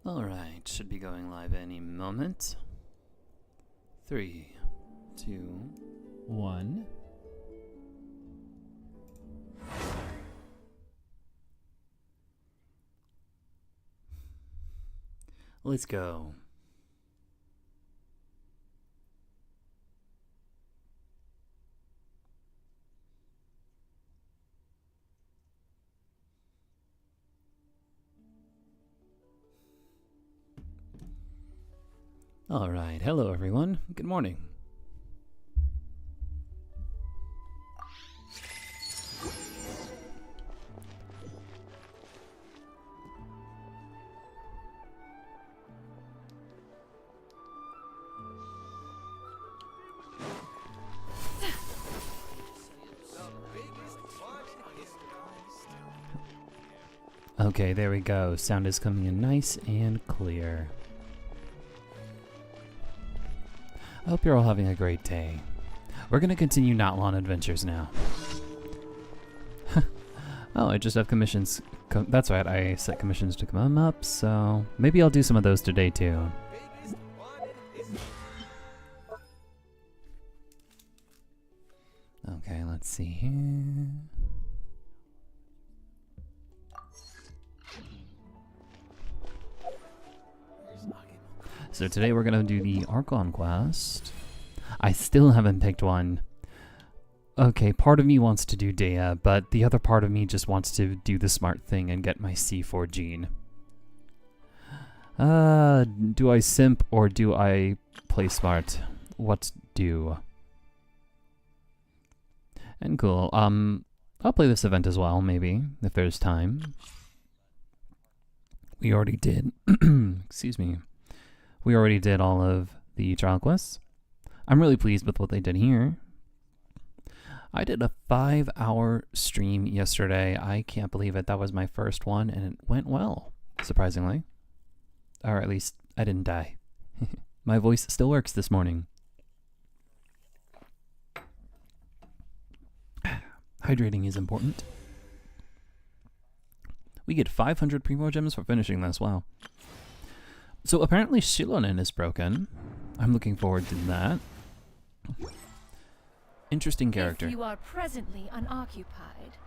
Alright, should be going live any moment. 3, 2, 1. Let's go. All right, hello everyone. Good morning. Okay, there we go. Sound is coming in nice and clear. I hope you're all having a great day. We're going to continue Natlan adventures now. Oh, I just have commissions. That's right, I set commissions to come up, so maybe I'll do some of those today too. Okay, let's see here. So today we're gonna do the Archon quest. I still haven't picked one. Okay, part of me wants to do Atea, but the other part of me just wants to do the smart thing and get my C4 gene. Do I simp or do I play smart? What do? And cool. I'll play this event as well, maybe, if there's time. We already did. Excuse me. We already did all of the trial quests. I'm really pleased with what they did here. I did a 5-hour stream yesterday. I can't believe it. That was my first one, and it went well, surprisingly. Or at least, I didn't die. My voice still works this morning. Hydrating is important. We get 500 Primo Gems for finishing this, wow. So apparently Shilonen is broken. I'm looking forward to that. Interesting character. If you are presently unoccupied,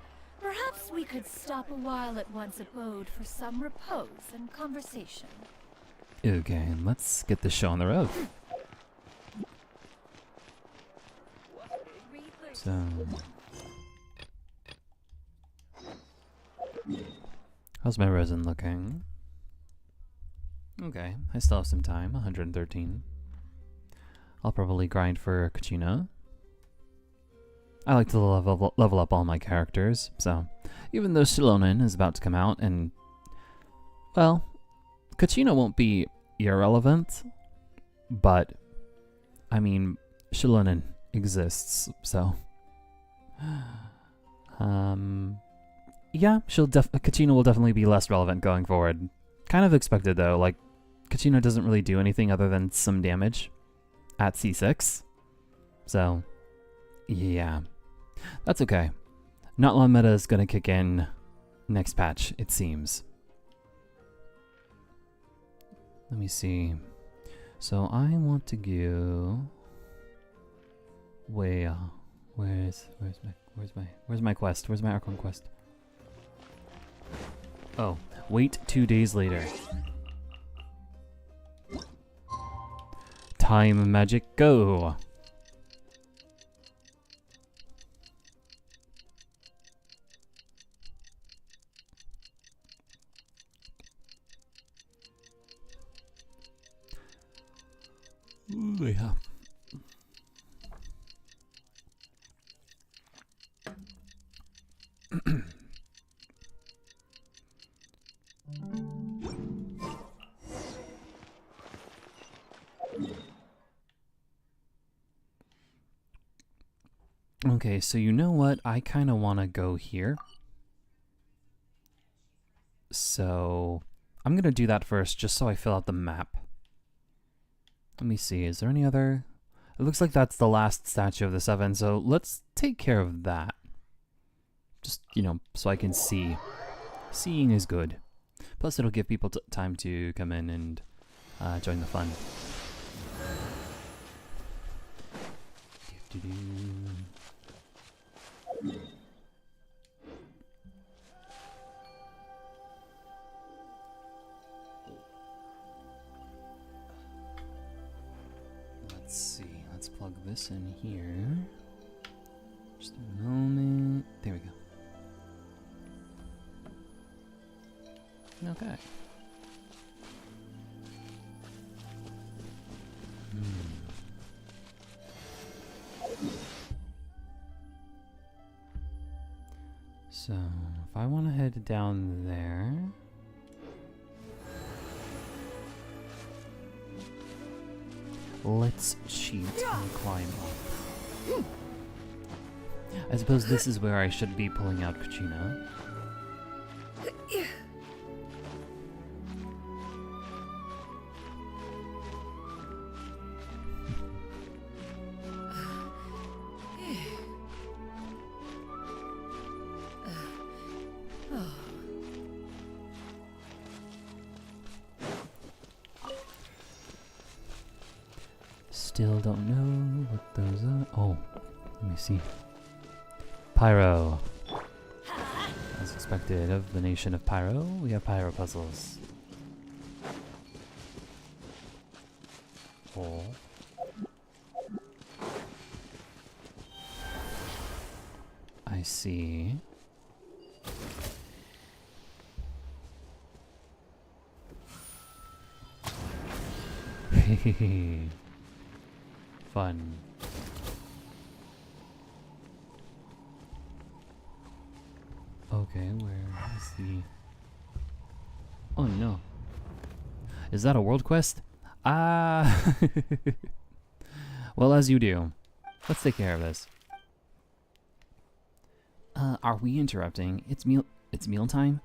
perhaps we could stop a while at one's abode for some repose and conversation. Okay, let's get this show on the road. So... how's my resin looking? Okay, I still have some time, 113. I'll probably grind for Kachina. I like to level up all my characters, so even though Shilonen is about to come out and, well, Kachina won't be irrelevant, but, I mean, Shilonen exists, so, yeah, Kachina will definitely be less relevant going forward. Kind of expected though, like, Kachina doesn't really do anything other than some damage at C6. So, yeah. That's okay. Natlan meta is gonna kick in next patch, it seems. Let me see. So I want to go... Where's my quest? Where's my Archon quest? Oh, wait 2 days later. Time magic, go! Ooh, yeah. Okay, so you know what? I kind of want to go here. So I'm going to do that first, just so I fill out the map. Let me see, is there any other... It looks like that's the last statue of the 7, so let's take care of that. Just, you know, so I can see. Seeing is good. Plus, it'll give people time to come in and join the fun. Let's see. Let's plug this in here. Just a moment. There we go. Okay. So, if I want to head down there... Let's cheat and climb up. I suppose this is where I should be pulling out Kachina. Still don't know what those are. Oh, let me see. Pyro. As expected of the nation of Pyro, we have Pyro puzzles. Oh. I see. Hehehe. Fun. Okay, where is the... Oh no. Is that a world quest? Ah! Well, as you do. Let's take care of this. Are we interrupting? It's mealtime?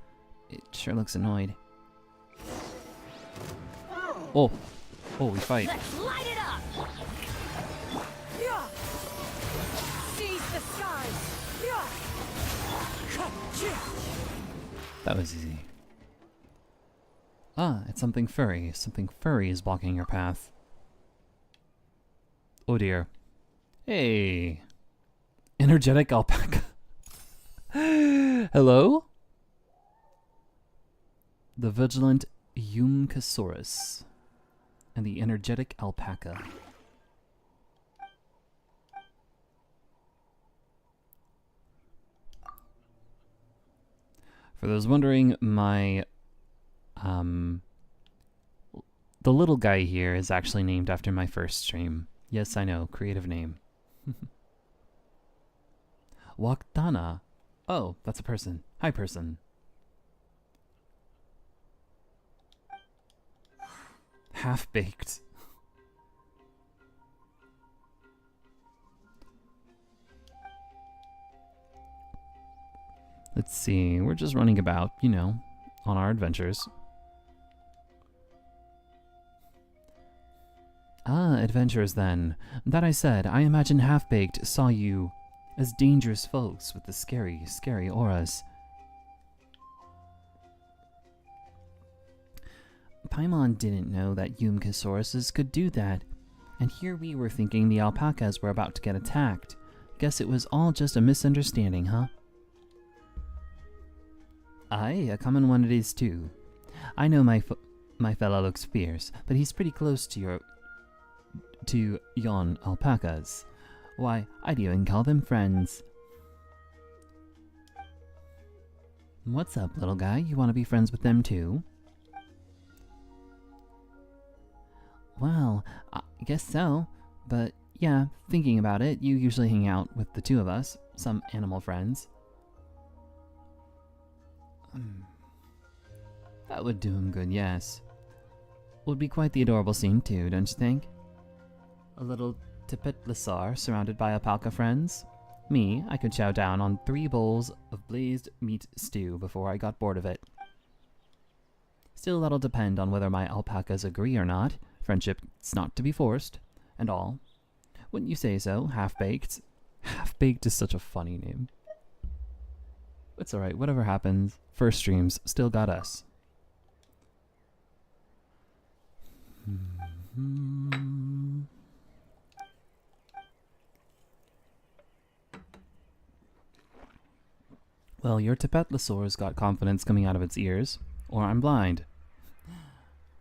It sure looks annoyed. Oh! Oh, we fight. Let's light it up! Seize the skies! That was easy. Ah, it's something furry. Something furry is blocking your path. Oh dear. Hey! Energetic alpaca. Hello? The vigilant Yumkasaurus and the energetic alpaca. For those wondering, my the little guy here is actually named after my first stream. Yes, I know, creative name. Waktana. Oh, that's a person. Hi, person. Half-baked. Let's see, we're just running about, you know, on our adventures. Ah, adventures then. That I said, I imagine Half-Baked saw you as dangerous folks with the scary, scary auras. Paimon didn't know that Yumkasauruses could do that, and here we were thinking the alpacas were about to get attacked. Guess it was all just a misunderstanding, huh? Aye, a common one it is too. I know my fella looks fierce, but he's pretty close to yon alpacas. Why, I'd even call them friends. What's up, little guy? You want to be friends with them too? Well, I guess so. But yeah, thinking about it, you usually hang out with the two of us, some animal friends. That would do him good, yes. Would be quite the adorable scene too, don't you think? A little Tipitlisar surrounded by alpaca friends. Me, I could chow down on 3 bowls of blazed meat stew before I got bored of it. Still, that'll depend on whether my alpacas agree or not. Friendship's not to be forced, and all. Wouldn't you say so, Half-Baked? Half-Baked is such a funny name. It's alright, whatever happens, first streams still got us. Well, your Tepetlosaur's got confidence coming out of its ears, or I'm blind.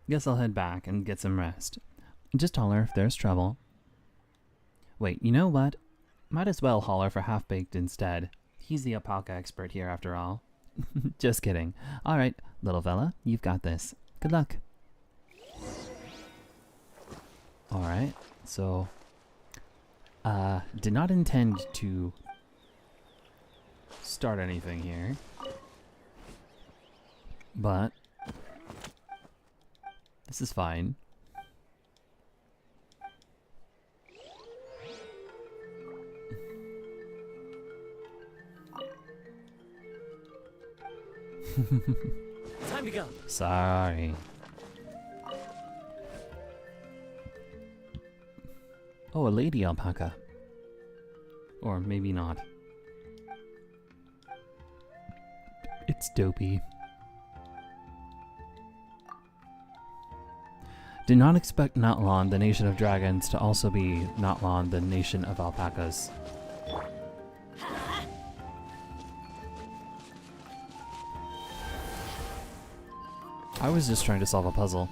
Guess I'll head back and get some rest. Just holler if there's trouble. Wait, you know what? Might as well holler for Half-Baked instead. He's the alpaca expert here after all. Just kidding. Alright, little fella, you've got this. Good luck. Alright, so... did not intend to start anything here. But... this is fine. Time to go. Sorry. Oh, a lady alpaca. Or maybe not. It's dopey. Did not expect Natlan, the nation of dragons, to also be Natlan, the nation of alpacas. I was just trying to solve a puzzle.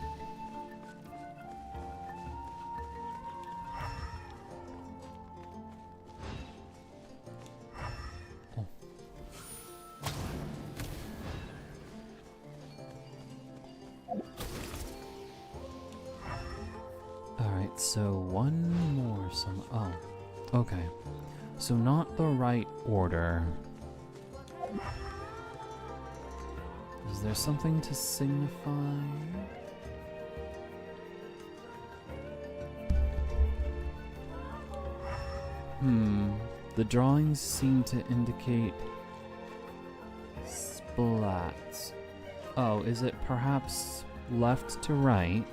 Oh. Alright, so one more oh, okay. So not the right order. Is there something to signify? The drawings seem to indicate splats. Oh, is it perhaps left to right?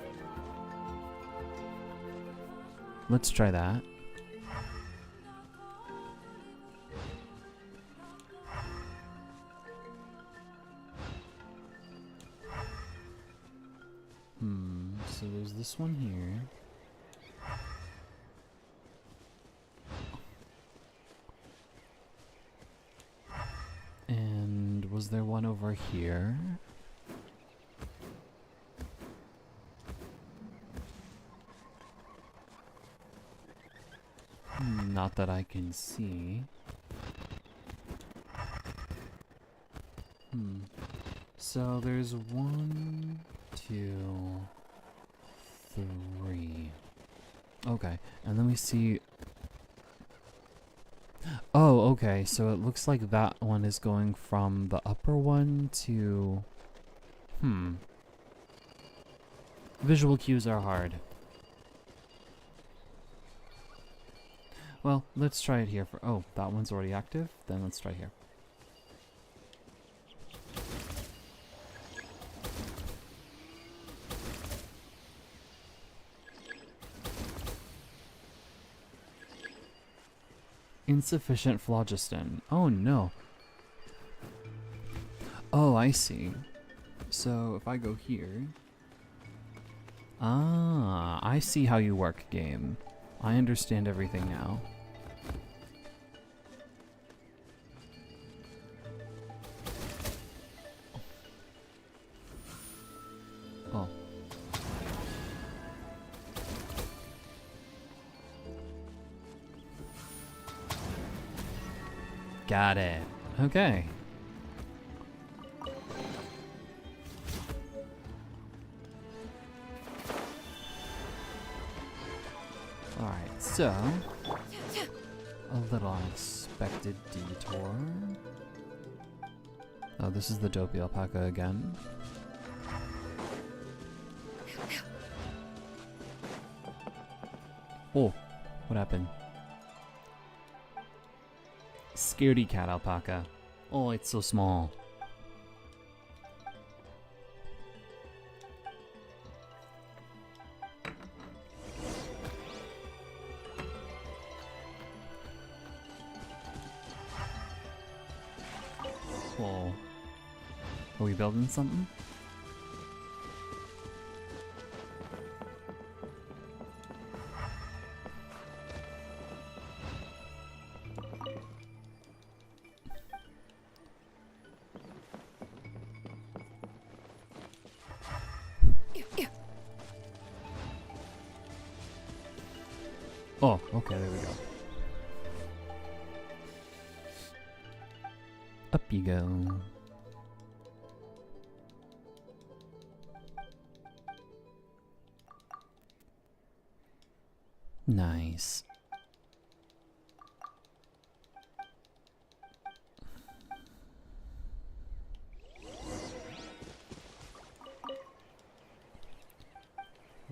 Let's try that. So there's this one here. And was there one over here? Not that I can see. So there's 1, 2, 3. Okay, and then we see... oh, okay, so it looks like that one is going from the upper one to... Visual cues are hard. Well, let's try it here for... oh, that one's already active? Then let's try here. Insufficient phlogiston. Oh no. Oh, I see. So if I go here... ah, I see how you work, game. I understand everything now. Oh. Got it. Okay. Alright, so... a little unexpected detour. Oh, this is the dopey alpaca again. Oh, what happened? Scaredy cat alpaca. Oh, it's so small. Whoa. Are we building something? Oh, okay, there we go. Up you go. Nice.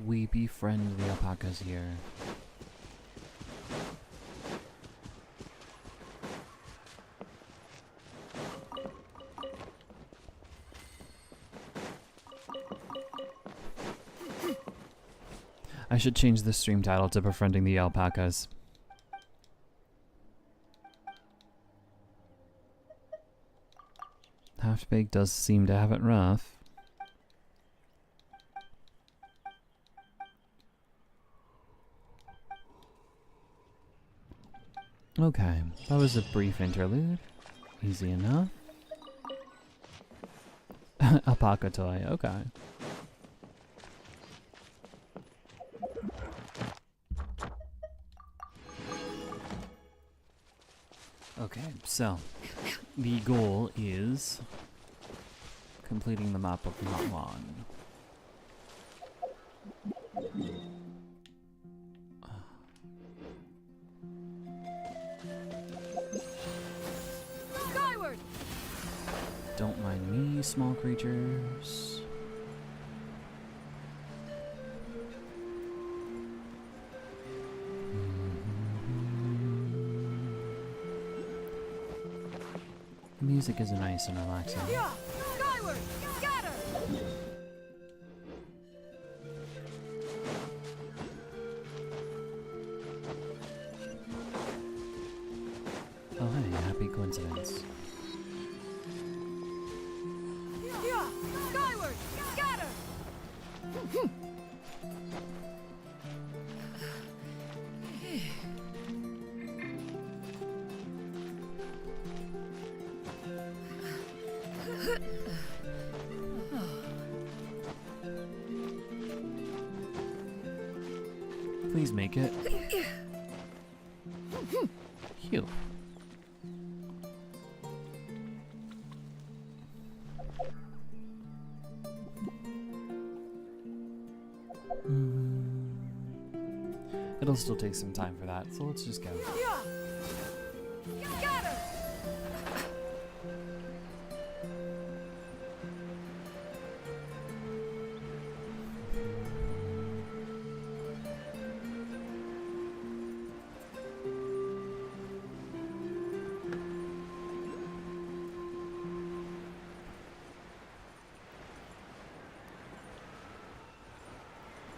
We befriend the alpacas here. I should change the stream title to Befriending the Alpacas. Half-Baked does seem to have it rough. Okay, that was a brief interlude. Easy enough. Alpaca toy, okay. Okay, so the goal is completing the map of Natlan. Skyward! Don't mind me, small creatures. The music is nice and relaxing. Yeah! Skyward! Scatter! Oh hey, happy coincidence. Yeah! Skyward! Scatter! Please make it. Phew. It'll still take some time for that, so let's just go. Yeah! Scatter!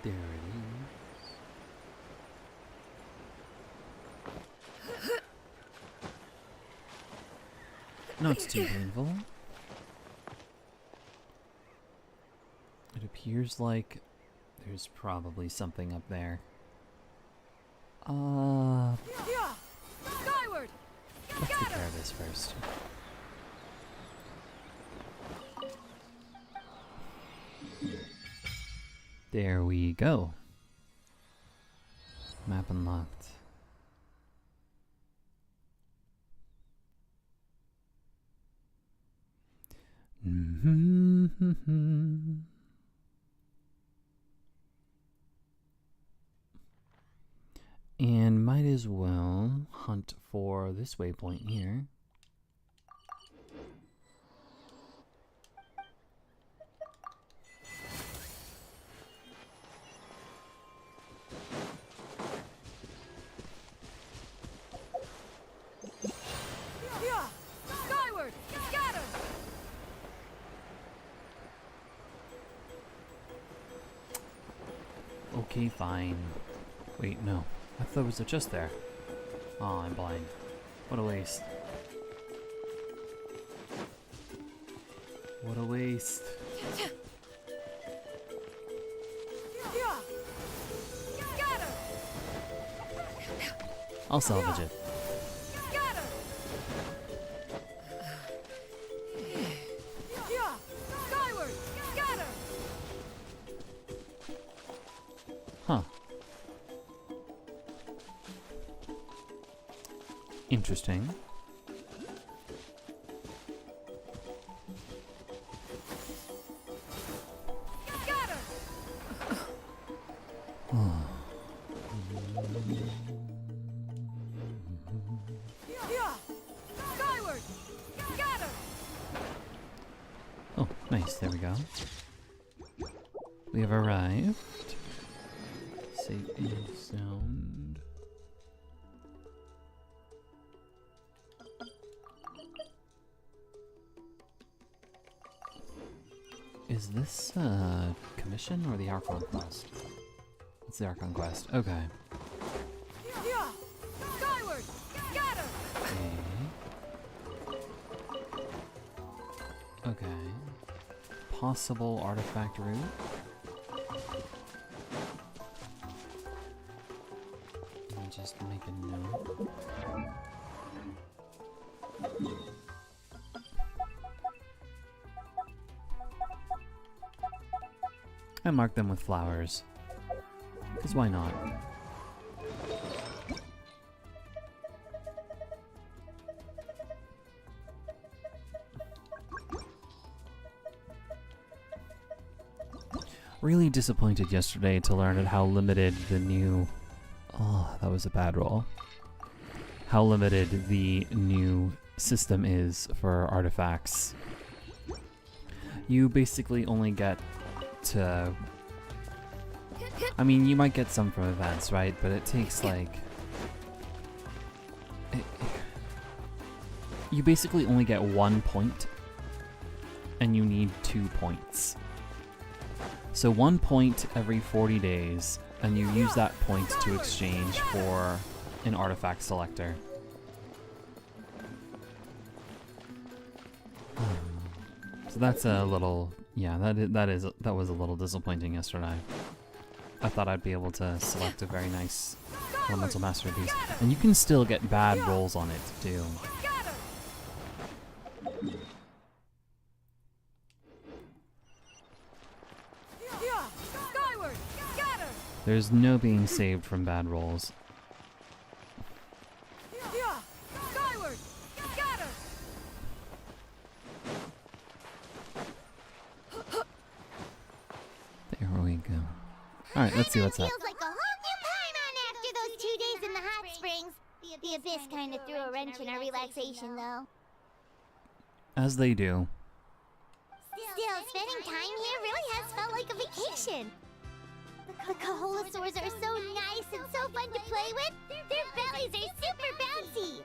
There it is. Not too painful. It appears like there's probably something up there. Yeah! Skyward! Let's take care of this first. There we go. Map unlocked. And might as well hunt for this waypoint here. Yeah! Skyward! Scatter! Okay, fine. Wait, no. I thought it was just there. Oh, I'm blind. What a waste. What a waste. Yeah! Scatter! I'll salvage it. Scatter! Yeah! Skyward! Scatter! Huh. Interesting. Oh, nice. There we go. We have arrived. Safe and sound. Is this commission or the Archon quest? It's the Archon quest. Okay. Skyward! Scatter! Okay. Possible artifact route. Let me just make a note. I mark them with flowers. Because why not? Really disappointed yesterday to learn at how limited the new... Oh, that was a bad roll. How limited the new system is for artifacts. You basically only get to... I mean, you might get some from events, right? But it takes like... You basically only get 1 point, and you need 2 points. So 1 point every 40 days, and you use that point to exchange for an artifact selector. So that's a little, yeah, that was a little disappointing yesterday. I thought I'd be able to select a very nice elemental masterpiece, and you can still get bad rolls on it too. There's no being saved from bad rolls. There we go. Alright, let's see what's up. Feels like a whole new Paimon after those 2 days in the hot springs. The Abyss kind of threw a wrench in our relaxation, though. As they do. Still, spending time here really has felt like a vacation. The Kaholasaurs are so nice and so fun to play with. Their bellies are super bouncy.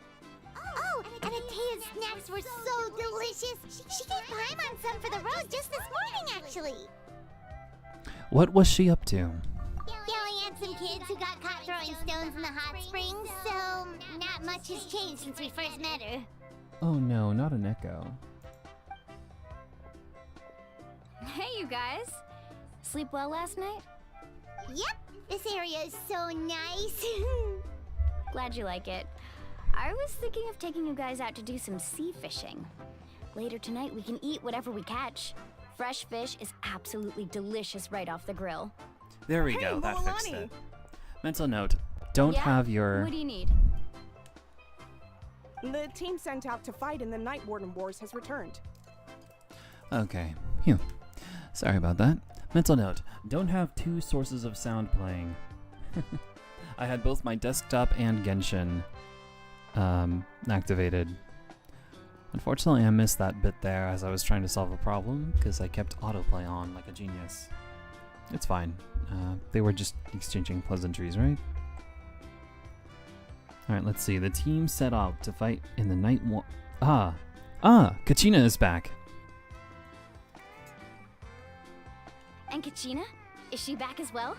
Oh, and Atea's snacks were so delicious. She gave Paimon some for the road just this morning, actually. What was she up to? Yelling at some kids who got caught throwing stones in the hot springs, so not much has changed since we first met her. Oh no, not an echo. Hey, you guys. Sleep well last night? Yep, this area is so nice. Glad you like it. I was thinking of taking you guys out to do some sea fishing. Later tonight, we can eat whatever we catch. Fresh fish is absolutely delicious right off the grill. There we go, that fixed it. Mental note, don't have your... What do you need? The team sent out to fight in the Night Warden Wars has returned. Okay, phew. Sorry about that. Mental note, don't have 2 sources of sound playing. I had both my desktop and Genshin activated. Unfortunately, I missed that bit there as I was trying to solve a problem because I kept autoplay on like a genius. It's fine. They were just exchanging pleasantries, right? Alright, let's see. The team set out to fight in the Night War... Kachina is back. And Kachina? Is she back as well?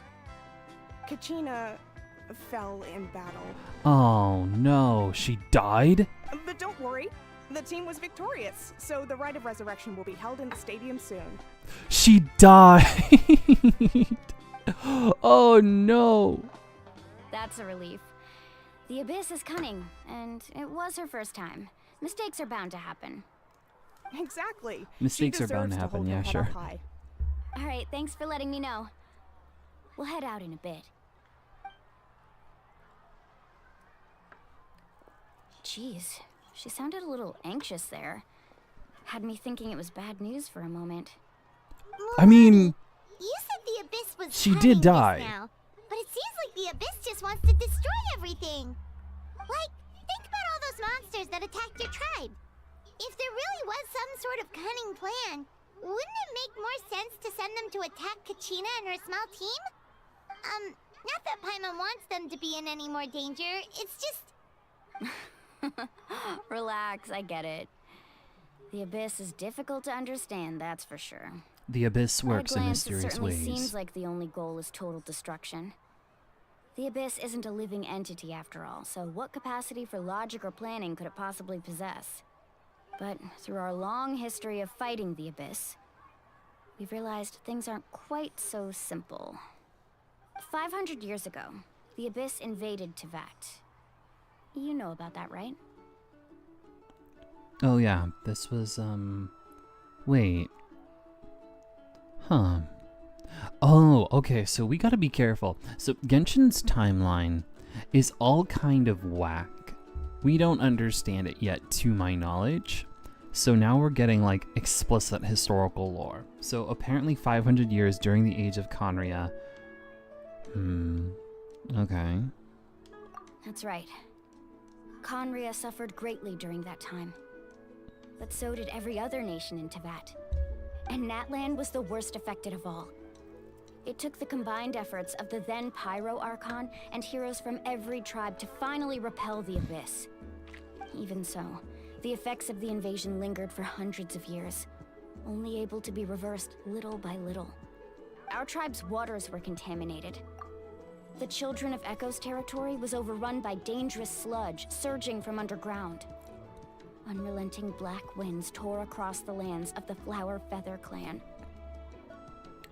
Kachina fell in battle. Oh no, she died? But don't worry, the team was victorious, so the rite of resurrection will be held in the stadium soon. She died! Oh no! That's a relief. The Abyss is cunning, and it was her first time. Mistakes are bound to happen. Exactly. Mistakes are bound to happen, yeah, sure. Alright, thanks for letting me know. We'll head out in a bit. Jeez, she sounded a little anxious there. Had me thinking it was bad news for a moment. I mean, You said the Abyss was she cunning did just die. now, but it seems like the Abyss just wants to destroy everything. Like, think about all those monsters that attacked your tribe. If there really was some sort of cunning plan, wouldn't it make more sense to send them to attack Kachina and her small team? Not that Paimon wants them to be in any more danger, it's just... Relax, I get it. The Abyss is difficult to understand, that's for sure. The Abyss works in It mysterious certainly ways. seems like the only goal is total destruction. The Abyss isn't a living entity after all, so what capacity for logic or planning could it possibly possess? But through our long history of fighting the Abyss, we've realized things aren't quite so simple. 500 years ago, the Abyss invaded Tevat. You know about that, right? Oh yeah, this was, wait. Huh. Oh, okay, so we gotta be careful. So Genshin's timeline is all kind of whack. We don't understand it yet, to my knowledge. So now we're getting, like, explicit historical lore. So apparently 500 years during the age of Conria. Okay. That's right. Conria suffered greatly during that time. But so did every other nation in Tevat. And Natlan was the worst affected of all. It took the combined efforts of the then Pyro Archon and heroes from every tribe to finally repel the Abyss. Even so, the effects of the invasion lingered for hundreds of years, only able to be reversed little by little. Our tribe's waters were contaminated. The Children of Echo's territory was overrun by dangerous sludge surging from underground. Unrelenting black winds tore across the lands of the Flower Feather clan.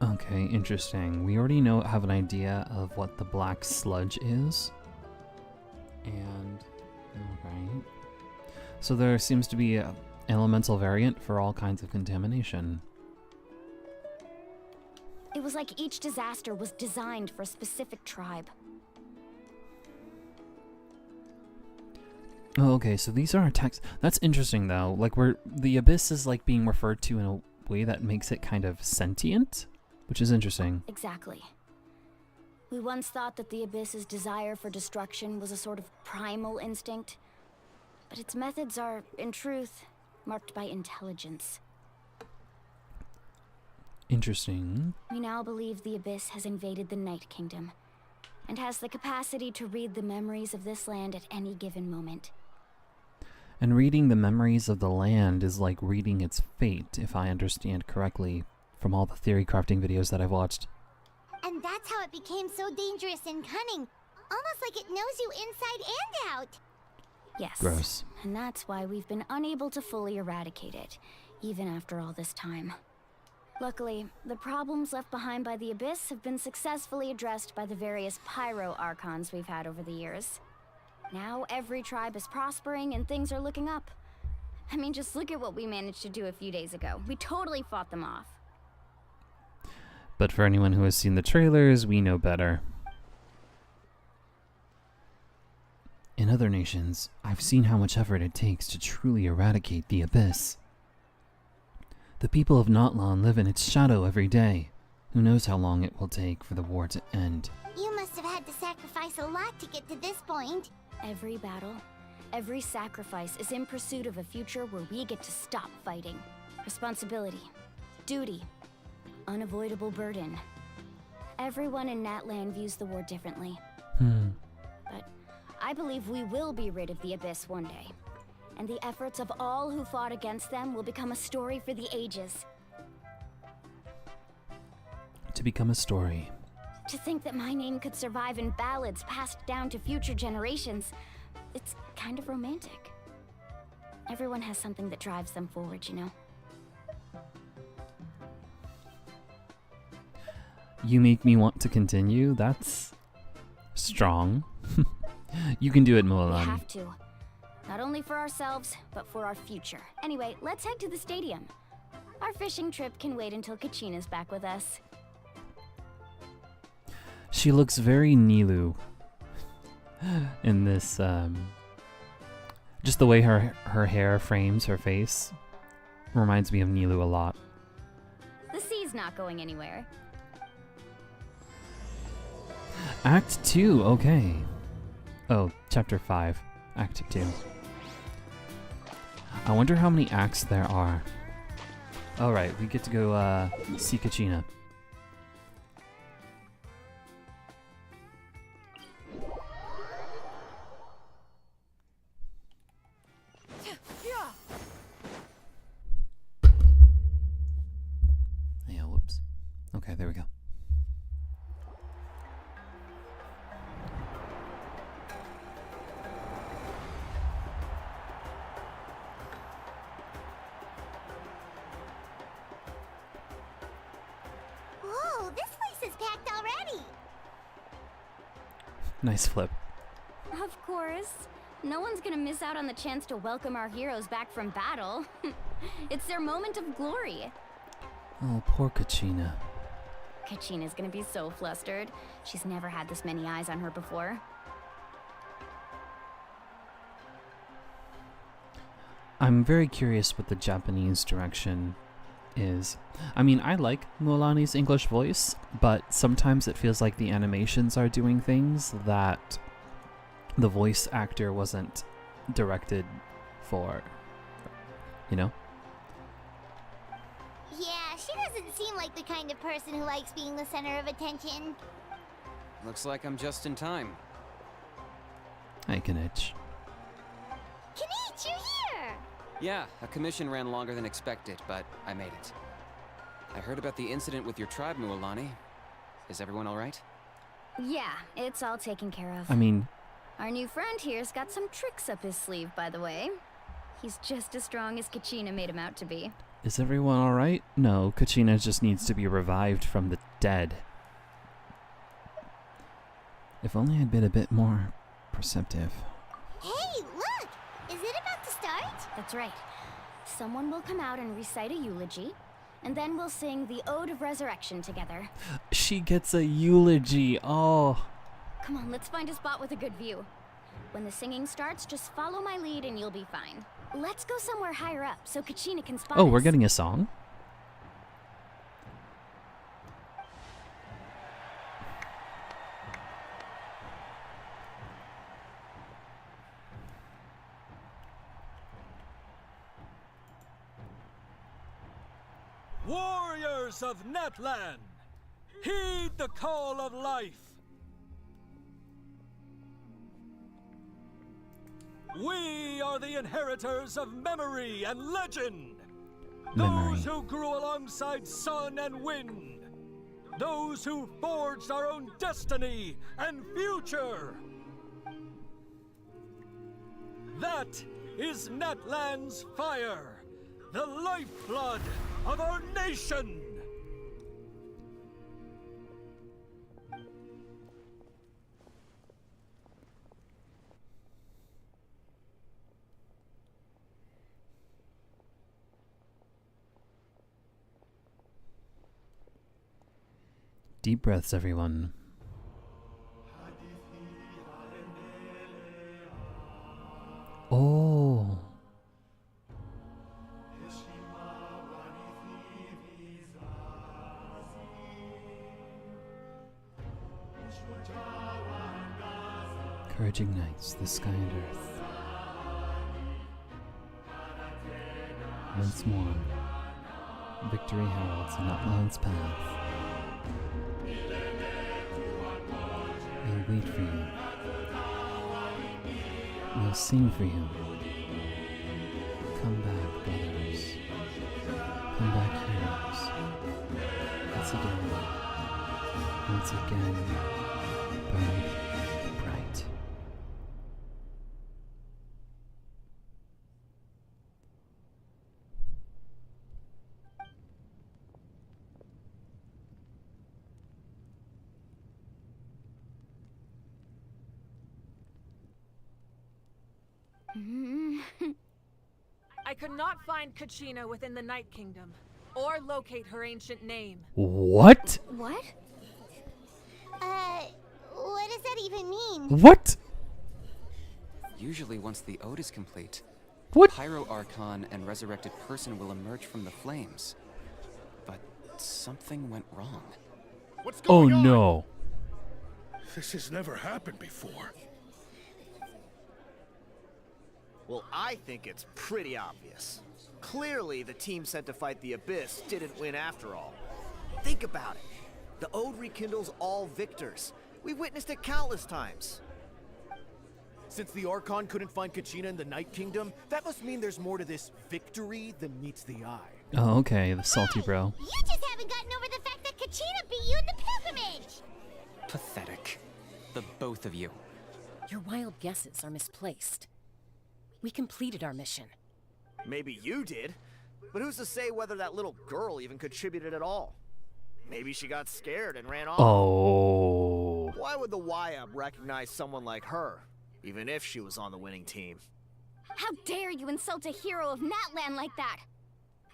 Okay, interesting. We already have an idea of what the black sludge is. And, okay. So there seems to be an elemental variant for all kinds of contamination. It was like each disaster was designed for a specific tribe. Oh, okay, so these are attacks. That's interesting, though. Like, the Abyss is, like, being referred to in a way that makes it kind of sentient, which is interesting. Exactly. We once thought that the Abyss's desire for destruction was a sort of primal instinct, but its methods are, in truth, marked by intelligence. Interesting. We now believe the Abyss has invaded the Night Kingdom, and has the capacity to read the memories of this land at any given moment. And reading the memories of the land is like reading its fate, if I understand correctly, from all the theory crafting videos that I've watched. And that's how it became so dangerous and cunning. Almost like it knows you inside and out. Yes. Gross. And that's why we've been unable to fully eradicate it, even after all this time. Luckily, the problems left behind by the Abyss have been successfully addressed by the various Pyro Archons we've had over the years. Now every tribe is prospering and things are looking up. I mean, just look at what we managed to do a few days ago. We totally fought them off. But for anyone who has seen the trailers, we know better. In other nations, I've seen how much effort it takes to truly eradicate the Abyss. The people of Natlan live in its shadow every day. Who knows how long it will take for the war to end. You must have had to sacrifice a lot to get to this point. Every battle, every sacrifice is in pursuit of a future where we get to stop fighting. Responsibility, duty, unavoidable burden. Everyone in Natlan views the war differently. But I believe we will be rid of the Abyss one day. And the efforts of all who fought against them will become a story for the ages. To become a story. To think that my name could survive in ballads passed down to future generations, it's kind of romantic. Everyone has something that drives them forward, you know? You make me want to continue? That's strong. You can do it, We Mualani. have to. Not only for ourselves, but for our future. Anyway, let's head to the stadium. Our fishing trip can wait until Kachina's back with us. She looks very Nilu in this Just the way her hair frames her face reminds me of Nilu a lot. The sea's not going anywhere. Act 2, okay. Oh, Chapter 5, Act 2. I wonder how many acts there are. Alright, we get to go see Kachina. Yeah, whoops. Okay, there we go. Whoa, this place is packed already. Nice flip. Of course. No one's gonna miss out on the chance to welcome our heroes back from battle. It's their moment of glory. Oh, poor Kachina. Kachina's gonna be so flustered. She's never had this many eyes on her before. I'm very curious what the Japanese direction is. I mean, I like Mualani's English voice, but sometimes it feels like the animations are doing things that the voice actor wasn't directed for, you know? Yeah, she doesn't seem like the kind of person who likes being the center of attention. Looks like I'm just in time. I can itch. Kinich, you're here! Yeah, a commission ran longer than expected, but I made it. I heard about the incident with your tribe, Mualani. Is everyone alright? Yeah, it's all taken care of. I mean, Our new friend here's got some tricks up his sleeve, by the way. He's just as strong as Kachina made him out to be. is everyone alright? No, Kachina just needs to be revived from the dead. If only I'd been a bit more perceptive. Hey, look! Is it about to start? That's right. Someone will come out and recite a eulogy, and then we'll sing the Ode of Resurrection together. She gets a eulogy. Oh. Come on, let's find a spot with a good view. When the singing starts, just follow my lead and you'll be fine. Let's go somewhere higher up so Kachina can spot Oh, us. we're getting a song? Warriors of Natlan, heed the call of life. We are the inheritors of memory and legend. Memory. Those who grew alongside sun and wind. Those who forged our own destiny and future. That is Natlan's fire, the lifeblood of our nation. Deep breaths, everyone. Oh. Courage ignites the sky and earth. Once more, victory heralds Natlan's path. We'll wait for you. We'll sing for you. Come back, brothers. Come back, heroes. Once again. Once again. Burn bright. I could not find Kachina within the Night Kingdom, or locate her ancient name. What? What? What does that even mean? What? Usually once the ode is complete, What? Pyro Archon and resurrected person will emerge from the flames. But something went wrong. What's Oh going on? no. This has never happened before. Well, I think it's pretty obvious. Clearly, the team sent to fight the Abyss didn't win after all. Think about it. The Ode rekindles all victors. We've witnessed it countless times. Since the Archon couldn't find Kachina in the Night Kingdom, that must mean there's more to this victory than meets the eye. Oh, okay, the salty bro. You just haven't gotten over the fact that Kachina beat you in the pilgrimage! Pathetic. The both of you. Your wild guesses are misplaced. We completed our mission. Maybe you did, but who's to say whether that little girl even contributed at all? Maybe she got scared and ran off. Oh. Why would the YM recognize someone like her, even if she was on the winning team? How dare you insult a hero of Natlan like that?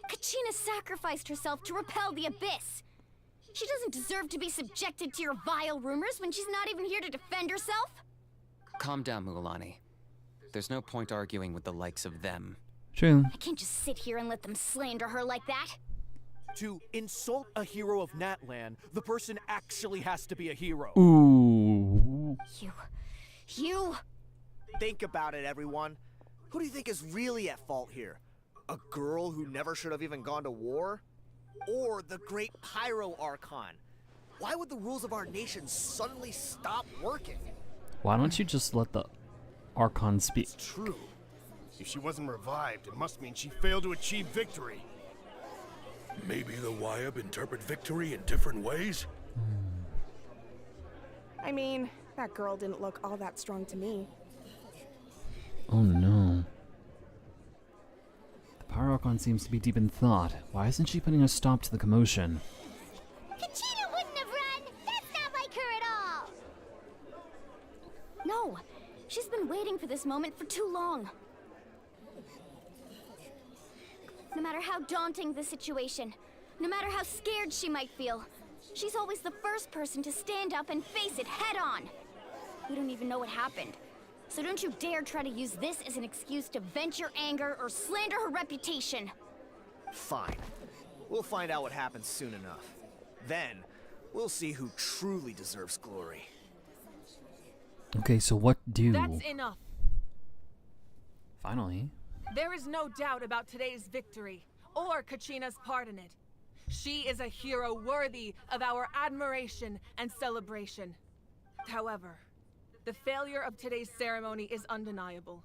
Kachina sacrificed herself to repel the Abyss. She doesn't deserve to be subjected to your vile rumors when she's not even here to defend herself. Calm down, Mualani. There's no point arguing with the likes of them. True. I can't just sit here and let them slander her like that. To insult a hero of Natlan, the person actually has to be a hero. Ooh. You... Think about it, everyone. Who do you think is really at fault here? A girl who never should have even gone to war? Or the great Pyro Archon? Why would the rules of our nation suddenly stop working? Why don't you just let the Archon speak? It's true. If she wasn't revived, it must mean she failed to achieve victory. Maybe the Wyab interpret victory in different ways? I mean, that girl didn't look all that strong to me. Oh no. The Pyro Archon seems to be deep in thought. Why isn't she putting a stop to the commotion? Kachina wouldn't have run! That's not like her at all! No, she's been waiting for this moment for too long. No matter how daunting the situation, no matter how scared she might feel, she's always the first person to stand up and face it head on. We don't even know what happened, so don't you dare try to use this as an excuse to vent your anger or slander her reputation. Fine. We'll find out what happens soon enough. Then, we'll see who truly deserves glory. Okay, so what do? That's enough. Finally. There is no doubt about today's victory, or Kachina's part in it. She is a hero worthy of our admiration and celebration. However, the failure of today's ceremony is undeniable.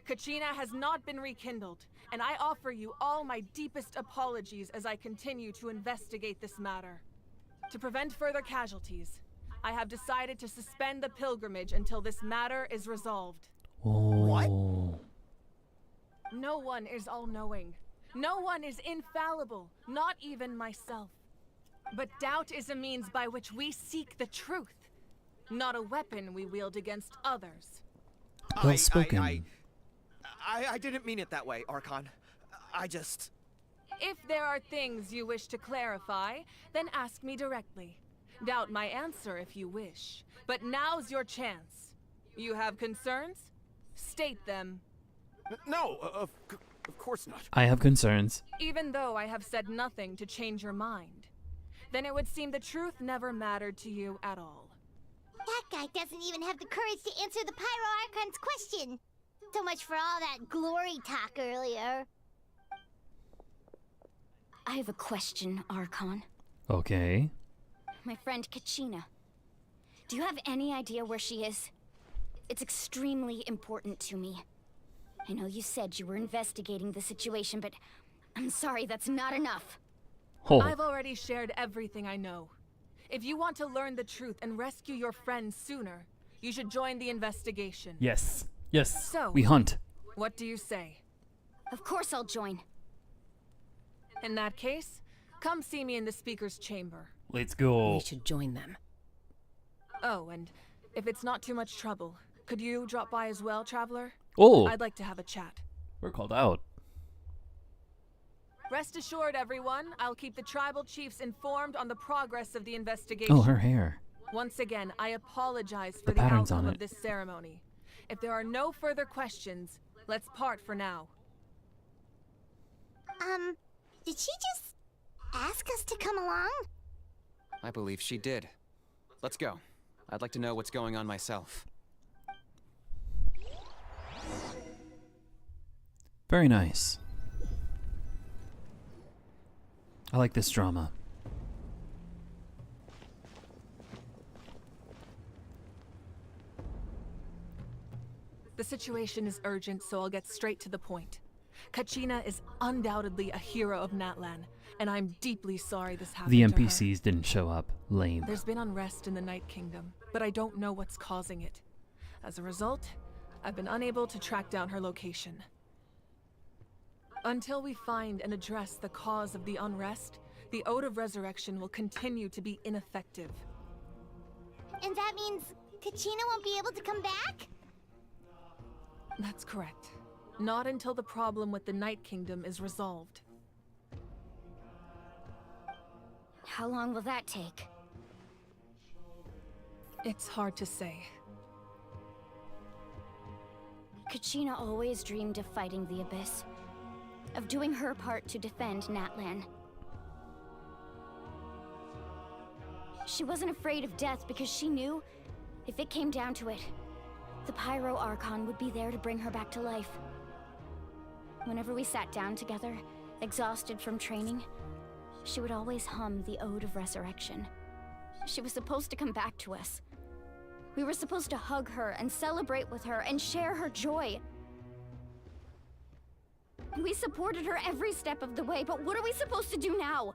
Kachina has not been rekindled, and I offer you all my deepest apologies as I continue to investigate this matter. To prevent further casualties, I have decided to suspend the pilgrimage until this matter is resolved. Oh. What? No one is all-knowing. No one is infallible, not even myself. But doubt is a means by which we seek the truth, not a weapon we wield against others. Well spoken. I didn't mean it that way, Archon. I just... If there are things you wish to clarify, then ask me directly. Doubt my answer if you wish. But now's your chance. You have concerns? State them. No, of course not. I have concerns. Even though I have said nothing to change your mind, then it would seem the truth never mattered to you at all. That guy doesn't even have the courage to answer the Pyro Archon's question. So much for all that glory talk earlier. I have a question, Archon. Okay. My friend Kachina. Do you have any idea where she is? It's extremely important to me. I know you said you were investigating the situation, but I'm sorry, that's not enough. Oh. I've already shared everything I know. If you want to learn the truth and rescue your friends sooner, you should join the investigation. Yes. Yes. So, we hunt. What do you say? Of course I'll join. In that case, come see me in the speaker's chamber. Let's go. We should join them. Oh, and if it's not too much trouble, could you drop by as well, Traveler? Oh. I'd like to have a chat. We're called out. Rest assured, everyone, I'll keep the tribal chiefs informed on the progress of the investigation. Oh, her hair. Once again, I apologize for The the patterns outcome on of it. this ceremony. If there are no further questions, let's part for now. Did she just ask us to come along? I believe she did. Let's go. I'd like to know what's going on myself. Very nice. I like this drama. The situation is urgent, so I'll get straight to the point. Kachina is undoubtedly a hero of Natlan, and I'm deeply sorry this happened The to her. NPCs didn't show up. Lame. There's been unrest in the Night Kingdom, but I don't know what's causing it. As a result, I've been unable to track down her location. Until we find and address the cause of the unrest, the Ode of Resurrection will continue to be ineffective. And that means Kachina won't be able to come back? That's correct. Not until the problem with the Night Kingdom is resolved. How long will that take? It's hard to say. Kachina always dreamed of fighting the Abyss. Of doing her part to defend Natlan. She wasn't afraid of death because she knew, if it came down to it, the Pyro Archon would be there to bring her back to life. Whenever we sat down together, exhausted from training, she would always hum the Ode of Resurrection. She was supposed to come back to us. We were supposed to hug her and celebrate with her and share her joy. We supported her every step of the way, but what are we supposed to do now?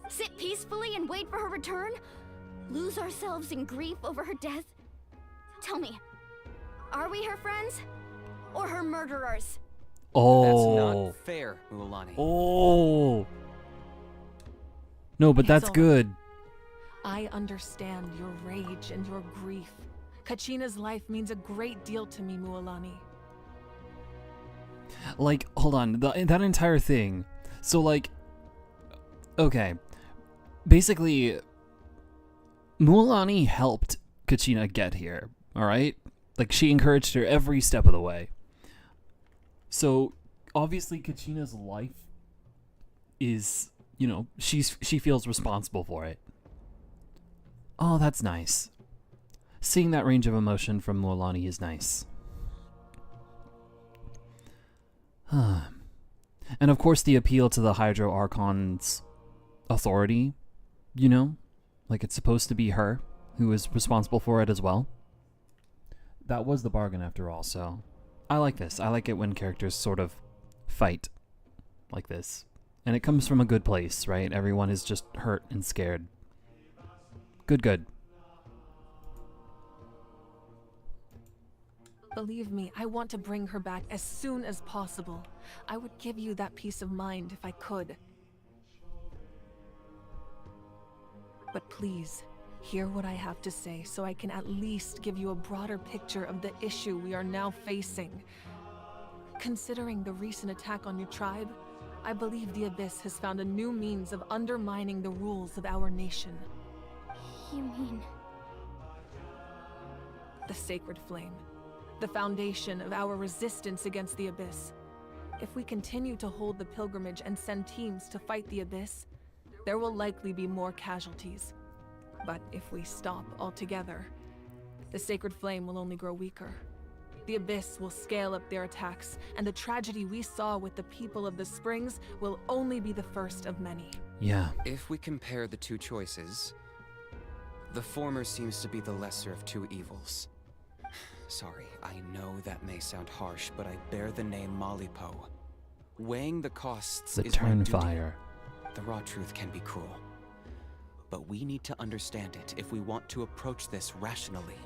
Sit peacefully and wait for her return? Lose ourselves in grief over her death? Tell me, are we her friends? Or her murderers? Oh. That's not fair, Mualani. Oh. No, but that's Hazel, good. I understand your rage and your grief. Kachina's life means a great deal to me, Mualani. Like, hold on, that entire thing. So, like, okay. Basically, Mualani helped Kachina get here, alright? Like, she encouraged her every step of the way. So, obviously, Kachina's life is, you know, she feels responsible for it. Oh, that's nice. Seeing that range of emotion from Mualani is nice. And of course the appeal to the Hydro Archon's authority, you know? Like it's supposed to be her who is responsible for it as well. That was the bargain after all, so I like this. I like it when characters sort of fight like this. And it comes from a good place, right? Everyone is just hurt and scared. Good. Believe me, I want to bring her back as soon as possible. I would give you that peace of mind if I could. But please, hear what I have to say so I can at least give you a broader picture of the issue we are now facing. Considering the recent attack on your tribe, I believe the Abyss has found a new means of undermining the rules of our nation. You mean... The Sacred Flame. The foundation of our resistance against the Abyss. If we continue to hold the pilgrimage and send teams to fight the Abyss, there will likely be more casualties. But if we stop altogether, the Sacred Flame will only grow weaker. The Abyss will scale up their attacks, and the tragedy we saw with the people of the Springs will only be the first of many. Yeah. If we compare the two choices, the former seems to be the lesser of two evils. Sorry, I know that may sound harsh, but I bear the name Malipo. Weighing the costs The is my duty. Turnfire. The raw truth can be cruel. But we need to understand it if we want to approach this rationally.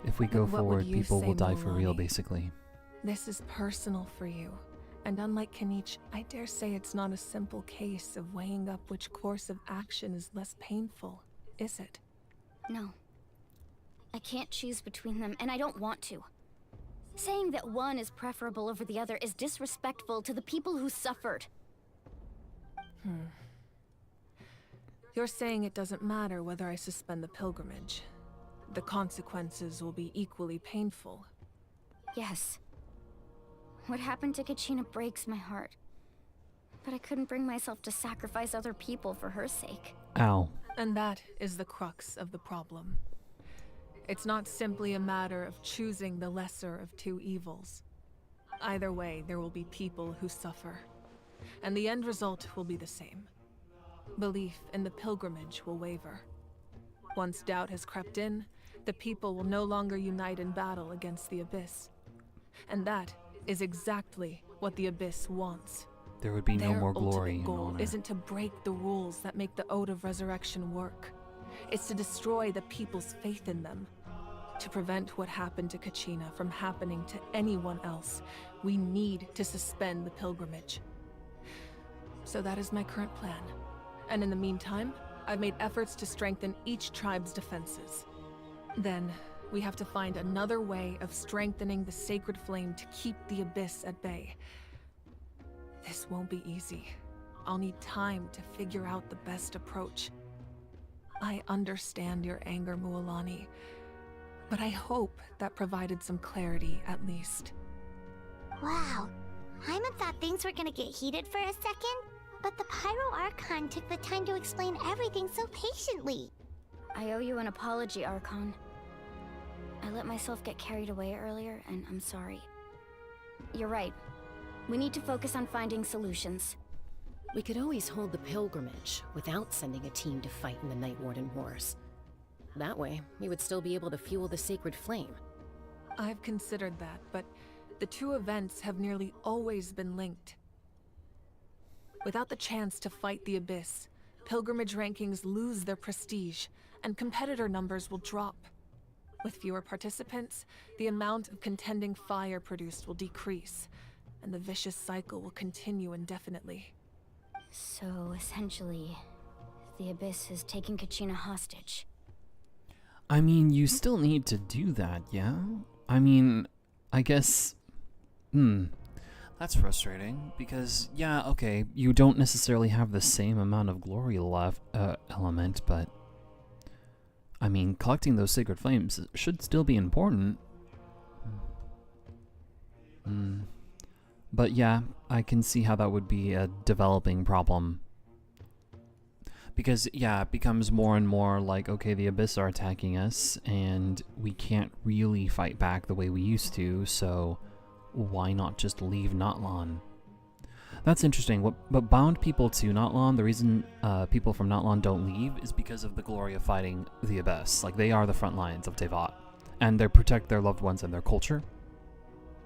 If we go What would forward, you people say, will die for real, Mualani? basically. This is personal for you, and unlike Kanich, I dare say it's not a simple case of weighing up which course of action is less painful, is it? No. I can't choose between them, and I don't want to. Saying that one is preferable over the other is disrespectful to the people who suffered. You're saying it doesn't matter whether I suspend the pilgrimage. The consequences will be equally painful. Yes. What happened to Kachina breaks my heart. But I couldn't bring myself to sacrifice other people for her sake. Ow. And that is the crux of the problem. It's not simply a matter of choosing the lesser of two evils. Either way, there will be people who suffer. And the end result will be the same. Belief in the pilgrimage will waver. Once doubt has crept in, the people will no longer unite in battle against the Abyss. And that is exactly what the Abyss wants. There would be no more glory Their and ultimate goal honor. isn't to break the rules that make the Ode of Resurrection work. It's to destroy the people's faith in them. To prevent what happened to Kachina from happening to anyone else, we need to suspend the pilgrimage. So that is my current plan. And in the meantime, I've made efforts to strengthen each tribe's defenses. Then, we have to find another way of strengthening the sacred flame to keep the Abyss at bay. This won't be easy. I'll need time to figure out the best approach. I understand your anger, Mualani, but I hope that provided some clarity at least. Wow. Hyman thought things were gonna get heated for a second, but the Pyro Archon took the time to explain everything so patiently. I owe you an apology, Archon. I let myself get carried away earlier, and I'm sorry. You're right. We need to focus on finding solutions. We could always hold the pilgrimage without sending a team to fight in the Night Warden Wars. That way, we would still be able to fuel the sacred flame. I've considered that, but the two events have nearly always been linked. Without the chance to fight the Abyss, pilgrimage rankings lose their prestige, and competitor numbers will drop. With fewer participants, the amount of contending fire produced will decrease, and the vicious cycle will continue indefinitely. So, essentially, the Abyss is taking Kachina hostage. I mean, you still need to do that, yeah? I mean, I guess... That's frustrating, because, yeah, okay, you don't necessarily have the same amount of glory left, element, but... I mean, collecting those sacred flames should still be important. But yeah, I can see how that would be a developing problem. Because, yeah, it becomes more and more like, okay, the Abyss are attacking us, and we can't really fight back the way we used to, so why not just leave Natlan? That's interesting. What bound people to Natlan, the reason people from Natlan don't leave is because of the glory of fighting the Abyss. Like, they are the front lines of Tevat, and they protect their loved ones and their culture.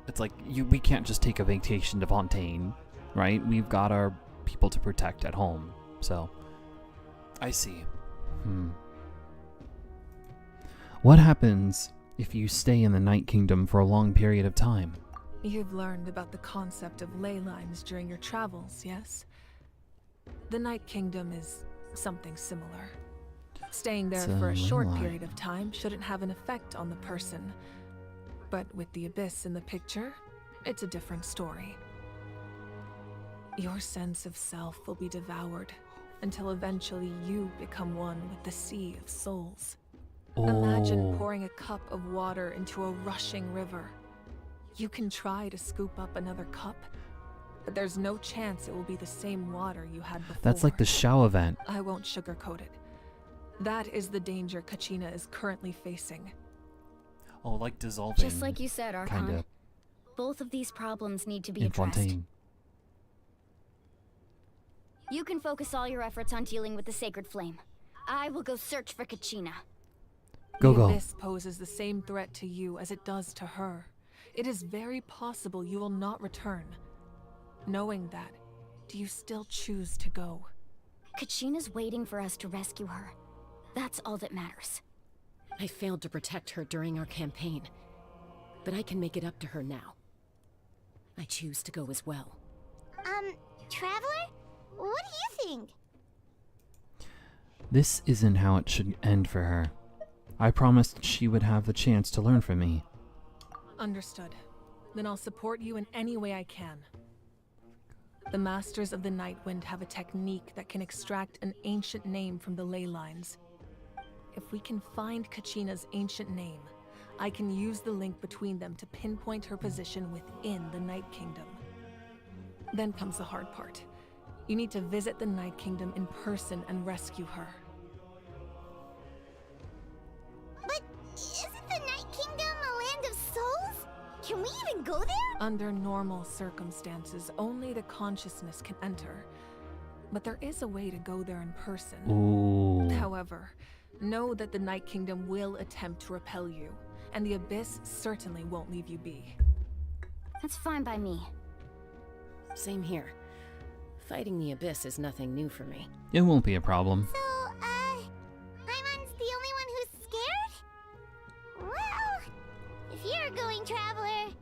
It's like, we can't just take a vacation to Fontaine, right? We've got our people to protect at home, so... I see. What happens if you stay in the Night Kingdom for a long period of time? You've learned about the concept of ley lines during your travels, yes? The Night Kingdom is something similar. Staying there for a short period of time shouldn't have an effect on the person. But with the Abyss in the picture, it's a different story. Your sense of self will be devoured until eventually you become one with the Sea of Souls. Imagine pouring a cup of water into a rushing river. You can try to scoop up another cup, but there's no chance it will be the same water you had before. That's like the Shao event. I won't sugarcoat it. That is the danger Kachina is currently facing. Oh, like dissolving. Just like you said, Archon. Kinda. Both of these problems need to be In addressed. Fontaine. You can focus all your efforts on dealing with the sacred flame. I will go search for Kachina. Go. The Abyss poses the same threat to you as it does to her. It is very possible you will not return. Knowing that, do you still choose to go? Kachina's waiting for us to rescue her. That's all that matters. I failed to protect her during our campaign, but I can make it up to her now. I choose to go as well. Traveler? What do you think? This isn't how it should end for her. I promised she would have the chance to learn from me. Understood. Then I'll support you in any way I can. The Masters of the Nightwind have a technique that can extract an ancient name from the ley lines. If we can find Kachina's ancient name, I can use the link between them to pinpoint her position within the Night Kingdom. Then comes the hard part. You need to visit the Night Kingdom in person and rescue her. But isn't the Night Kingdom a land of souls? Can we even go there? Under normal circumstances, only the consciousness can enter. But there is a way to go there in person. Ooh. However, know that the Night Kingdom will attempt to repel you, and the Abyss certainly won't leave you be. That's fine by me. Same here. Fighting the Abyss is nothing new for me. It won't be a problem. So, Paimon's the only one who's scared? Well, if you're going, Traveler,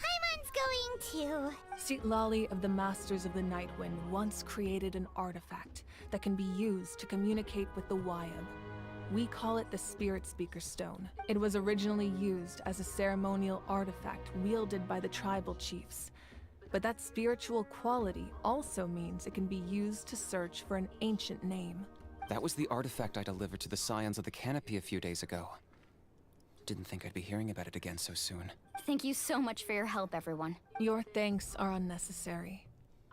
Paimon's going too. Citlali of the Masters of the Nightwind once created an artifact that can be used to communicate with the Wyab. We call it the Spirit Speaker Stone. It was originally used as a ceremonial artifact wielded by the tribal chiefs. But that spiritual quality also means it can be used to search for an ancient name. That was the artifact I delivered to the Scions of the Canopy a few days ago. Didn't think I'd be hearing about it again so soon. Thank you so much for your help, everyone. Your thanks are unnecessary.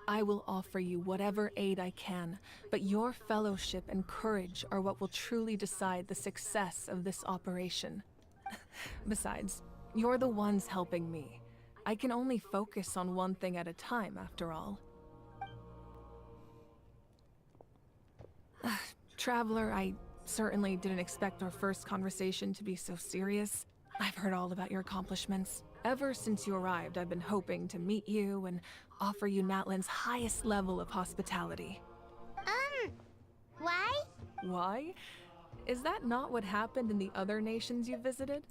I will offer you whatever aid I can, but your fellowship and courage are what will truly decide the success of this operation. Besides, you're the ones helping me. I can only focus on one thing at a time, after all. Traveler, I certainly didn't expect our first conversation to be so serious. I've heard all about your accomplishments. Ever since you arrived, I've been hoping to meet you and offer you Natlan's highest level of hospitality. Why? Why? Is that not what happened in the other nations you visited?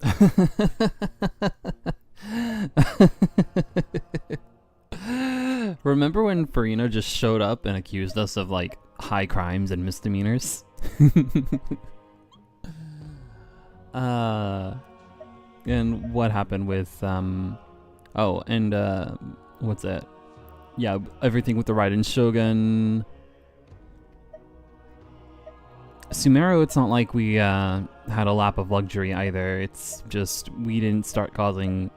Remember when Farina just showed up and accused us of, like, high crimes and misdemeanors? And what happened with, what's that? Yeah, everything with the Raiden Shogun. Sumeru, it's not like we had a lap of luxury either. It's just we didn't start causing...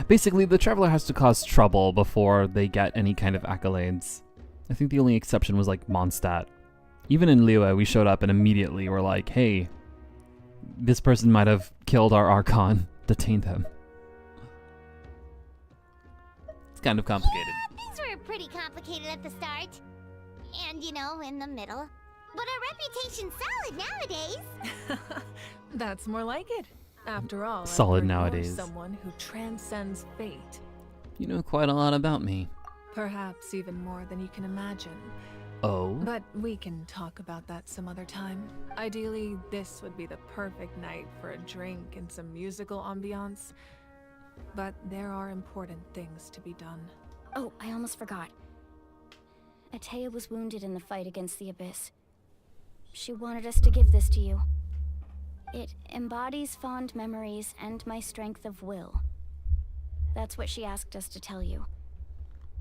Basically, the Traveler has to cause trouble before they get any kind of accolades. I think the only exception was like Mondstadt. Even in Liyue, we showed up and immediately were like, hey, this person might have killed our Archon. Detain them. It's kind of complicated. Yeah, things were pretty complicated at the start. And, you know, in the middle. But our reputation's solid nowadays. That's more like it. After all, solid I've heard nowadays. You're someone who transcends fate. You know quite a lot about me. Perhaps even more than you can imagine. Oh? But we can talk about that some other time. Ideally, this would be the perfect night for a drink and some musical ambiance. But there are important things to be done. Oh, I almost forgot. Atea was wounded in the fight against the Abyss. She wanted us to give this to you. It embodies fond memories and my strength of will. That's what she asked us to tell you.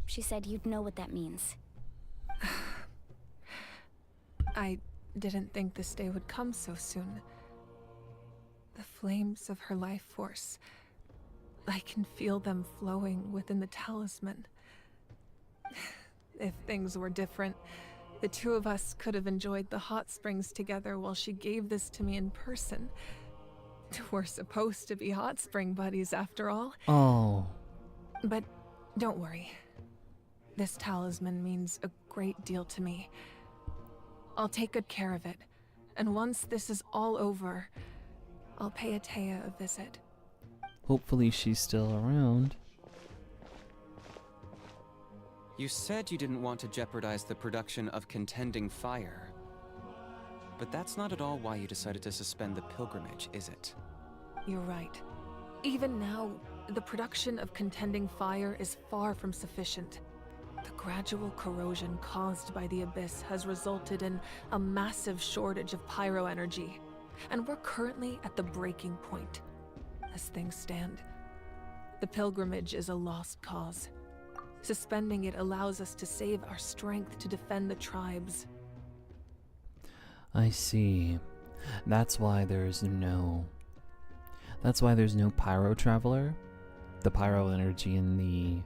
She said you'd know what that means. I didn't think this day would come so soon. The flames of her life force. I can feel them flowing within the talisman. If things were different, the two of us could have enjoyed the hot springs together while she gave this to me in person. We're supposed to be hot spring buddies after all. Oh. But don't worry. This talisman means a great deal to me. I'll take good care of it. And once this is all over, I'll pay Atea a visit. Hopefully she's still around. You said you didn't want to jeopardize the production of Contending Fire. But that's not at all why you decided to suspend the pilgrimage, is it? You're right. Even now, the production of Contending Fire is far from sufficient. The gradual corrosion caused by the Abyss has resulted in a massive shortage of pyro energy, and we're currently at the breaking point. As things stand, the pilgrimage is a lost cause. Suspending it allows us to save our strength to defend the tribes. I see. That's why there's no... That's why there's no Pyro Traveler. The Pyro energy in the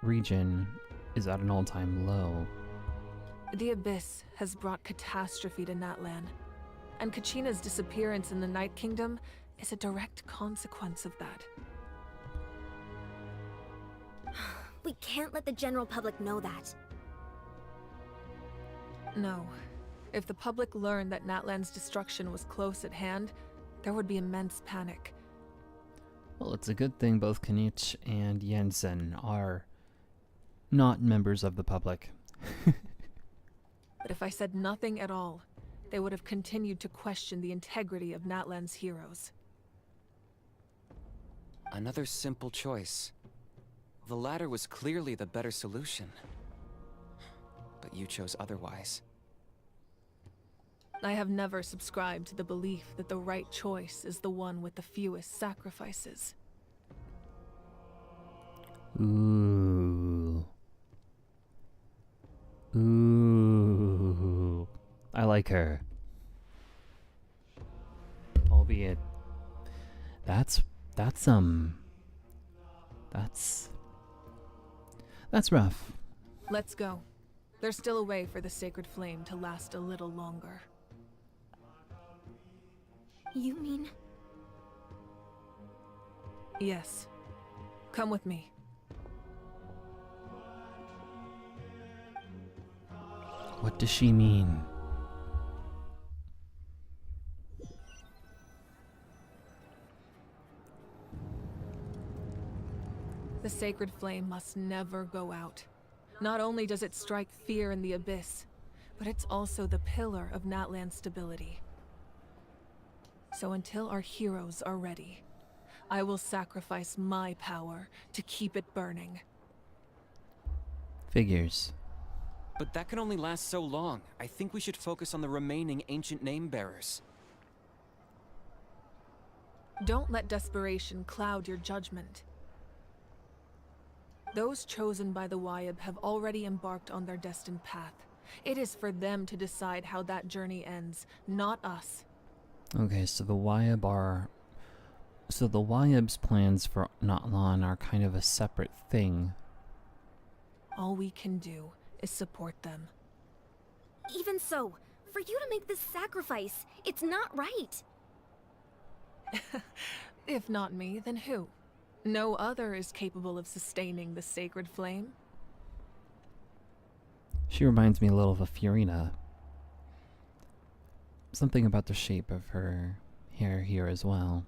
region is at an all-time low. The Abyss has brought catastrophe to Natlan, and Kachina's disappearance in the Night Kingdom is a direct consequence of that. We can't let the general public know that. No. If the public learned that Natlan's destruction was close at hand, there would be immense panic. Well, it's a good thing both Kanich and Jensen are not members of the public. But if I said nothing at all, they would have continued to question the integrity of Natlan's heroes. Another simple choice. The latter was clearly the better solution. But you chose otherwise. I have never subscribed to the belief that the right choice is the one with the fewest sacrifices. Ooh. Ooh. I like her. Albeit, that's rough. Let's go. There's still a way for the sacred flame to last a little longer. You mean? Yes. Come with me. What does she mean? The sacred flame must never go out. Not only does it strike fear in the Abyss, but it's also the pillar of Natlan's stability. So until our heroes are ready, I will sacrifice my power to keep it burning. Figures. But that can only last so long. I think we should focus on the remaining ancient name bearers. Don't let desperation cloud your judgment. Those chosen by the Wyab have already embarked on their destined path. It is for them to decide how that journey ends, not us. Okay, so the Wyab's plans for Natlan are kind of a separate thing. All we can do is support them. Even so, for you to make this sacrifice, it's not right. If not me, then who? No other is capable of sustaining the sacred flame. She reminds me a little of a Fiorina. Something about the shape of her hair here as well.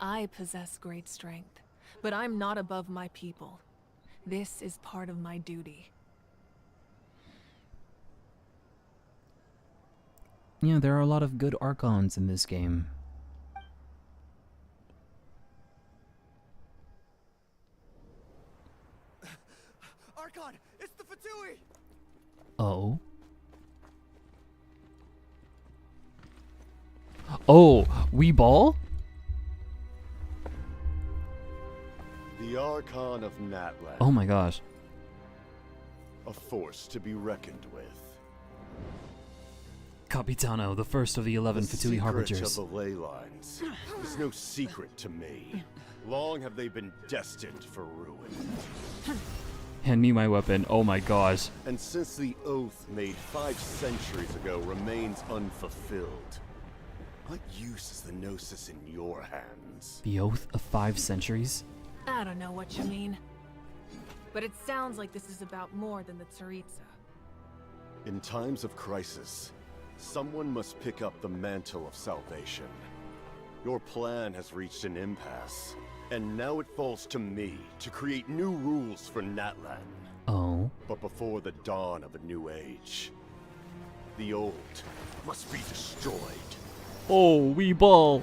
I possess great strength, but I'm not above my people. This is part of my duty. Yeah, there are a lot of good Archons in this game. Archon, it's the Fatui! Oh. Oh, we ball? The Archon of Natlan. Oh my gosh. A force to be reckoned with. Capitano, the first of the 11 Fatui Harbingers. The secret of the ley lines is no secret to me. Long have they been destined for ruin. Hand me my weapon. Oh my gosh. And since the oath made 5 centuries ago remains unfulfilled, what use is the Gnosis in your hands? The oath of 5 centuries? I don't know what you mean. But it sounds like this is about more than the Tsaritsa. In times of crisis, someone must pick up the mantle of salvation. Your plan has reached an impasse, and now it falls to me to create new rules for Natlan. Oh. But before the dawn of a new age, the old must be destroyed. Oh, we ball.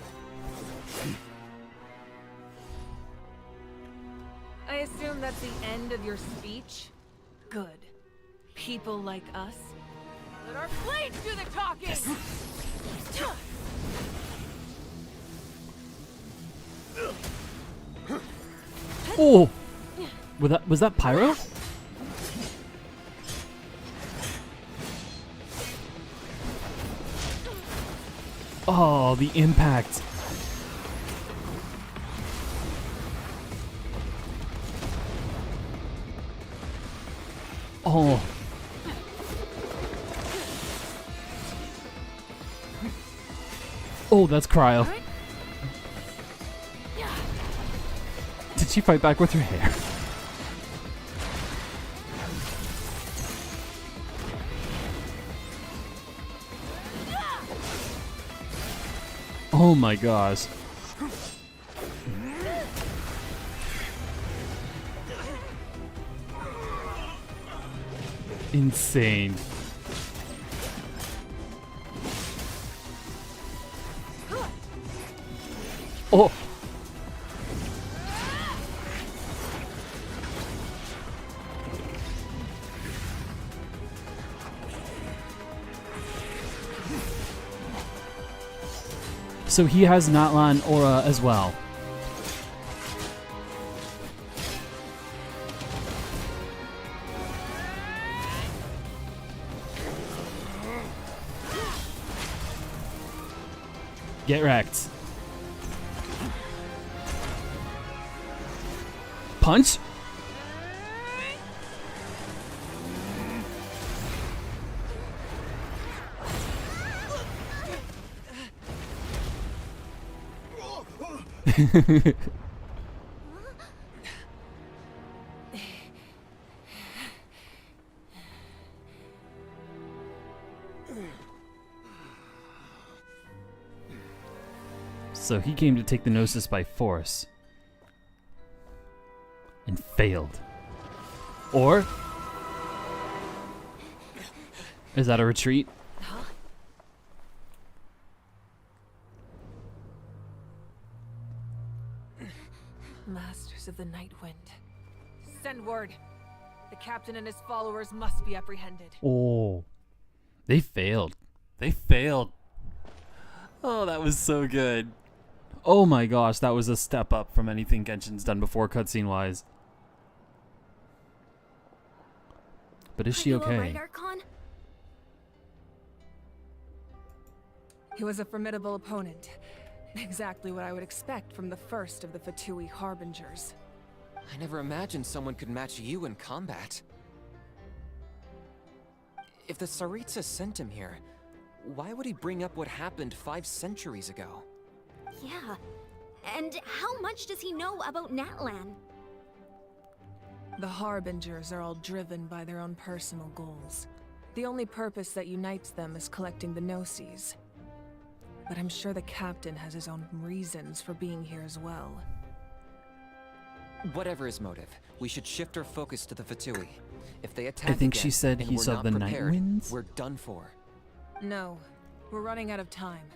I assume that's the end of your speech? Good. People like us. Let our blades do the talking! Oh! Was that Pyro? Oh, the impact. Oh. Oh, that's cryo. Did she fight back with her hair? Oh my gosh. Insane. Oh. So he has Natlan aura as well. Get wrecked. Punch? So he came to take the Gnosis by force. And failed. Or? Is that a retreat? Masters of the Night Wind. Send word. The captain and his followers must be apprehended. Oh. They failed. They failed. Oh, that was so good. Oh my gosh, that was a step up from anything Genshin's done before cutscene wise. But is she okay? All right, Archon? He was a formidable opponent. Exactly what I would expect from the first of the Fatui Harbingers. I never imagined someone could match you in combat. If the Tsaritsa sent him here, why would he bring up what happened 5 centuries ago? Yeah. And how much does he know about Natlan? The Harbingers are all driven by their own personal goals. The only purpose that unites them is collecting the Gnosis. But I'm sure the captain has his own reasons for being here as well. Whatever his motive, we should shift our focus to the Fatui. If they attack I think again, she said and he's we're of not the Night prepared, Winds? we're done for. No, we're running out of time.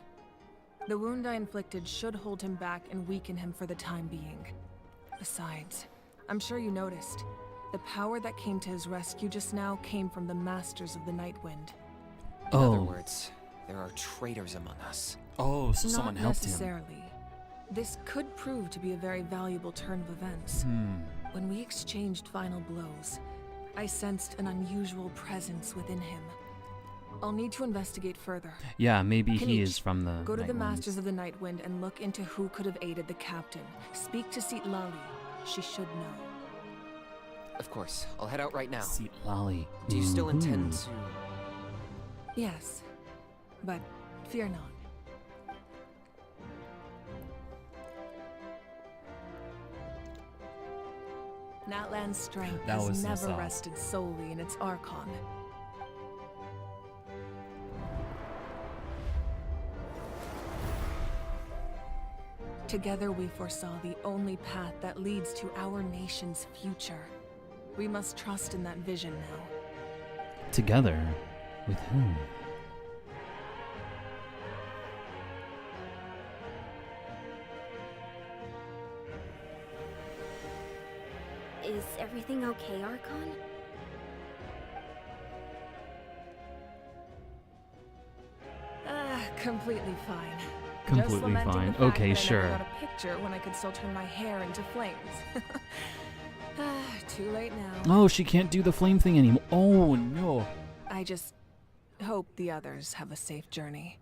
The wound I inflicted should hold him back and weaken him for the time being. Besides, I'm sure you noticed, the power that came to his rescue just now came from the Masters of the Night Wind. In other words, there are traitors among us. Oh, so someone helped him. Not necessarily. This could prove to be a very valuable turn of events. When we exchanged final blows, I sensed an unusual presence within him. I'll need to investigate further. Yeah, maybe he Kanish, is from the go to Night the Winds. Masters of the Night Wind and look into who could have aided the captain. Speak to Lali. She should know. Of course, I'll head out right now. Lali. Do you still intend to... Yes, but fear not. Natlan's strength That was has never Nassau. rested solely in its Archon. Together we foresaw the only path that leads to our nation's future. We must trust in that vision now. Together? With whom? Is everything okay, Archon? Completely fine. Completely Just lamenting fine. the fact Okay, that I sure. never got a picture when I could still turn my hair into flames. Too late now. Oh, she can't do the flame thing anymore. Oh, no. I just hope the others have a safe journey.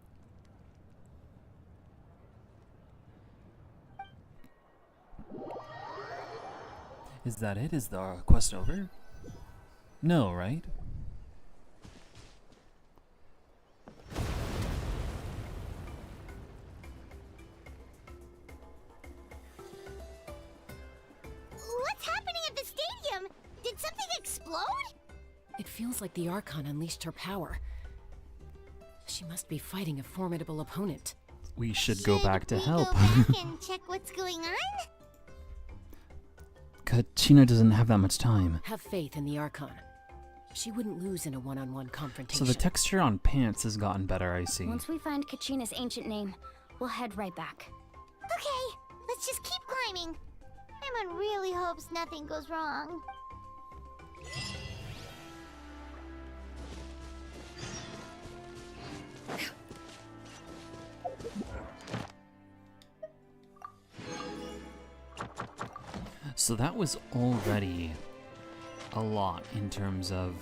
Is that it? Is the quest over? No, right? What's happening at the stadium? Did something explode? It feels like the Archon unleashed her power. She must be fighting a formidable opponent. We should go back to help. Go back and check what's going on? Kachina doesn't have that much time. Have faith in the Archon. She wouldn't lose in a one-on-one confrontation. So the texture on pants has gotten better, I see. Once we find Kachina's ancient name, we'll head right back. Okay, let's just keep climbing. Emon really hopes nothing goes wrong. So that was already a lot in terms of,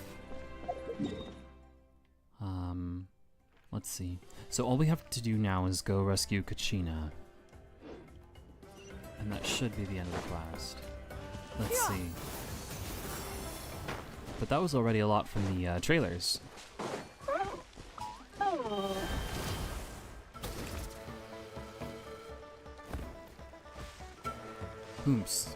let's see. So all we have to do now is go rescue Kachina. And that should be the end of the quest. Let's see. But that was already a lot from the trailers. Oops.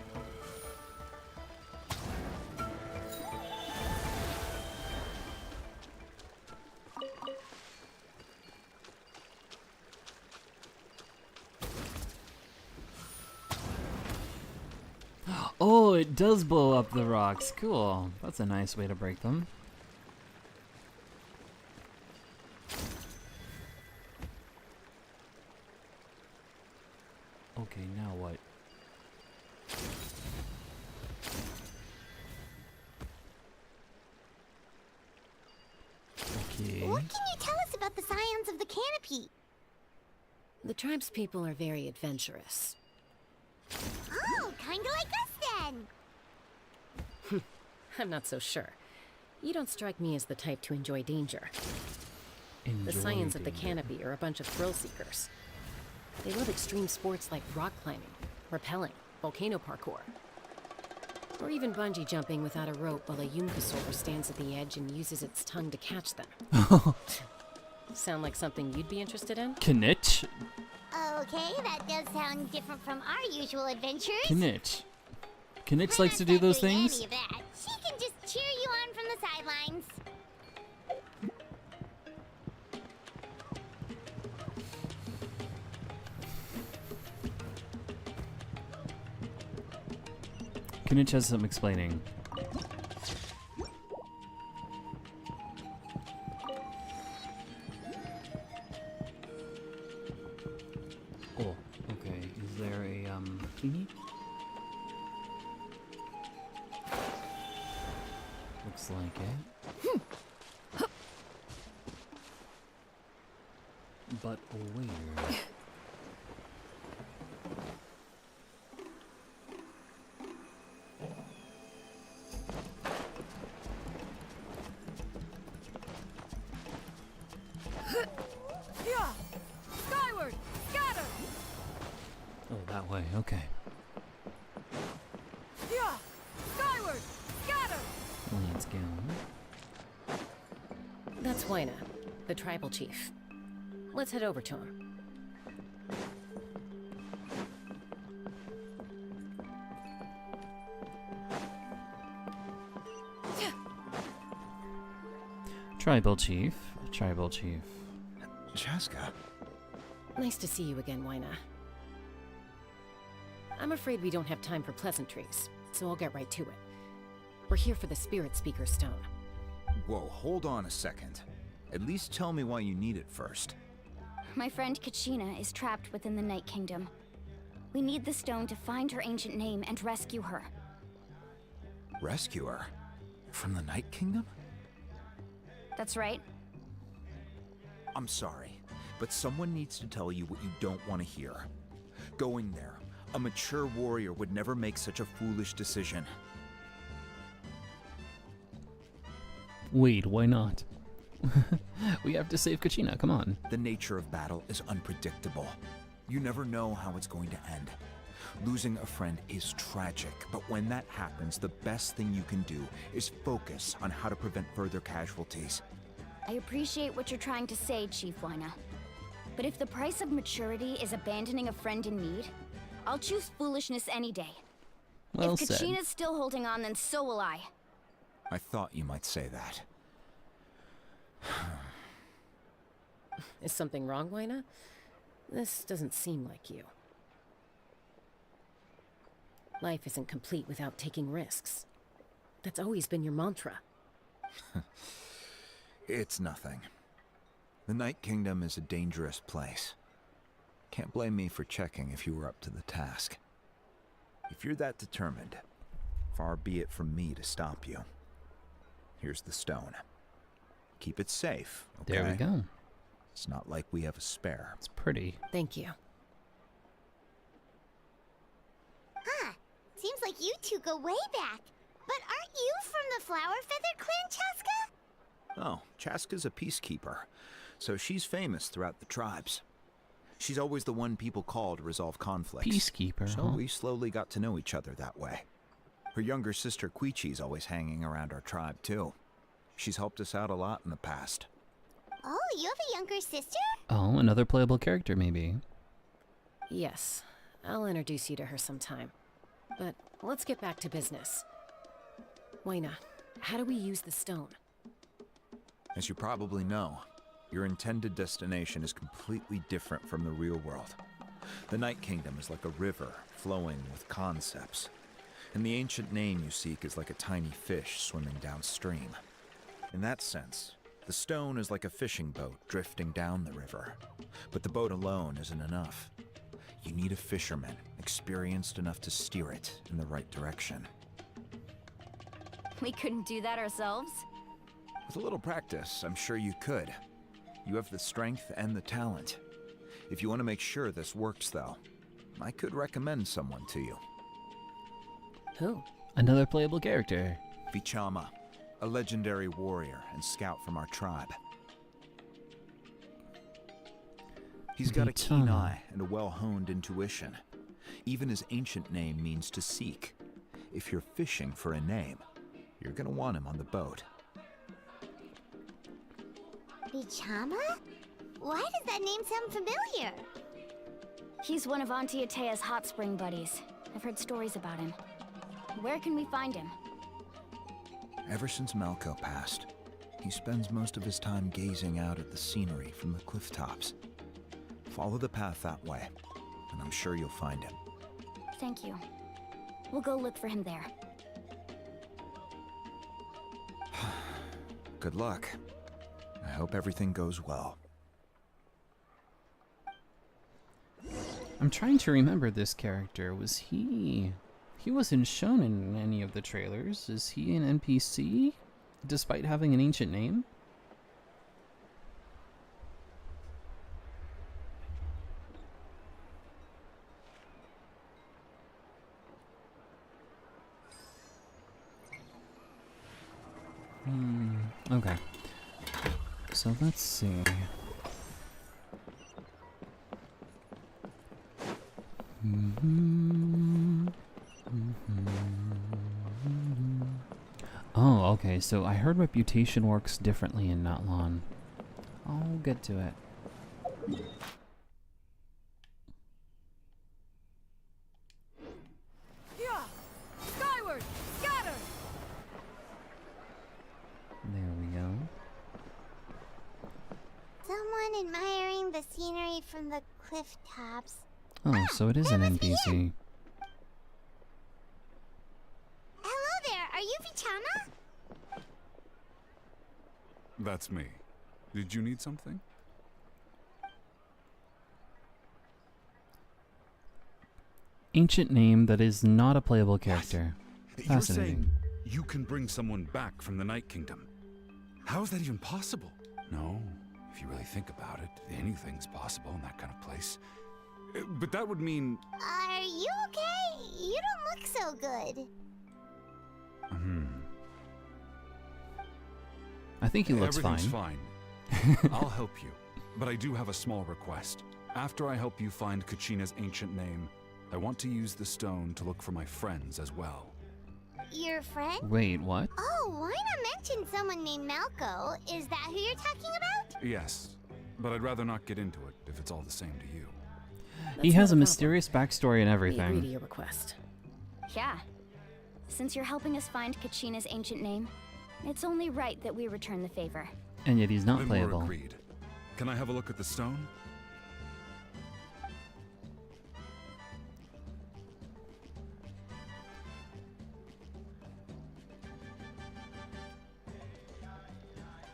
Oh, it does blow up the rocks. Cool. That's a nice way to break them. Okay, now what? Okay. What can you tell us about the scions of the canopy? The tribespeople are very adventurous. Oh, kinda like us then. I'm not so sure. You don't strike me as the type to enjoy danger. The scions of the canopy are a bunch of thrill seekers. They love extreme sports like rock climbing, rappelling, volcano parkour, or even bungee jumping without a rope while a Yunkasaur stands at the edge and uses its tongue to catch them. Sound like something you'd be interested in? Knitch? Okay, that does sound different from our usual adventures. Knitch. Knitch likes to do those things? Any of that. She can just cheer you on from the sidelines. Knitch has some explaining. Oh, okay. Is there a, bikini? Looks like it. But where? Skyward! Scatter! Oh, that way. Okay. Skyward! Scatter! Let's go. That's Waina, the tribal chief. Let's head over to him. Tribal chief. Tribal chief. Chaska. Nice to see you again, Waina. I'm afraid we don't have time for pleasantries, so I'll get right to it. We're here for the Spirit Speaker Stone. Whoa, hold on a second. At least tell me why you need it first. My friend Kachina is trapped within the Night Kingdom. We need the stone to find her ancient name and rescue her. Rescue her? From the Night Kingdom? That's right. I'm sorry, but someone needs to tell you what you don't want to hear. Going there, a mature warrior would never make such a foolish decision. Wait, why not? We have to save Kachina, come on. The nature of battle is unpredictable. You never know how it's going to end. Losing a friend is tragic, but when that happens, the best thing you can do is focus on how to prevent further casualties. I appreciate what you're trying to say, Chief Wyna. But if the price of maturity is abandoning a friend in need, I'll choose foolishness any day. Well if said. Kachina's still holding on, then so will I. I thought you might say that. Is something wrong, Wyna? This doesn't seem like you. Life isn't complete without taking risks. That's always been your mantra. It's nothing. The Night Kingdom is a dangerous place. Can't blame me for checking if you were up to the task. If you're that determined, far be it from me to stop you. Here's the stone. Keep it safe, okay? There we go. It's not like we have a spare. It's pretty. Thank you. Huh. Seems like you two go way back. But aren't you from the Flower Feather Clan, Chaska? Oh, Chaska's a peacekeeper, so she's famous throughout the tribes. She's always the one people call to resolve conflicts. Peacekeeper, So huh? we slowly got to know each other that way. Her younger sister Quichi's always hanging around our tribe, too. She's helped us out a lot in the past. Oh, you have a younger sister? Oh, another playable character, maybe. Yes, I'll introduce you to her sometime. But let's get back to business. Wyna, how do we use the stone? As you probably know, your intended destination is completely different from the real world. The Night Kingdom is like a river flowing with concepts, and the ancient name you seek is like a tiny fish swimming downstream. In that sense, the stone is like a fishing boat drifting down the river, but the boat alone isn't enough. You need a fisherman experienced enough to steer it in the right direction. We couldn't do that ourselves? With a little practice, I'm sure you could. You have the strength and the talent. If you want to make sure this works, though, I could recommend someone to you. Who? Another playable character. Vichama, a legendary warrior and scout from our tribe. He's got a keen Vichama. eye and a well-honed intuition. Even his ancient name means to seek. If you're fishing for a name, you're gonna want him on the boat. Vichama? Why does that name sound familiar? He's one of Auntie Atea's hot spring buddies. I've heard stories about him. Where can we find him? Ever since Malco passed, he spends most of his time gazing out at the scenery from the cliff tops. Follow the path that way, and I'm sure you'll find him. Thank you. We'll go look for him there. Good luck. I hope everything goes well. I'm trying to remember this character. Was he... He wasn't shown in any of the trailers. Is he an NPC? Despite having an ancient name? Okay. So let's see. Oh, okay, so I heard reputation works differently in Natlan. I'll get to it. Yeah! Skyward! Scatter! There we go. Someone admiring the scenery from the cliff tops. Oh, so it is an NPC. Hello there, are you Vichama? That's me. Did you need something? Ancient name that is not a playable character. You're Fascinating. saying you can bring someone back from the Night Kingdom. How is that even possible? No, if you really think about it, anything's possible in that kind of place. But that would mean... Are you okay? You don't look so good. I think he looks Everything's fine. I'll help you, but I do have a small request. After I help you find Kachina's ancient name, I want to use the stone to look for my friends as well. Your friend? Wait, what? Oh, why not mention someone named Malco? Is that who you're talking about? Yes, but I'd rather not get into it if it's all the same to you. He has a mysterious backstory and We agree to everything. your request. Yeah. Since you're helping us find Kachina's ancient name, it's only right that we return the favor. And yet he's not Then playable. we're agreed. Can I have a look at the stone?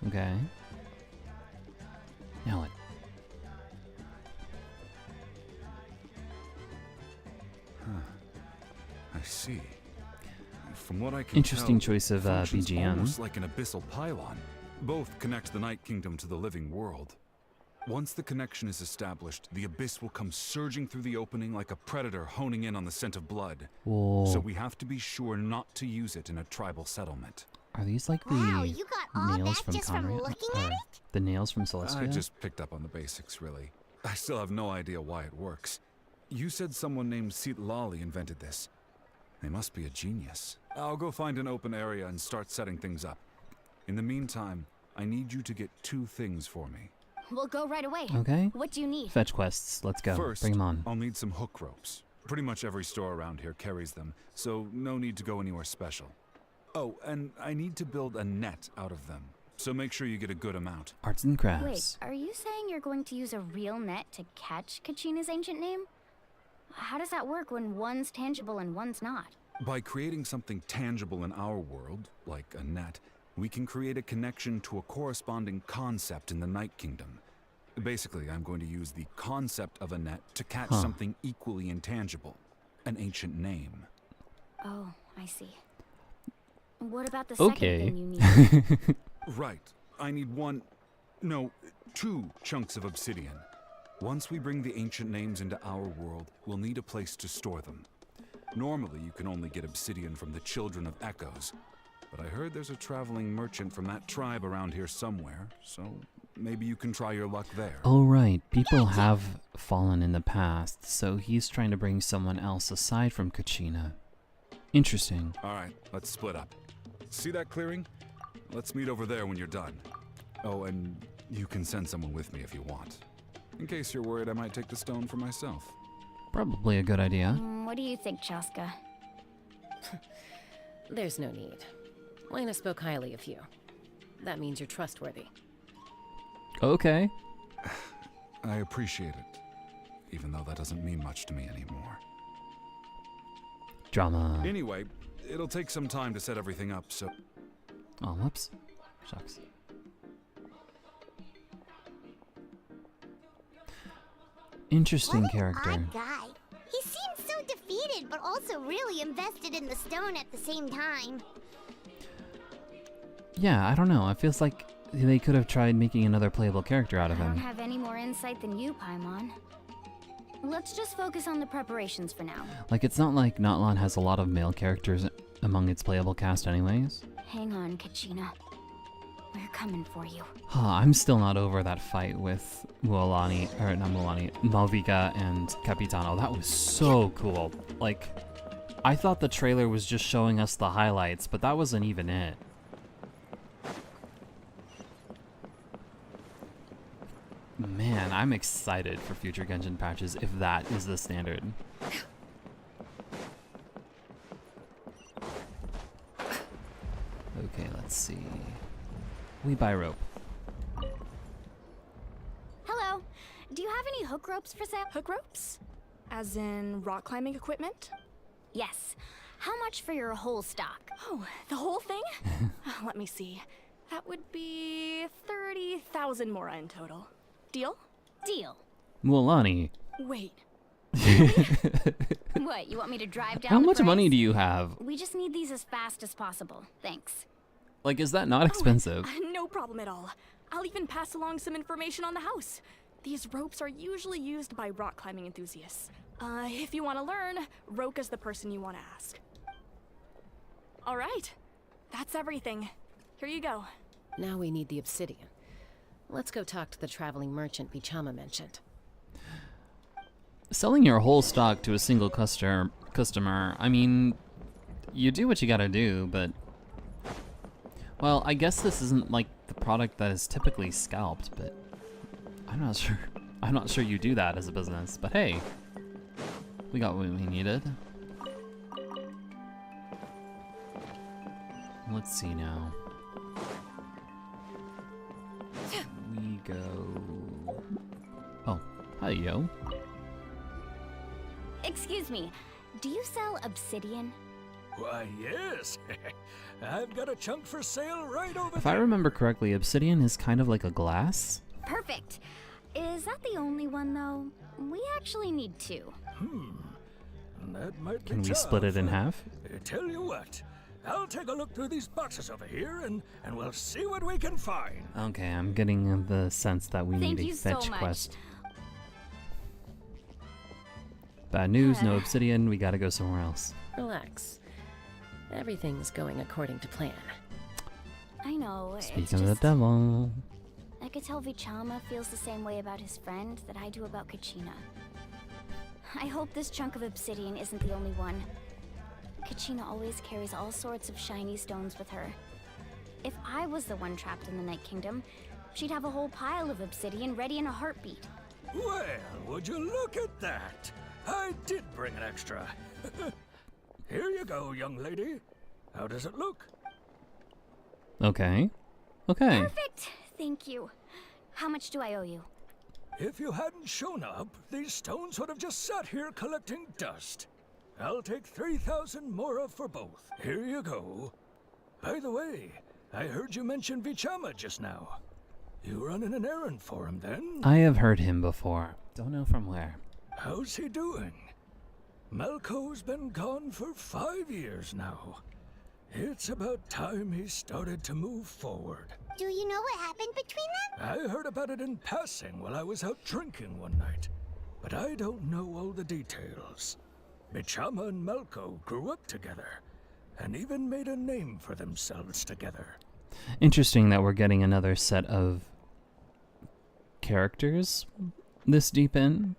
Okay. Now what? I see. From what I can Interesting tell, choice of functions BGM. almost like an abyssal pylon. Both connect the Night Kingdom to the living world. Once the connection is established, the abyss will come surging through the opening like a predator honing in on the scent of blood. Whoa. So we have to be sure not to use it in a tribal settlement. Are these like the Wow, you got all nails that from just from Conrad? looking Or at it? the nails from Celestia? I just picked up on the basics, really. I still have no idea why it works. You said someone named Lali invented this. They must be a genius. I'll go find an open area and start setting things up. In the meantime, I need you to get 2 things for me. We'll go right away. Okay. What do you need? Fetch quests. Let's go. First, Bring them on. I'll need some hook ropes. Pretty much every store around here carries them, so no need to go anywhere special. Oh, and I need to build a net out of them, so make sure you get a good amount. Arts and crafts. Wait, are you saying you're going to use a real net to catch Kachina's ancient name? How does that work when one's tangible and one's not? By creating something tangible in our world, like a net, we can create a connection to a corresponding concept in the Night Kingdom. Basically, I'm going to use the concept of a net to catch something equally intangible, an ancient name. Oh, I see. What about the second thing you need? Right. I need 2 chunks of obsidian. Once we bring the ancient names into our world, we'll need a place to store them. Normally, you can only get obsidian from the Children of Echoes, but I heard there's a traveling merchant from that tribe around here somewhere, so maybe you can try your luck there. Oh, right. People have fallen in the past, so he's trying to bring someone else aside from Kachina. Interesting. All right, let's split up. See that clearing? Let's meet over there when you're done. Oh, and you can send someone with me if you want. In case you're worried I might take the stone for myself. Probably a good idea. What do you think, Chaska? There's no need. Lena spoke highly of you. That means you're trustworthy. Okay. I appreciate it, even though that doesn't mean much to me anymore. Drama. Anyway, it'll take some time to set everything up, so... Oh, whoops. Shucks. Interesting character. Odd guy. He seems so defeated, but also really invested in the stone at the same time. Yeah, I don't know. It feels like they could have tried making another playable character out of I don't him. have any more insight than you, Paimon. Let's just focus on the preparations for now. Like, it's not like Natlan has a lot of male characters among its playable cast anyways. Hang on, Kachina. We're coming for you. I'm still not over that fight with Mualani, or not Mualani, Malvika and Capitano. That was so cool. Like, I thought the trailer was just showing us the highlights, but that wasn't even it. Man, I'm excited for future Genshin patches if that is the standard. Okay, let's see. We buy rope. Hello. Do you have any hook ropes for sale? Hook ropes? As in rock climbing equipment? Yes. How much for your whole stock? Oh, the whole thing? Let me see. That would be 30,000 mora in total. Deal? Deal. Mualani. Wait. What, you want me to drive down How the much price? money do you have? We just need these as fast as possible. Thanks. Like, is that not expensive? No problem at all. I'll even pass along some information on the house. These ropes are usually used by rock climbing enthusiasts. If you want to learn, Roka's the person you want to ask. All right. That's everything. Here you go. Now we need the obsidian. Let's go talk to the traveling merchant Bichama mentioned. selling your whole stock to a single customer, I mean, you do what you gotta do, but... Well, I guess this isn't like the product that is typically scalped, but I'm not sure. I'm not sure you do that as a business, but hey, we got what we needed. Let's see now. We go... Oh, hi, yo. Excuse me, do you sell obsidian? Why, yes. I've got a chunk for sale right over If there. I remember correctly, obsidian is kind of like a glass. Perfect. Is that the only one, though? We actually need two. That might be Can we split it in tough. half? Tell you what, I'll take a look through these boxes over here, and we'll see what we can find. Okay, I'm getting the sense that we Thank need a you so fetch much. quest. Bad news, no obsidian, we gotta go somewhere else. Relax. Everything's going according to plan. I know, Speaking it's of the just... devil. I could tell Vichama feels the same way about his friend that I do about Kachina. I hope this chunk of obsidian isn't the only one. Kachina always carries all sorts of shiny stones with her. If I was the one trapped in the Night Kingdom, she'd have a whole pile of obsidian ready in a heartbeat. Well, would you look at that? I did bring an extra. Here you go, young lady. How does it look? Okay. Okay. Perfect! Thank you. How much do I owe you? If you hadn't shown up, these stones would have just sat here collecting dust. I'll take 3,000 mora for both. Here you go. By the way, I heard you mention Vichama just now. You running an errand for him then? I have heard him before. Don't know from where. How's he doing? Malco's been gone for 5 years now. It's about time he started to move forward. Do you know what happened between them? I heard about it in passing while I was out drinking one night, but I don't know all the details. Vichama and Malco grew up together, and even made a name for themselves together. Interesting that we're getting another set of characters this deep in.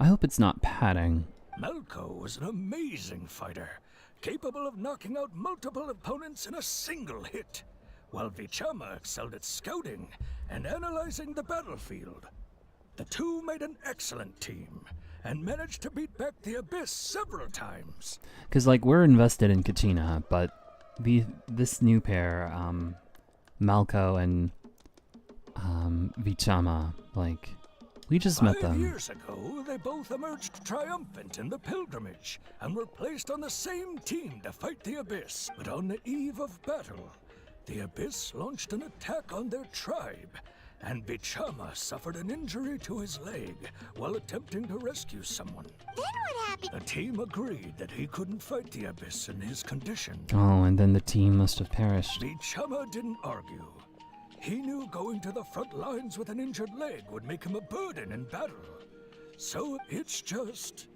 I hope it's not padding. Malco was an amazing fighter, capable of knocking out multiple opponents in a single hit, while Vichama excelled at scouting and analyzing the battlefield. The two made an excellent team, and managed to beat back the Abyss several times. Because, like, we're invested in Kachina, but this new pair, Malco and Vichama, like, we just met 5 them. years ago, they both emerged triumphant in the pilgrimage, and were placed on the same team to fight the Abyss. But on the eve of battle, the Abyss launched an attack on their tribe, and Vichama suffered an injury to his leg while attempting to rescue someone. Then what happened? The team agreed that he couldn't fight the Abyss in his condition. Oh, and then the team must have perished. Vichama didn't argue. He knew going to the front lines with an injured leg would make him a burden in battle. So it's just...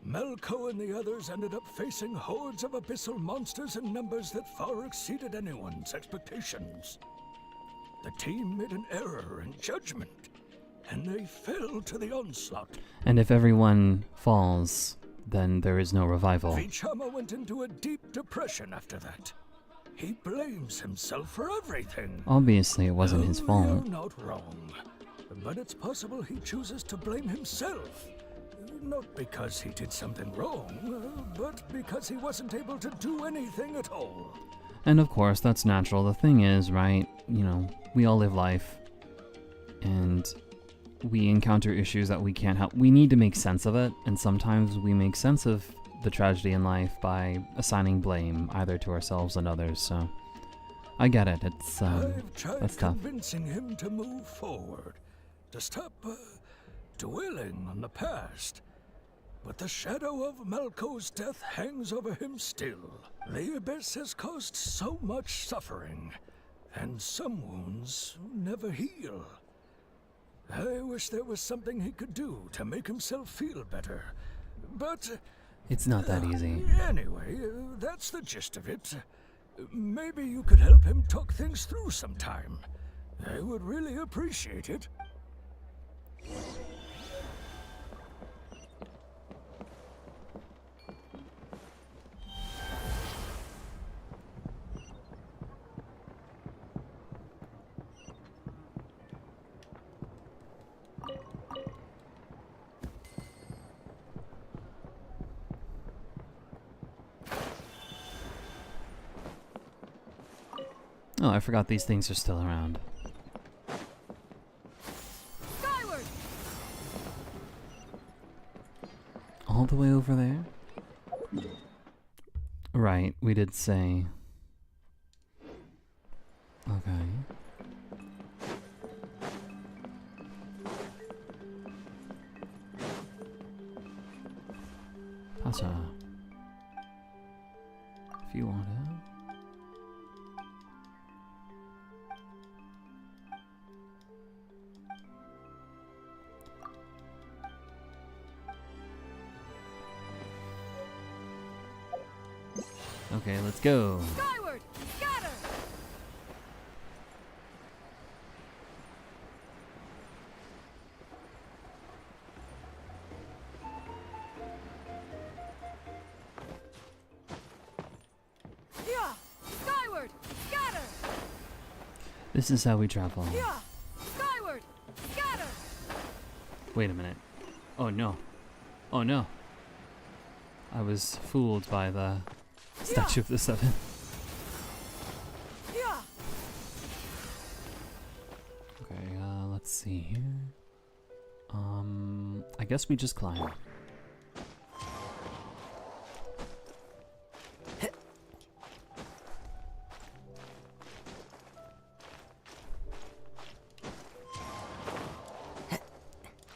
Malco and the others ended up facing hordes of abyssal monsters in numbers that far exceeded anyone's expectations. The team made an error in judgment, and they fell to the onslaught. And if everyone falls, then there is no revival. Vichama went into a deep depression after that. He blames himself for everything. Obviously, it wasn't his fault. You're not wrong, but it's possible he chooses to blame himself. Not because he did something wrong, but because he wasn't able to do anything at all. And of course, that's natural. The thing is, right, you know, we all live life, and we encounter issues that we can't help. We need to make sense of it, and sometimes we make sense of the tragedy in life by assigning blame either to ourselves and others, so I get it. It's, I've tried that's tough. convincing him to move forward, to stop dwelling on the past. But the shadow of Malco's death hangs over him still. The Abyss has caused so much suffering, and some wounds never heal. I wish there was something he could do to make himself feel better, but... It's not that easy. Anyway, that's the gist of it. Maybe you could help him talk things through sometime. I would really appreciate it. Oh, I forgot these things are still around. Skyward! All the way over there? Right, we did say. Okay. Pasa. If you want it. Okay, let's go. Skyward! Scatter! Yeah! Skyward! Scatter! This is how we travel. Yeah! Skyward! Scatter! Wait a minute. Oh no. Oh no. I was fooled by the Statue of the Seven. Yeah! Okay, let's see here. I guess we just climb.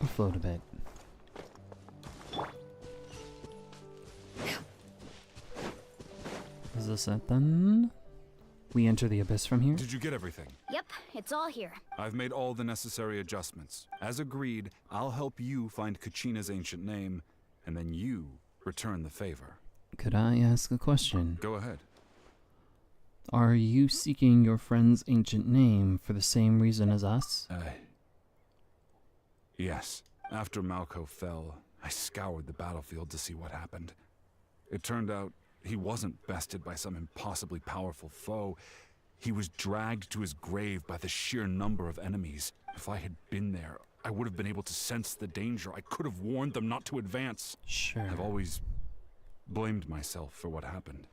Or float a bit. Is this it then? We enter the abyss from here? Did you get everything? Yep, it's all here. I've made all the necessary adjustments. As agreed, I'll help you find Kachina's ancient name, and then you return the favor. Could I ask a question? Go ahead. Are you seeking your friend's ancient name for the same reason as us? Yes. After Malco fell, I scoured the battlefield to see what happened. It turned out he wasn't bested by some impossibly powerful foe. He was dragged to his grave by the sheer number of enemies. If I had been there, I would have been able to sense the danger. I could have warned them not to advance. Sure. I've always blamed myself for what happened.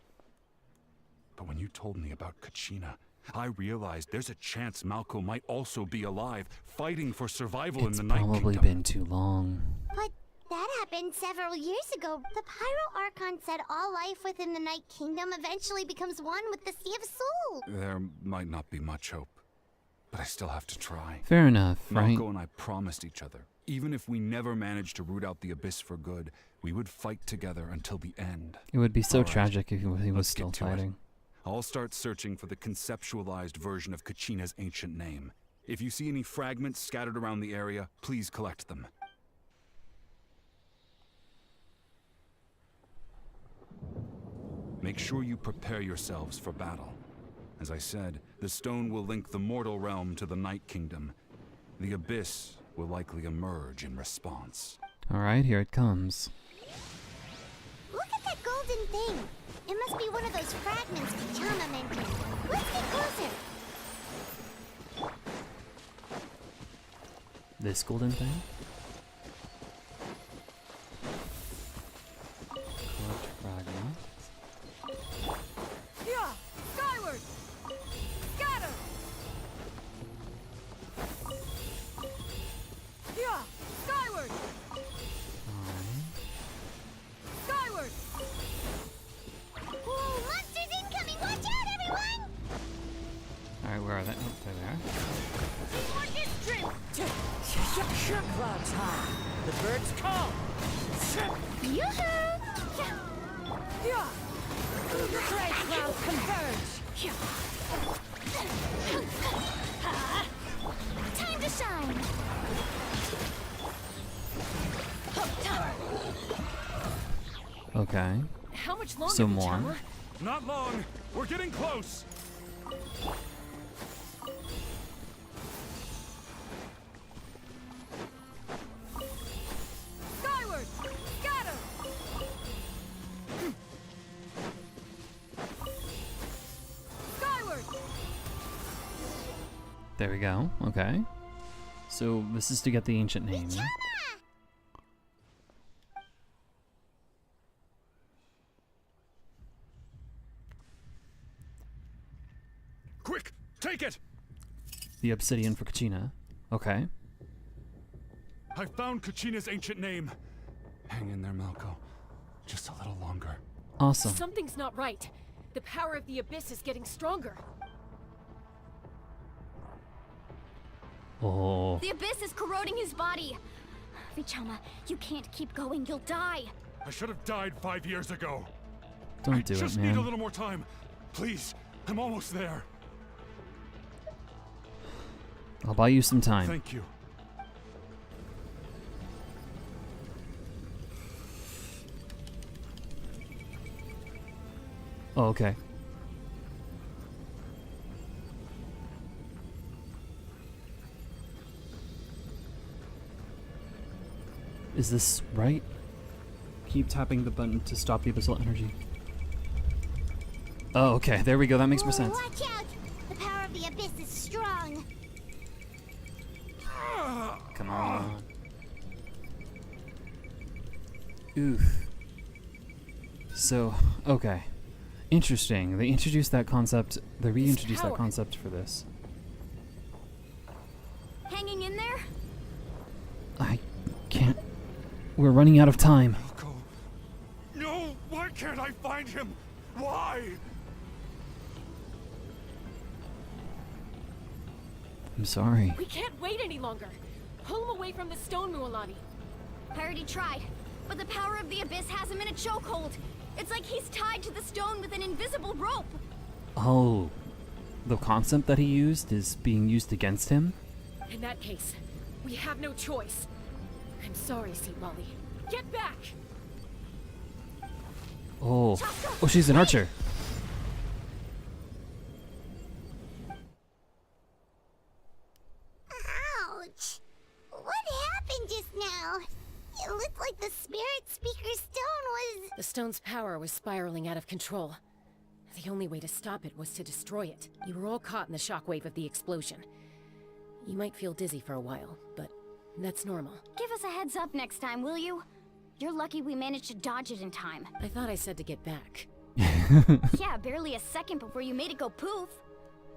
But when you told me about Kachina, I realized there's a chance Malco might also be alive, fighting for survival in the Night Kingdom. It's probably been too long. But that happened several years ago. The Pyro Archon said all life within the Night Kingdom eventually becomes one with the Sea of Soul. There might not be much hope, but I still have to try. Fair enough, right? Malco and I promised each other, even if we never managed to root out the Abyss for good, we would fight together until the end. It would be so All right, tragic if he was let's still get to it. fighting. I'll start searching for the conceptualized version of Kachina's ancient name. If you see any fragments scattered around the area, please collect them. Make sure you prepare yourselves for battle. As I said, the stone will link the mortal realm to the Night Kingdom. The Abyss will likely emerge in response. Alright, here it comes. Look at that golden thing. It must be one of those fragments Kichama mentioned. Let's get closer. This golden thing? Collect fragments. Yeah! Skyward! Scatter! Yeah! Skyward! Alright. Skyward! Whoa, monsters incoming! Watch out, everyone! Alright, where are they? Oh, there they are. Clouds high. The birds call. Yoo-hoo! Yeah! Gray clouds converge! Time to shine! Okay. How much longer, Some more. Kichama? Not long! We're getting close! Skyward! Scatter! Skyward! There we go. Okay. So this is to get the ancient name. Yeah? Quick! Take it! The obsidian for Kachina. Okay. I found Kachina's ancient name. Hang in there, Malco. Just a little longer. Awesome. Something's not right. The power of the Abyss is getting stronger. Oh. The Abyss is corroding his body. Vichama, you can't keep going. You'll die. I should have died 5 years ago. Don't do it, man. I just need a little more time. Please, I'm almost there. I'll buy you some time. Thank you. Oh, okay. Is this right? Keep tapping the button to stop the abyssal energy. Oh, okay. There we go. That makes more sense. Watch out! The power of the Abyss is strong. Come on. Oof. So, okay. Interesting. They introduced that concept. They reintroduced that concept for this. Hanging in there? I can't. We're running out of time. Malco. No! Why can't I find him? Why? I'm sorry. We can't wait any longer. Pull him away from the stone, Mualani. I already tried, but the power of the Abyss has him in a chokehold. It's like he's tied to the stone with an invisible rope. Oh. The concept that he used is being used against him? In that case, we have no choice. I'm sorry, St. Molly. Get back! Oh. Oh, she's an archer. Ouch! What happened just now? It looked like the Spirit Speaker's stone was... The stone's power was spiraling out of control. The only way to stop it was to destroy it. You were all caught in the shockwave of the explosion. You might feel dizzy for a while, but that's normal. Give us a heads up next time, will you? You're lucky we managed to dodge it in time. I thought I said to get back. Yeah, barely a second before you made it go poof.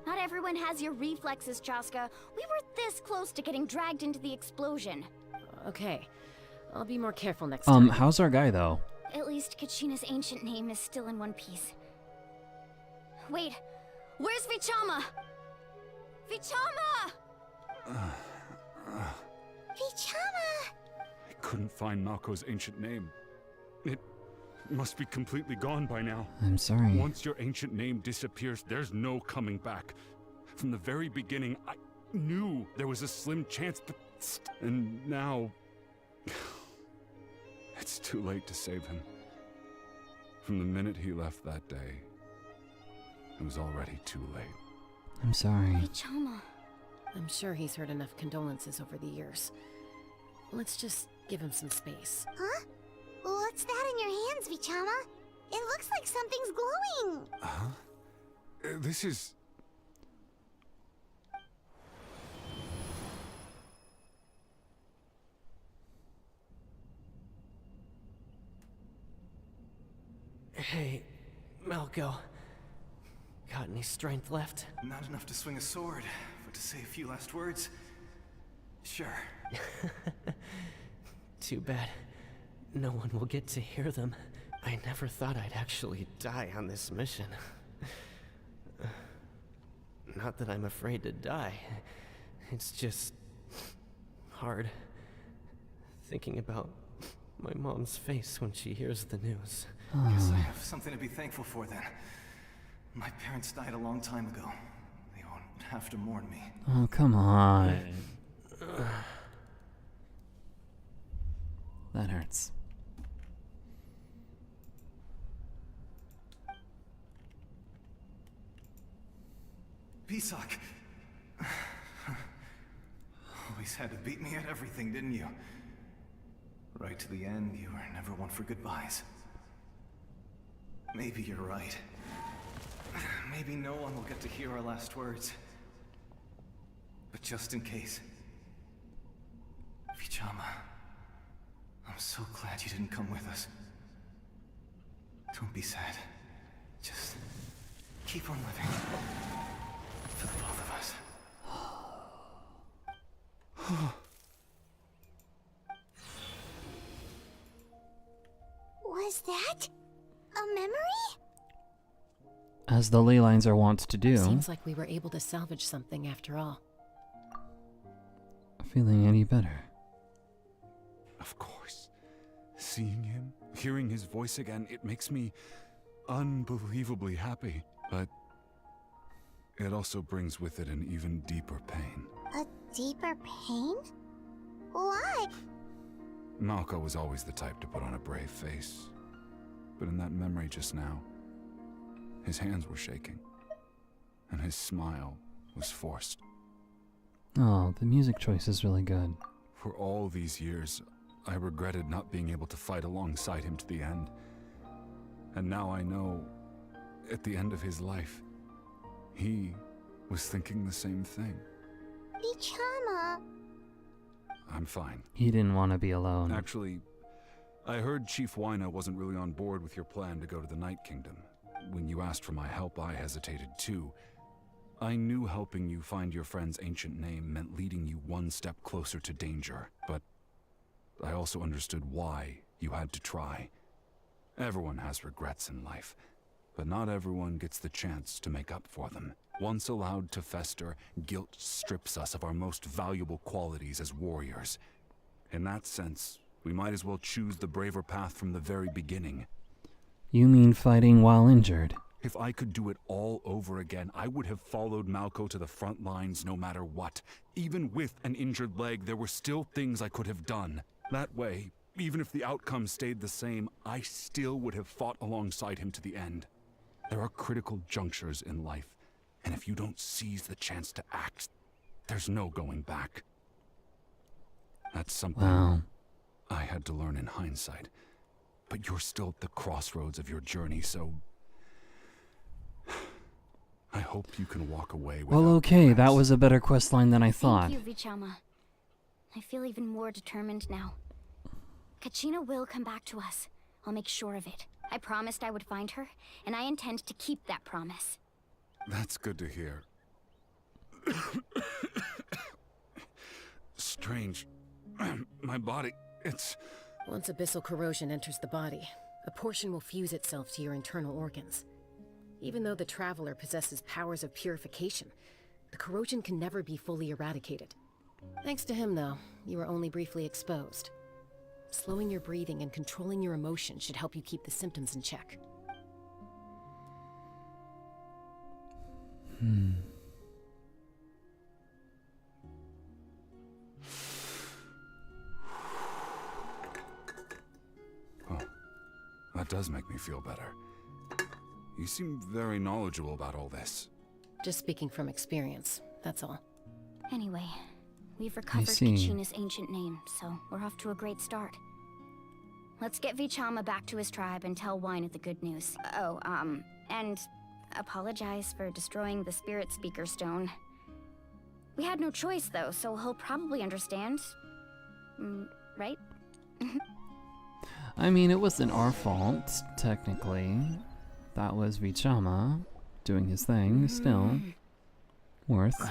Not everyone has your reflexes, Chaska. We were this close to getting dragged into the explosion. Okay. I'll be more careful next time. How's our guy, though? At least Kachina's ancient name is still in one piece. Wait, where's Vichama? Vichama! Vichama! I couldn't find Malco's ancient name. It must be completely gone by now. I'm sorry. Once your ancient name disappears, there's no coming back. From the very beginning, I knew there was a slim chance, but... And now... It's too late to save him. From the minute he left that day, it was already too late. I'm sorry. Vichama. I'm sure he's heard enough condolences over the years. Let's just give him some space. Huh? What's that in your hands, Vichama? It looks like something's glowing. Huh? This is... Hey, Malco. Got any strength left? Not enough to swing a sword, but to say a few last words. Sure. Too bad. No one will get to hear them. I never thought I'd actually die on this mission. Not that I'm afraid to die. It's just... hard. Thinking about my mom's face when she hears the news. Guess I have something to be thankful for then. My parents died a long time ago. They won't have to mourn me. Oh, come on. That hurts. Pisak! Always had to beat me at everything, didn't you? Right to the end, you were never one for goodbyes. Maybe you're right. Maybe no one will get to hear our last words. But just in case... Vichama, I'm so glad you didn't come with us. Don't be sad. Just keep on living. For the both of us. Was that a memory? As the ley lines are wont to do. Seems like we were able to salvage something after all. Feeling any better? Of course. Seeing him, hearing his voice again, it makes me unbelievably happy. But it also brings with it an even deeper pain. A deeper pain? Why? Malko was always the type to put on a brave face. But in that memory just now, his hands were shaking, and his smile was forced. Oh, the music choice is really good. For all these years, I regretted not being able to fight alongside him to the end. And now I know, at the end of his life, he was thinking the same thing. Vichama. I'm fine. He didn't want to be alone. Actually, I heard Chief Wyna wasn't really on board with your plan to go to the Night Kingdom. When you asked for my help, I hesitated too. I knew helping you find your friend's ancient name meant leading you one step closer to danger, but I also understood why you had to try. Everyone has regrets in life, but not everyone gets the chance to make up for them. Once allowed to fester, guilt strips us of our most valuable qualities as warriors. In that sense, we might as well choose the braver path from the very beginning. You mean fighting while injured? If I could do it all over again, I would have followed Malko to the front lines no matter what. Even with an injured leg, there were still things I could have done. That way, even if the outcome stayed the same, I still would have fought alongside him to the end. There are critical junctures in life, and if you don't seize the chance to act, there's no going back. That's something I had to learn in hindsight. But you're still at the crossroads of your journey, so I hope you can walk away with. Well, okay, that was a better questline than I thought. Thank you, Vichama. I feel even more determined now. Kachina will come back to us. I'll make sure of it. I promised I would find her, and I intend to keep that promise. That's good to hear. Strange. My body, it's... Once abyssal corrosion enters the body, a portion will fuse itself to your internal organs. Even though the Traveler possesses powers of purification, the corrosion can never be fully eradicated. Thanks to him, though, you were only briefly exposed. Slowing your breathing and controlling your emotions should help you keep the symptoms in check. That does make me feel better. You seem very knowledgeable about all this. Just speaking from experience, that's all. Anyway, we've recovered Kachina's ancient name, so we're off to a great start. Let's get Vichama back to his tribe and tell Wyna the good news. Oh, and apologize for destroying the Spirit Speaker Stone. We had no choice, though, so he'll probably understand. Right? I mean, it wasn't our fault, technically. That was Vichama doing his thing, still. Worth.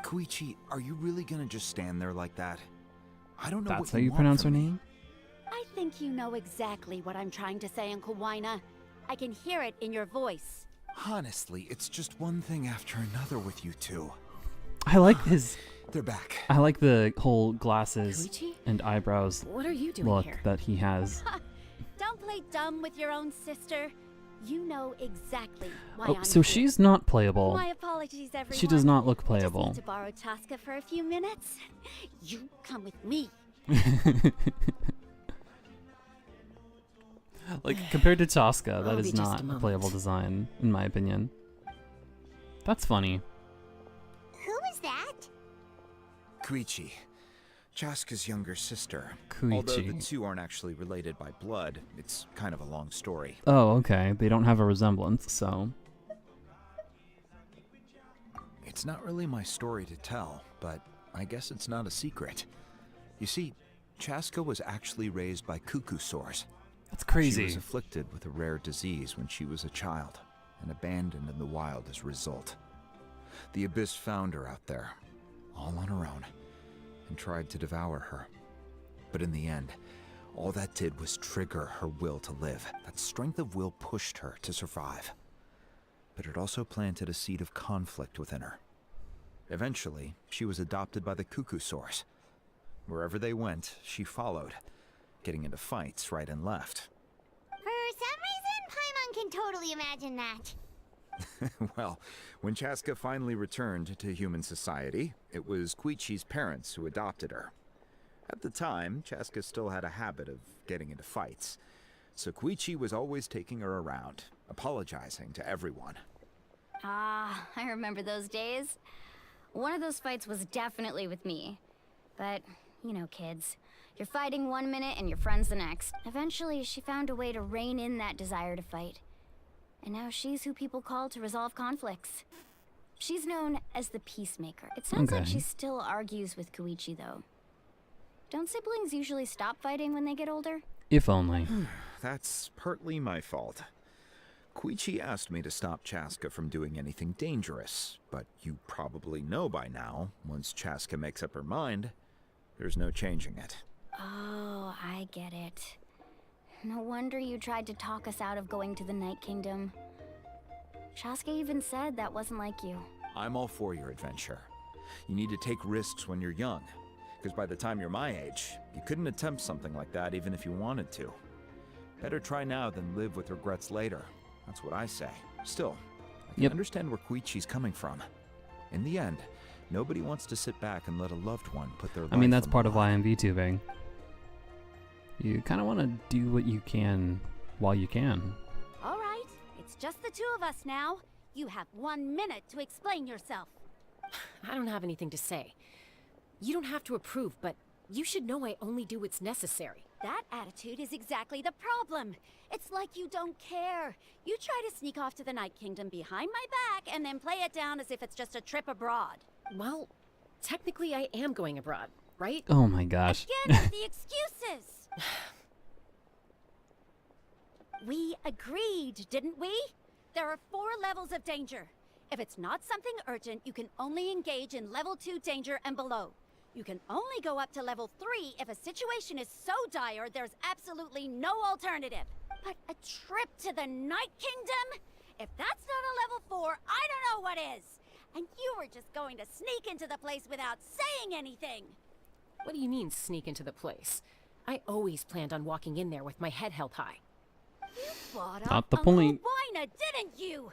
Koichi, are you really gonna just stand there like that? I don't know That's what how you you want pronounce her from me. name? I think you know exactly what I'm trying to say, Uncle Wyna. I can hear it in your voice. Honestly, it's just one thing after another with you two. I like his... They're back. I like the whole glasses Koichi? and eyebrows What are you doing look here? that he has. Don't play dumb with your own sister. You know exactly why Oh, I'm so here. she's not playable. My apologies, everyone. She does not look I just playable. need to borrow Tosca for a few minutes. You come with me. Like, compared to Tosca, that I'll is be just not a a moment. playable design, in my opinion. That's funny. Who is that? Koichi, Chaska's younger sister. Koichi. Although the two aren't actually related by blood, it's kind of a long story. Oh, okay. They don't have a resemblance, so... It's not really my story to tell, but I guess it's not a secret. You see, Chaska was actually raised by cuckoo sores. That's crazy. She was afflicted with a rare disease when she was a child. and abandoned in the wild as a result. The Abyss found her out there, all on her own, and tried to devour her. But in the end, all that did was trigger her will to live. That strength of will pushed her to survive. But it also planted a seed of conflict within her. Eventually, she was adopted by the Cuckoo Source. Wherever they went, she followed, getting into fights right and left. For some reason, Paimon can totally imagine that. Well, when Chaska finally returned to human society, it was Koichi's parents who adopted her. At the time, Chaska still had a habit of getting into fights, so Koichi was always taking her around, apologizing to everyone. Ah, I remember those days. One of those fights was definitely with me. But, you know, kids. You're fighting one minute and your friend's the next. Eventually, she found a way to rein in that desire to fight. And now she's who people call to resolve conflicts. She's known as the Peacemaker. It sounds like she still argues with Koichi, though. Don't siblings usually stop fighting when they get older? If only. That's partly my fault. Koichi asked me to stop Chaska from doing anything dangerous, but you probably know by now, once Chaska makes up her mind, there's no changing it. Oh, I get it. No wonder you tried to talk us out of going to the Night Kingdom. Chaska even said that wasn't like you. I'm all for your adventure. You need to take risks when you're young, because by the time you're my age, you couldn't attempt something like that even if you wanted to. Better try now than live with regrets later. That's what I say. Still, I can understand where Koichi's coming from. In the end, nobody wants to sit back and let a loved one put their life I mean, that's on part the of why I'm VTubing. You kind of want to do what you can while you can. All right, it's just the two of us now. You have 1 minute to explain yourself. I don't have anything to say. You don't have to approve, but you should know I only do what's necessary. That attitude is exactly the problem. It's like you don't care. You try to sneak off to the Night Kingdom behind my back and then play it down as if it's just a trip abroad. Well, technically I am going abroad, right? Oh my gosh. Again with the excuses. We agreed, didn't we? There are 4 levels of danger. If it's not something urgent, you can only engage in level 2 danger and below. You can only go up to level 3 if a situation is so dire there's absolutely no alternative. But a trip to the Night Kingdom? If that's not a level 4, I don't know what is. And you were just going to sneak into the place without saying anything. What do you mean, sneak into the place? I always planned on walking in there with my head held high. You bought Not up the Uncle point. Wina, didn't you?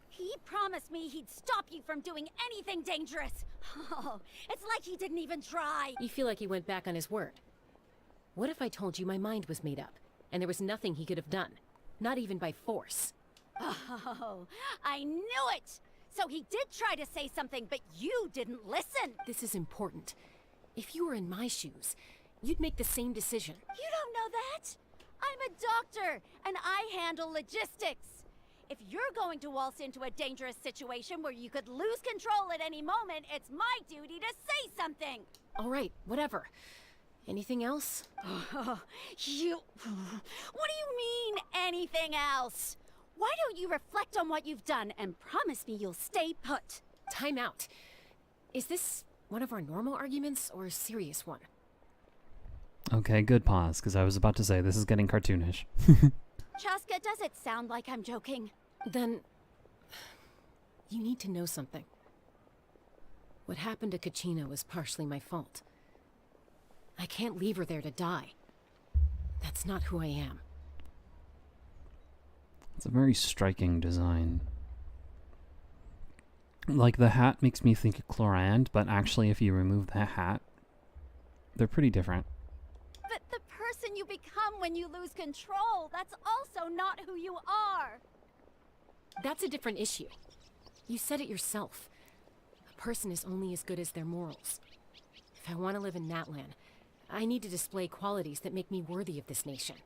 He promised me he'd stop you from doing anything dangerous. Oh, it's like he didn't even try. You feel like he went back on his word. What if I told you my mind was made up, and there was nothing he could have done? Not even by force. Oh, I knew it! So he did try to say something, but you didn't listen. This is important. If you were in my shoes, you'd make the same decision. You don't know that? I'm a doctor, and I handle logistics. If you're going to waltz into a dangerous situation where you could lose control at any moment, it's my duty to say something. All right, whatever. Anything else? What do you mean, anything else? Why don't you reflect on what you've done and promise me you'll stay put? Time out. Is this one of our normal arguments or a serious one? Okay, good pause, because I was about to say this is getting cartoonish. Chaska, does it sound like I'm joking? Then you need to know something. What happened to Kachina was partially my fault. I can't leave her there to die. That's not who I am. It's a very striking design. Like, the hat makes me think of Clorand, but actually if you remove that hat, they're pretty different. But the person you become when you lose control, that's also not who you are. That's a different issue. You said it yourself. A person is only as good as their morals. If I want to live in Natlan, I need to display qualities that make me worthy of this nation.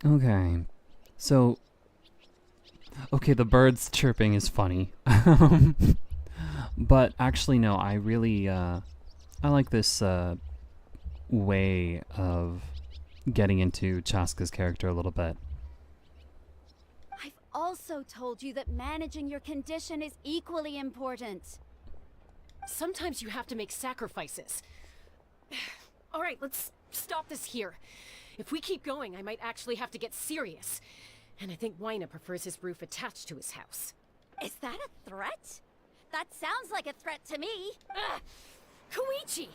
Okay. So... Okay, the birds chirping is funny. But actually, no, I really, I like this, way of getting into Chaska's character a little bit. I've also told you that managing your condition is equally important. Sometimes you have to make sacrifices. All right, let's stop this here. If we keep going, I might actually have to get serious. And I think Wyna prefers his roof attached to his house. Is that a threat? That sounds like a threat to me. Koichi!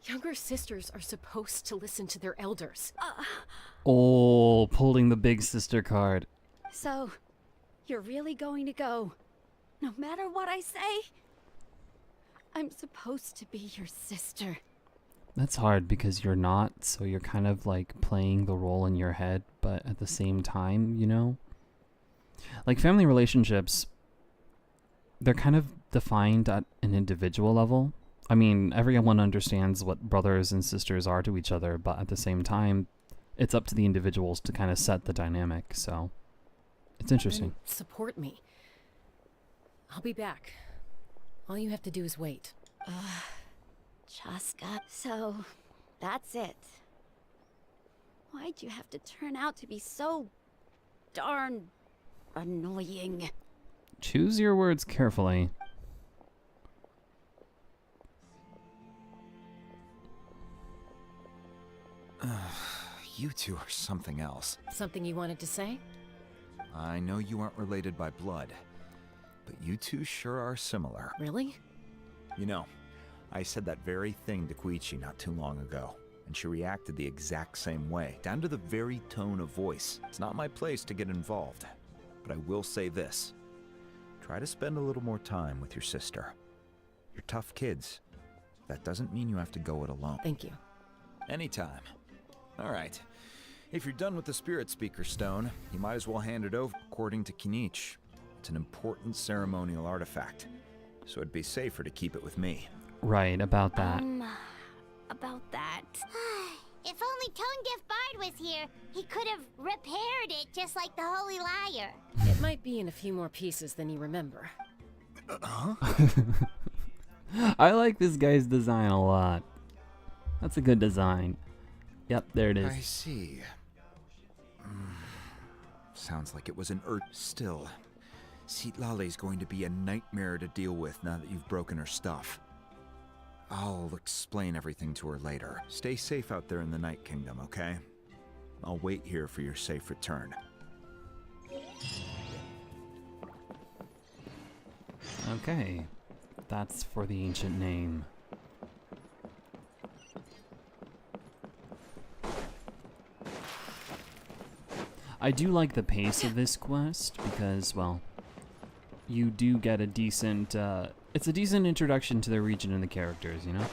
Younger sisters are supposed to listen to their elders. Oh, pulling the big sister card. So, you're really going to go, no matter what I say? I'm supposed to be your sister. That's hard because you're not, so you're kind of like playing the role in your head, but at the same time, you know? Like family relationships, they're kind of defined at an individual level. I mean, everyone understands what brothers and sisters are to each other, but at the same time, it's up to the individuals to kind of set the dynamic, so it's interesting. Then support me. I'll be back. All you have to do is wait. Chaska. So, that's it. Why'd you have to turn out to be so darn annoying? Choose your words carefully. You two are something else. Something you wanted to say? I know you aren't related by blood, but you two sure are similar. Really? You know, I said that very thing to Koichi not too long ago, and she reacted the exact same way, down to the very tone of voice. It's not my place to get involved, but I will say this. Try to spend a little more time with your sister. You're tough kids. That doesn't mean you have to go it alone. Thank you. Anytime. All right. If you're done with the Spirit Speaker Stone, you might as well hand it over according to Kinich. It's an important ceremonial artifact, so it'd be safer to keep it with me. Right, about that. About that. If only Tonegif Bard was here, he could have repaired it just like the Holy Liar. It might be in a few more pieces than you remember. I like this guy's design a lot. That's a good design. Yep, there it is. I see. Sounds like it was an Still, Citlale's going to be a nightmare to deal with now that you've broken her stuff. I'll explain everything to her later. Stay safe out there in the Night Kingdom, okay? I'll wait here for your safe return. Okay. That's for the ancient name. I do like the pace of this quest because, well, you do get a decent, it's a decent introduction to the region and the characters, you know?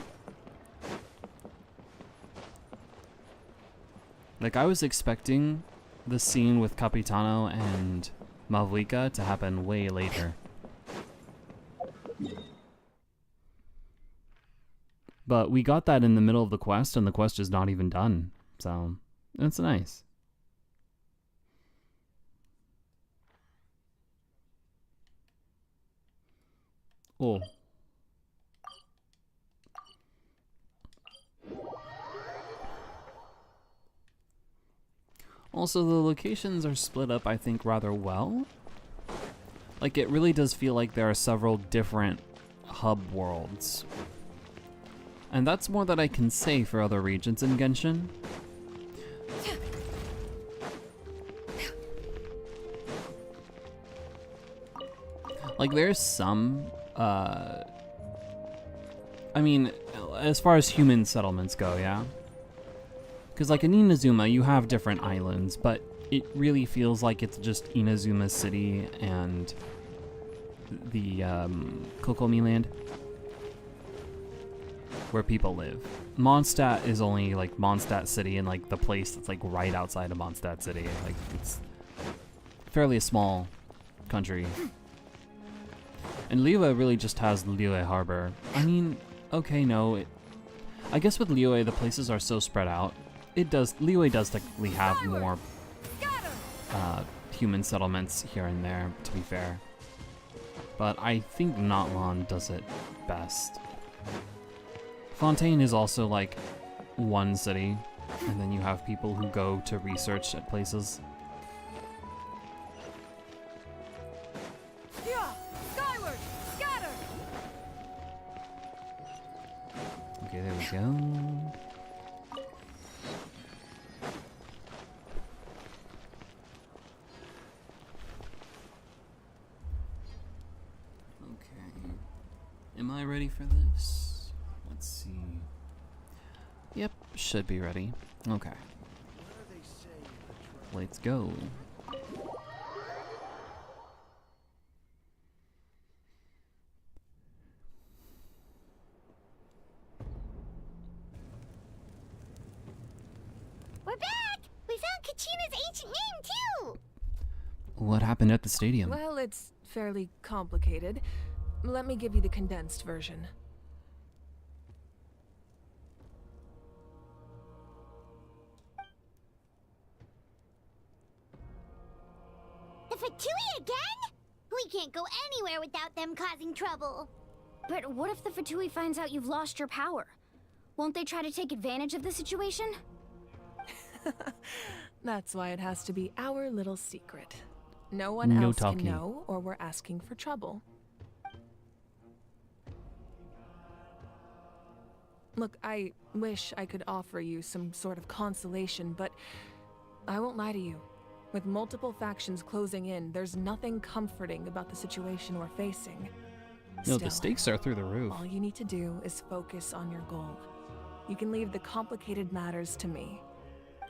Like, I was expecting the scene with Capitano and Mavlika to happen way later. But we got that in the middle of the quest, and the quest is not even done, so it's nice. Oh. Also, the locations are split up, I think, rather well. Like, it really does feel like there are several different hub worlds. And that's more than I can say for other regions in Genshin. Like, there's some, I mean, as far as human settlements go, yeah? Because, like, in Inazuma, you have different islands, but it really feels like it's just Inazuma City and the, Kokomi Land, where people live. Mondstadt is only, like, Mondstadt City and, like, the place that's, like, right outside of Mondstadt City. Like, it's fairly a small country. And Liyue really just has Liyue Harbor. I mean, okay, no, I guess with Liyue, the places are so spread out. Liyue does technically have more human settlements here and there, to be fair. But I think Natlan does it best. Fontaine is also like one city, And then you have people who go to research at places. Yeah! Skyward! Scatter! Okay, there we go. Okay. Am I ready for this? Let's see. Yep, should be ready. Okay. Let's go. We're back! We found Kachina's ancient name, too! What happened at the stadium? Well, it's fairly complicated. Let me give you the condensed version. The Fatui again? We can't go anywhere without them causing trouble. But what if the Fatui finds out you've lost your power? Won't they try to take advantage of the situation? That's why it has to be our little secret. No one No else talking. can know, or we're asking for trouble. Look, I wish I could offer you some sort of consolation, but I won't lie to you. With multiple factions closing in, there's nothing comforting about the situation we're facing. No, the stakes are through the roof. All you need to do is focus on your goal. You can leave the complicated matters to me.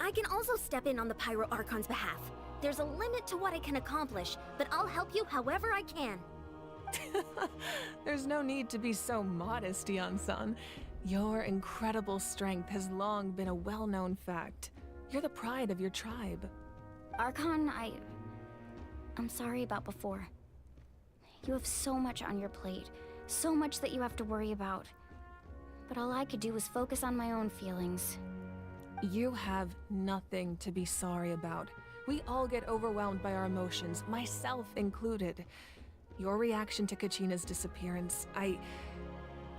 I can also step in on the Pyro Archon's behalf. There's a limit to what I can accomplish, but I'll help you however I can. There's no need to be so modest, Dion-san. Your incredible strength has long been a well-known fact. You're the pride of your tribe. Archon, I'm sorry about before. You have so much on your plate, so much that you have to worry about. But all I could do was focus on my own feelings. You have nothing to be sorry about. We all get overwhelmed by our emotions, myself included. Your reaction to Kachina's disappearance, I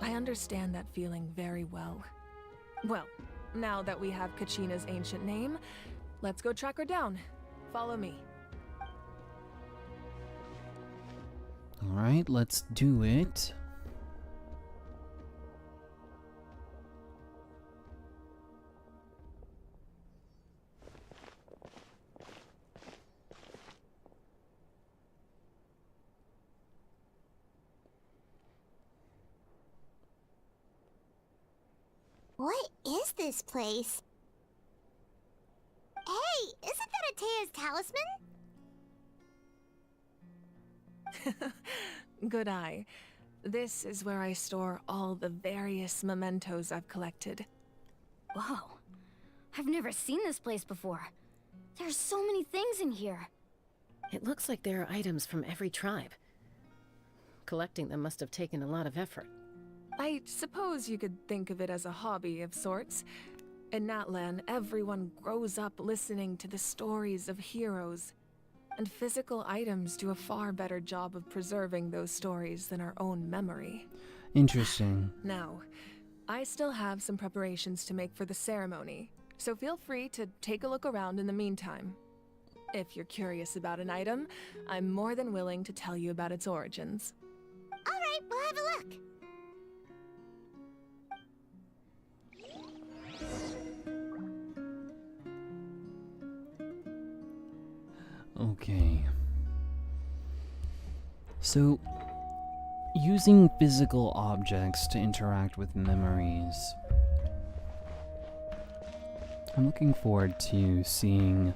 understand that feeling very well. Well, now that we have Kachina's ancient name, let's go track her down. Follow me. Alright, let's do it. What is this place? Hey, isn't that Atea's talisman? Good eye. This is where I store all the various mementos I've collected. Whoa. I've never seen this place before. There's so many things in here. It looks like there are items from every tribe. Collecting them must have taken a lot of effort. I suppose you could think of it as a hobby of sorts. In Natlan, everyone grows up listening to the stories of heroes. And physical items do a far better job of preserving those stories than our own memory. Interesting. Now, I still have some preparations to make for the ceremony, so feel free to take a look around in the meantime. If you're curious about an item, I'm more than willing to tell you about its origins. Alright, we'll have a look. Okay. So, using physical objects to interact with memories. I'm looking forward to seeing.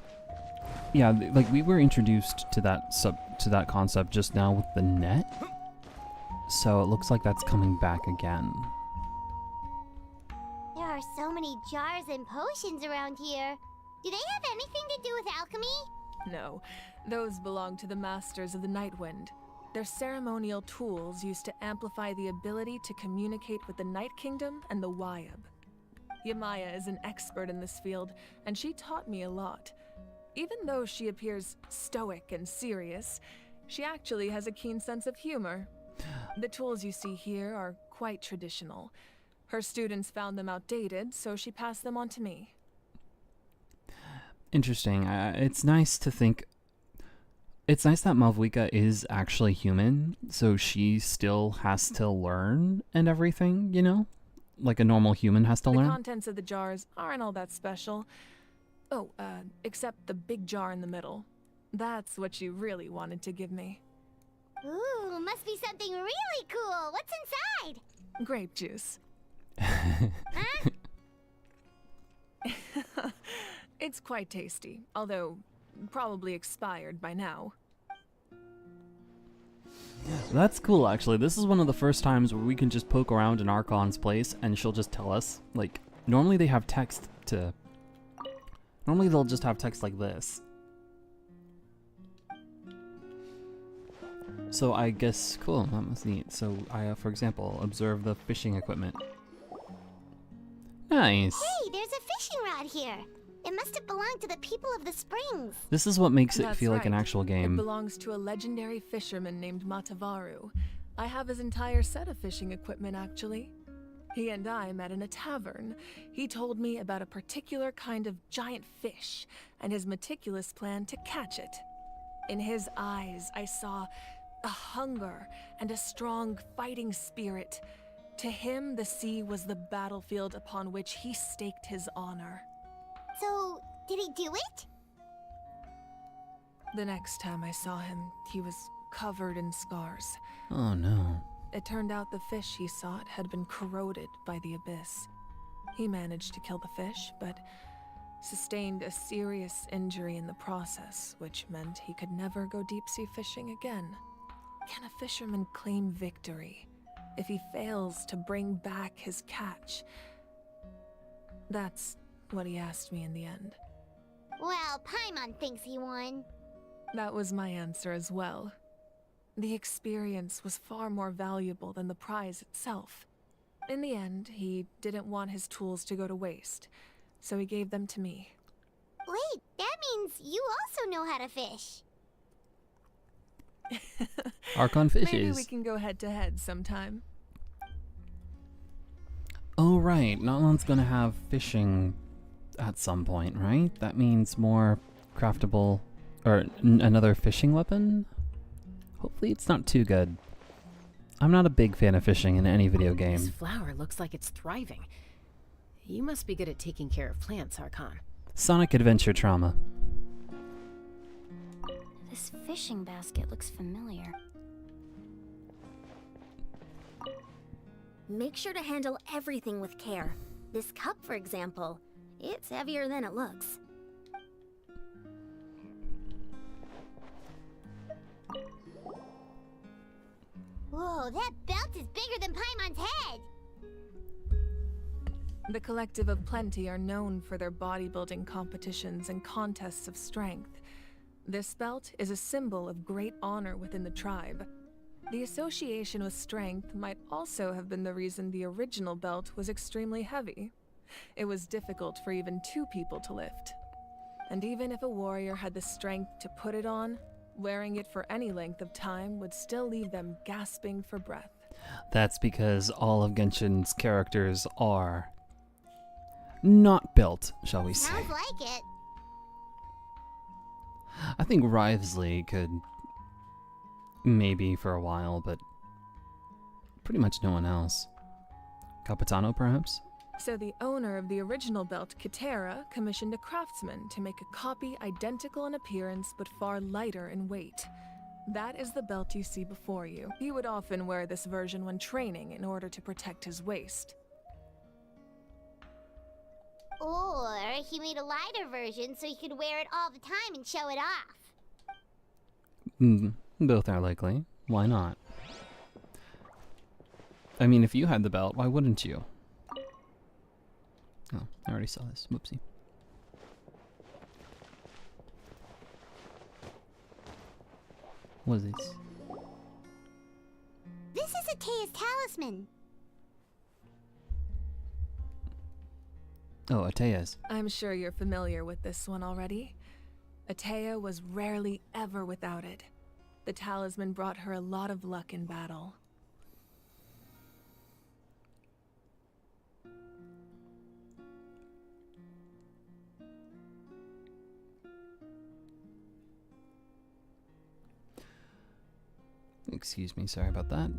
Yeah, like we were introduced to that concept just now with the net. So it looks like that's coming back again. There are so many jars and potions around here. Do they have anything to do with alchemy? No, those belong to the Masters of the Nightwind. They're ceremonial tools used to amplify the ability to communicate with the Night Kingdom and the Wyab. Yamaya is an expert in this field, and she taught me a lot. Even though she appears stoic and serious, she actually has a keen sense of humor. The tools you see here are quite traditional. Her students found them outdated, so she passed them on to me. Interesting. It's nice to think. It's nice that Malvika is actually human, so she still has to learn and everything, you know? Like a normal human has to The learn. contents of the jars aren't all that special. Oh, except the big jar in the middle. That's what you really wanted to give me. Ooh, must be something really cool. What's inside? Grape juice. Huh? It's quite tasty, although probably expired by now. That's cool, actually. This is one of the first times where we can just poke around in Archon's place and she'll just tell us. Like, normally they have text to... Normally they'll just have text like this. So I guess, cool, that was neat. So I, for example, observe the fishing equipment. Nice. Hey, there's a fishing rod here. It must have belonged to the people of the springs. This is what makes it That's feel like an right. actual It game. belongs to a legendary fisherman named Matavaru. I have his entire set of fishing equipment, actually. He and I met in a tavern. He told me about a particular kind of giant fish and his meticulous plan to catch it. In his eyes, I saw a hunger and a strong fighting spirit. To him, the sea was the battlefield upon which he staked his honor. So, did he do it? The next time I saw him, he was covered in scars. Oh no. It turned out the fish he sought had been corroded by the abyss. He managed to kill the fish, but sustained a serious injury in the process, which meant he could never go deep-sea fishing again. Can a fisherman claim victory if he fails to bring back his catch? That's what he asked me in the end. Well, Paimon thinks he won. That was my answer as well. The experience was far more valuable than the prize itself. In the end, he didn't want his tools to go to waste, so he gave them to me. Wait, that means you also know how to fish. Archon fishes. Maybe we can go head-to-head sometime. Oh right, Natlan's gonna have fishing at some point, right? That means more craftable, or another fishing weapon? Hopefully it's not too good. I'm not a big fan of fishing in any video game. This flower looks like it's thriving. You must be good at taking care of plants, Archon. Sonic Adventure trauma. This fishing basket looks familiar. Make sure to handle everything with care. This cup, for example, it's heavier than it looks. Whoa, that belt is bigger than Paimon's head! The Collective of Plenty are known for their bodybuilding competitions and contests of strength. This belt is a symbol of great honor within the tribe. The association with strength might also have been the reason the original belt was extremely heavy. It was difficult for even two people to lift. And even if a warrior had the strength to put it on, wearing it for any length of time would still leave them gasping for breath. That's because all of Genshin's characters are not built, shall we say. Sounds like it. I think Rivesley could maybe for a while, but pretty much no one else. Capitano, perhaps? So the owner of the original belt, Kitera, commissioned a craftsman to make a copy identical in appearance but far lighter in weight. That is the belt you see before you. He would often wear this version when training in order to protect his waist. Or he made a lighter version so he could wear it all the time and show it off. Both are likely. Why not? I mean, if you had the belt, why wouldn't you? Oh, I already saw this. Whoopsie. What is this? This is Atea's talisman. Oh, Atea's. I'm sure you're familiar with this one already. Atea was rarely ever without it. The talisman brought her a lot of luck in battle. Excuse me, sorry about that.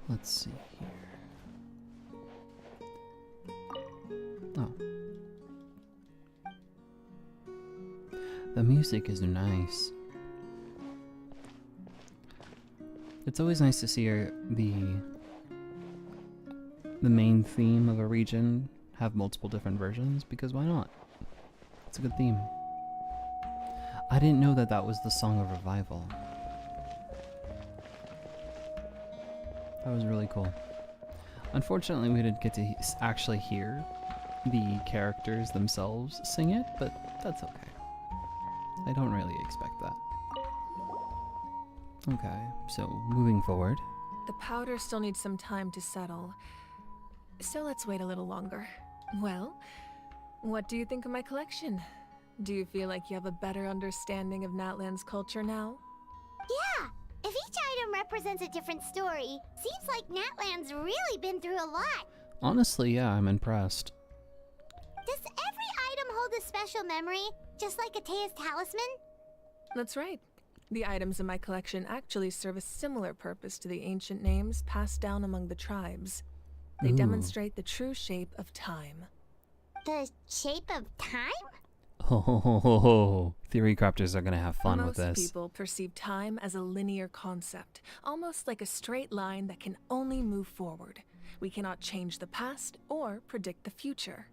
Let's see here. Oh. The music is nice. It's always nice to see the main theme of a region have multiple different versions, because why not? It's a good theme. I didn't know that that was the Song of Revival. That was really cool. Unfortunately, we didn't get to actually hear the characters themselves sing it, but that's okay. I don't really expect that. Okay, so moving forward. The powder still needs some time to settle, so let's wait a little longer. Well, what do you think of my collection? Do you feel like you have a better understanding of Natlan's culture now? Yeah! If each item represents a different story, seems like Natlan's really been through a lot. Honestly, yeah, I'm impressed. Does every item hold a special memory, just like Atea's talisman? That's right. The items in my collection actually serve a similar purpose to the ancient names passed down among the tribes. They demonstrate the true shape of time. The shape of time? Oh, theory crafters are gonna have fun with this. Most people perceive time as a linear concept, almost like a straight line that can only move forward. We cannot change the past or predict the future.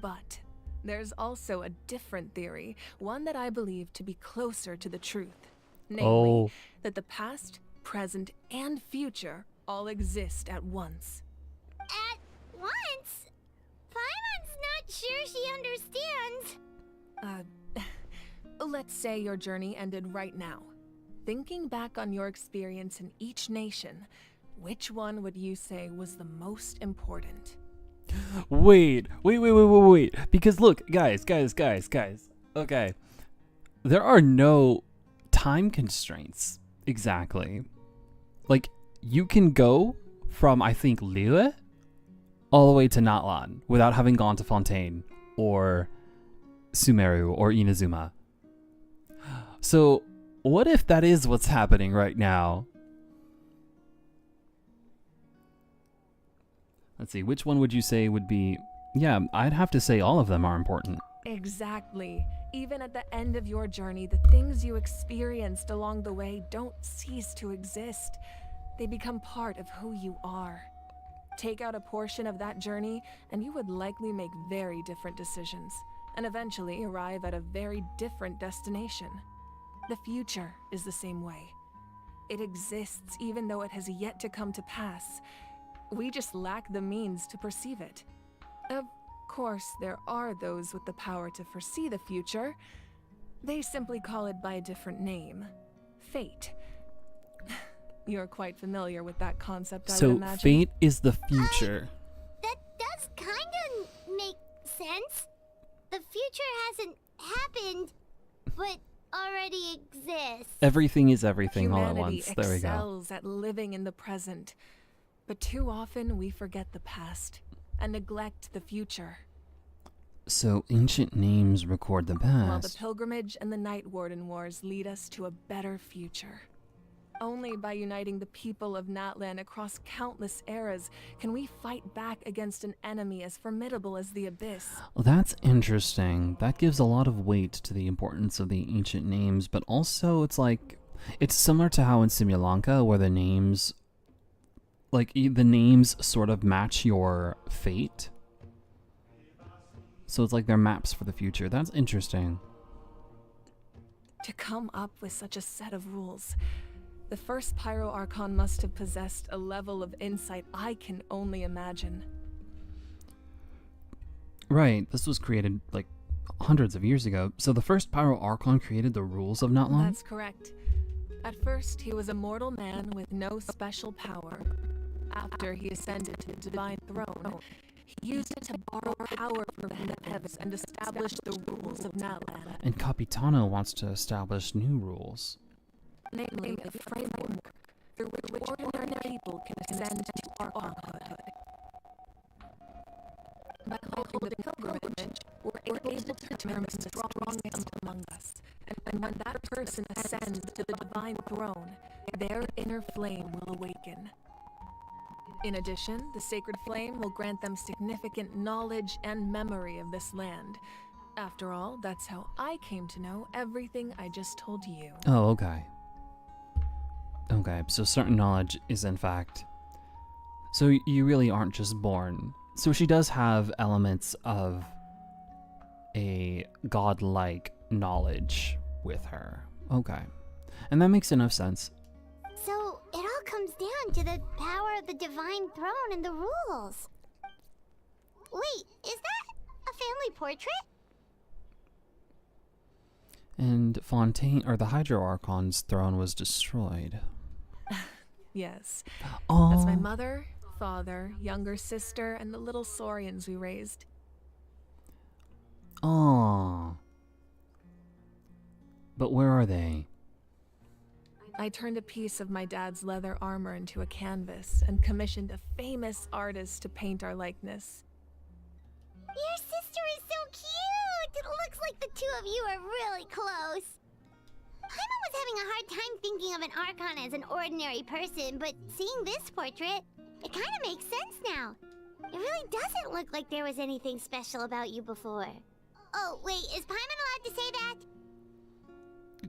But there's also a different theory, one that I believe to be closer to the truth. Namely, that the past, present, and future all exist at once. At once? Paimon's not sure she understands. Let's say your journey ended right now. Thinking back on your experience in each nation, which one would you say was the most important? Wait. Because look, guys. Okay. There are no time constraints, exactly. Like, you can go from, I think, Liyue all the way to Natlan without having gone to Fontaine or Sumeru or Inazuma. So, what if that is what's happening right now? Let's see, which one would you say would be... Yeah, I'd have to say all of them are important. Exactly. Even at the end of your journey, the things you experienced along the way don't cease to exist. They become part of who you are. Take out a portion of that journey, and you would likely make very different decisions, and eventually arrive at a very different destination. The future is the same way. It exists even though it has yet to come to pass. We just lack the means to perceive it. Of course, there are those with the power to foresee the future. They simply call it by a different name. Fate. You're quite familiar with that concept, I would imagine. So, fate is the future. That does kinda make sense. The future hasn't happened, but already exists. Everything is everything all at Humanity once. There we go. excels at living in the present, but too often we forget the past and neglect the future. So, ancient names record the While the past. pilgrimage and the Night Warden Wars lead us to a better future. Only by uniting the people of Natlan across countless eras can we fight back against an enemy as formidable as the Abyss. Well, that's interesting. That gives a lot of weight to the importance of the ancient names, but also it's like, it's similar to how in Simulanka, where the names, like, the names sort of match your fate. So it's like they're maps for the future. That's interesting. To come up with such a set of rules, the first Pyro Archon must have possessed a level of insight I can only imagine. Right, this was created like hundreds of years ago. So the first Pyro Archon created the rules of Natlan? That's correct. At first, he was a mortal man with no special power. After he ascended to the divine throne, he used it to borrow power from the heavens and establish the rules of Natlan. And Capitano wants to establish new rules. Namely, a framework through which ordinary people can ascend to archonhood. By holding the pilgrimage, we're able to determine the strongest among us. And when that person ascends to the divine throne, their inner flame will awaken. In addition, the sacred flame will grant them significant knowledge and memory of this land. After all, that's how I came to know everything I just told you. Oh, okay. Okay, so certain knowledge is in fact... So you really aren't just born. So she does have elements of a godlike knowledge with her. Okay. And that makes enough sense. So, it all comes down to the power of the divine throne and the rules. Wait, is that a family portrait? And Fontaine, or the Hydro Archon's throne was destroyed. Yes. Oh. That's my mother, father, younger sister, and the little saurians we raised. Aww. But where are they? I turned a piece of my dad's leather armor into a canvas and commissioned a famous artist to paint our likeness. Your sister is so cute! It looks like the two of you are really close. Paimon was having a hard time thinking of an Archon as an ordinary person, but seeing this portrait, it kind of makes sense now. It really doesn't look like there was anything special about you before. Oh, wait, is Paimon allowed to say that?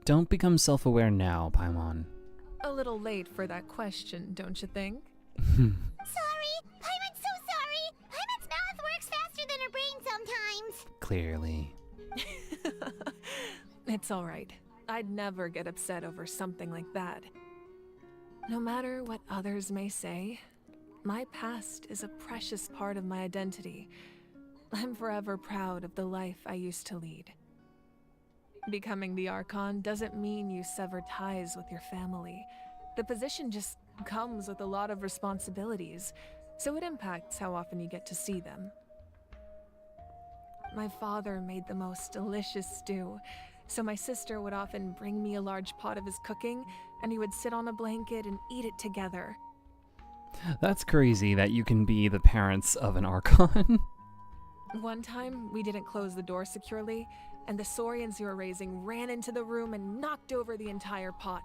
Don't become self-aware now, Paimon. A little late for that question, don't you think? Sorry! Paimon's so sorry! Paimon's mouth works faster than her brain sometimes! Clearly. It's alright. I'd never get upset over something like that. No matter what others may say, my past is a precious part of my identity. I'm forever proud of the life I used to lead. Becoming the Archon doesn't mean you sever ties with your family. The position just comes with a lot of responsibilities, so it impacts how often you get to see them. My father made the most delicious stew, so my sister would often bring me a large pot of his cooking, and he would sit on a blanket and eat it together. That's crazy that you can be the parents of an Archon. One time, we didn't close the door securely, and the saurians you were raising ran into the room and knocked over the entire pot.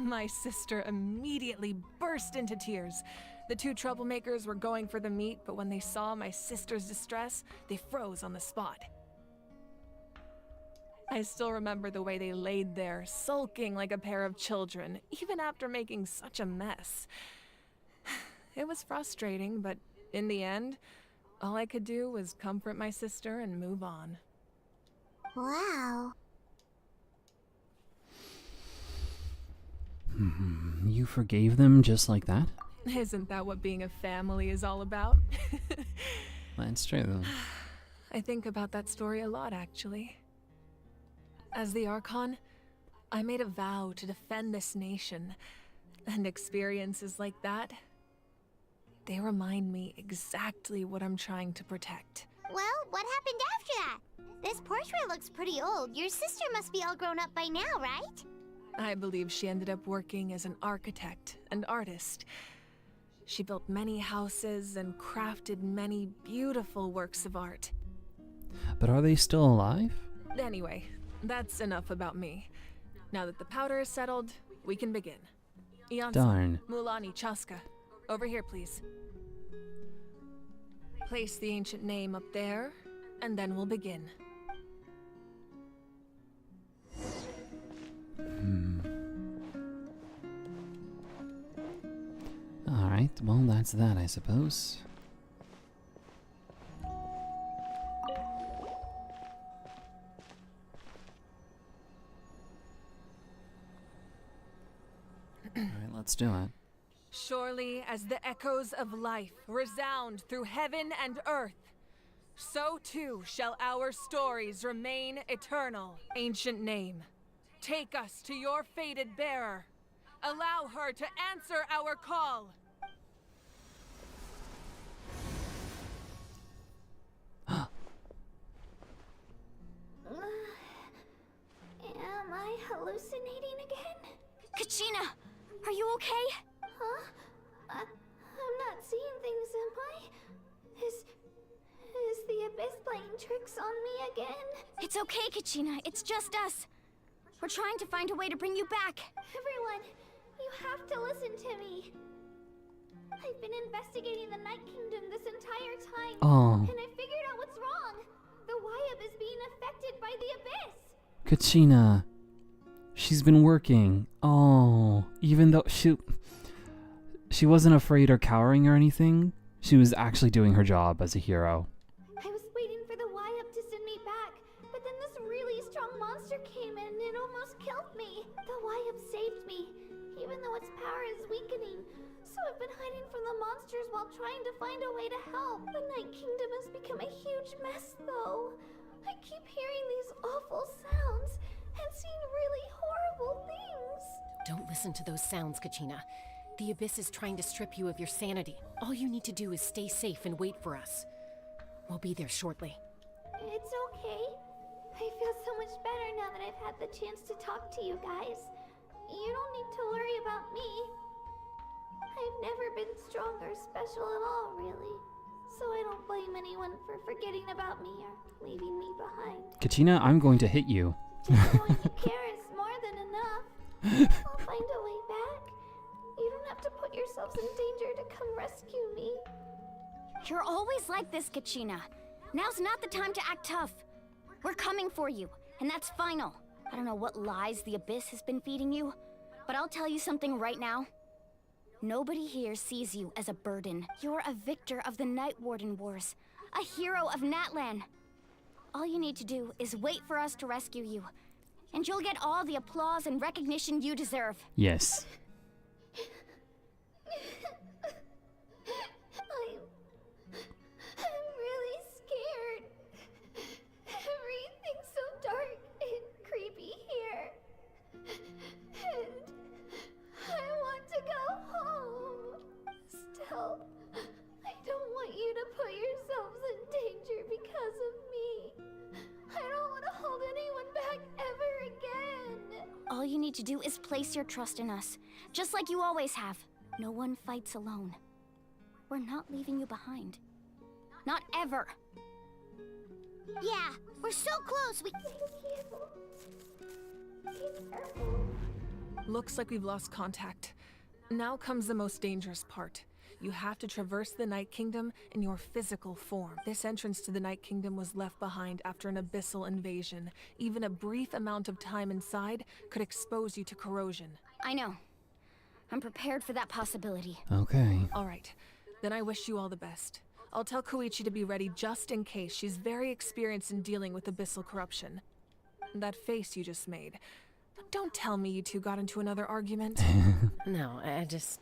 My sister immediately burst into tears. The two troublemakers were going for the meat, but when they saw my sister's distress, they froze on the spot. I still remember the way they laid there, sulking like a pair of children, even after making such a mess. It was frustrating, but in the end, all I could do was comfort my sister and move on. Wow. You forgave them just like that? Isn't that what being a family is all about? That's true. I think about that story a lot, actually. As the Archon, I made a vow to defend this nation, and experiences like that, they remind me exactly what I'm trying to protect. Well, what happened after that? This portrait looks pretty old. Your sister must be all grown up by now, right? I believe she ended up working as an architect and artist. She built many houses and crafted many beautiful works of art. But are they still alive? Anyway, that's enough about me. Now that the powder is settled, we can begin. Darn. Mualani, Chaska. Over here, please. Place the ancient name up there, and then we'll begin. Alright, well that's that, I suppose. Alright, let's do it. Surely as the echoes of life resound through heaven and earth, so too shall our stories remain eternal. Ancient name, take us to your fated bearer. Allow her to answer our call. Am I hallucinating again? Kachina, are you okay? Huh? I'm not seeing things, am I? tricks on me again? It's okay, Kachina. It's just us. We're trying to find a way to bring you back. Everyone, you have to listen to me. I've been investigating the Night Kingdom this entire time, and I figured out what's wrong. The Wyab is being affected by the Abyss. Kachina. She's been working. Oh, even though she wasn't afraid or cowering or anything, she was actually doing her job as a hero. I was waiting for the Wyab to send me back, but then this really strong monster came in and it almost killed me. The Wyab saved me, even though its power is weakening. So I've been hiding from the monsters while trying to find a way to help. The Night Kingdom has become a huge mess, though. I keep hearing these awful sounds and seeing really horrible things. Don't listen to those sounds, Kachina. The Abyss is trying to strip you of your sanity. All you need to do is stay safe and wait for us. We'll be there shortly. It's okay. I feel so much better now that I've had the chance to talk to you guys. You don't need to worry about me. I've never been strong or special at all, really. So I don't blame anyone for forgetting about me or leaving me behind. Kachina, I'm going to hit you. Just knowing you care is more than enough. I'll find a way back. You don't have to put yourselves in danger to come rescue me. You're always like this, Kachina. Now's not the time to act tough. We're coming for you, and that's final. I don't know what lies the Abyss has been feeding you, but I'll tell you something right now. Nobody here sees you as a burden. You're a victor of the Night Warden Wars, a hero of Natlan. All you need to do is wait for us to rescue you, and you'll get all the applause and recognition you deserve. Yes. I'm really scared. Everything's so dark and creepy here. And I want to go home. Still, I don't want you to put yourselves in danger because of me. I don't want to hold anyone back ever again. All you need to do is place your trust in us, just like you always have. No one fights alone. We're not leaving you behind. Not ever. Yeah, we're so close. We. Looks like we've lost contact. Now comes the most dangerous part. You have to traverse the Night Kingdom in your physical form. This entrance to the Night Kingdom was left behind after an abyssal invasion. Even a brief amount of time inside could expose you to corrosion. I know. I'm prepared for that possibility. Okay. All right. Then I wish you all the best. I'll tell Koichi to be ready just in case. She's very experienced in dealing with abyssal corruption. That face you just made. Don't tell me you two got into another argument. No, I just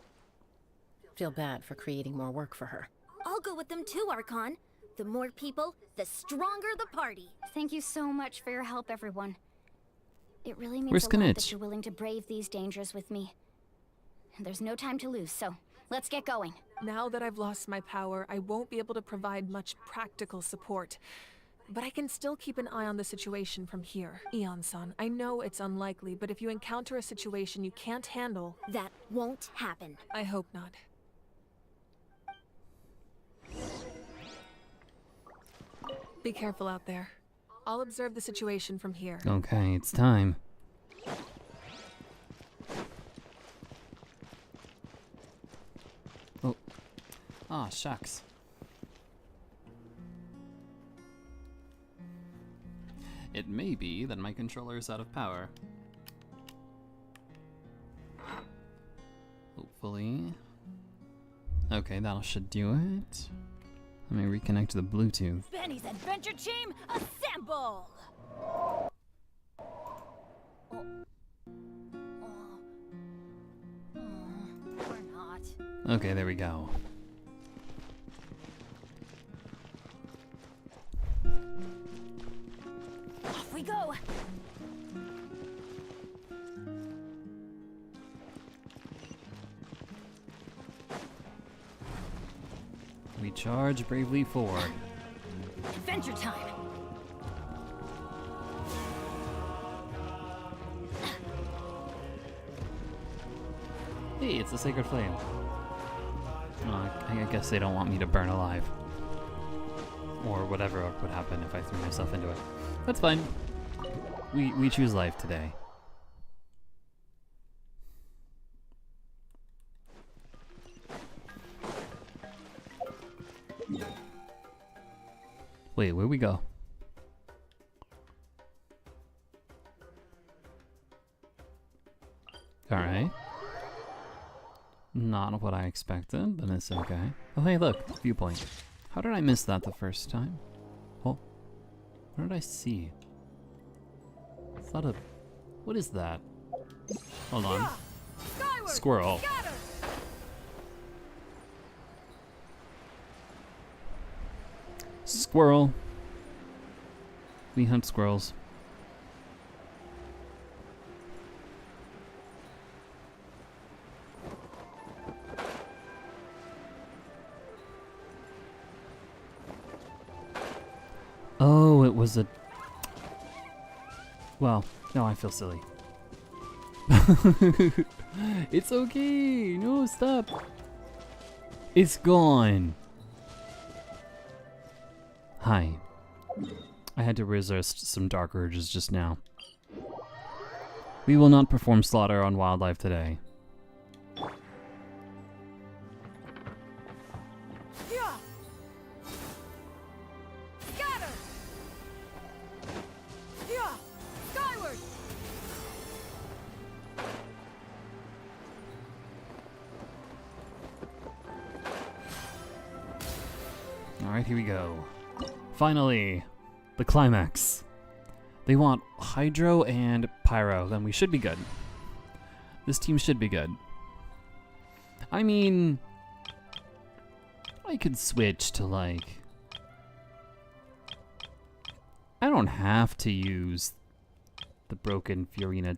feel bad for creating more work for her. I'll go with them too, Archon. The more people, the stronger the party. Thank you so much for your help, everyone. It really means Where's a lot Knit? that you're willing to brave these dangers with me. There's no time to lose, so let's get going. Now that I've lost my power, I won't be able to provide much practical support. But I can still keep an eye on the situation from here. Eon-san, I know it's unlikely, but if you encounter a situation you can't handle... That won't happen. I hope not. Be careful out there. I'll observe the situation from here. Okay, it's time. Oh. Ah, shucks. It may be that my controller is out of power. Hopefully. Okay, that should do it. Let me reconnect to the Bluetooth. Benny's adventure team, assemble! Or not. Okay, there we go. Off we go! We charge bravely forward. Adventure time! Hey, it's the Sacred Flame. Oh, I guess they don't want me to burn alive. or whatever would happen if I threw myself into it. That's fine. We choose life today. Wait, where'd we go? Alright. Not what I expected, but it's okay. Oh hey, look, viewpoint. How did I miss that the first time? Oh, what did I see? It's not a... What is that? Hold on. Squirrel. Squirrel. We hunt squirrels. Oh, it was a... Well, now I feel silly. It's okay. No, stop. It's gone. Hi. I had to resist some dark urges just now. We will not perform slaughter on wildlife today. Alright, here we go. Finally, the climax. They want Hydro and Pyro, then we should be good. This team should be good. I mean, I could switch to like... I don't have to use the broken Fiorina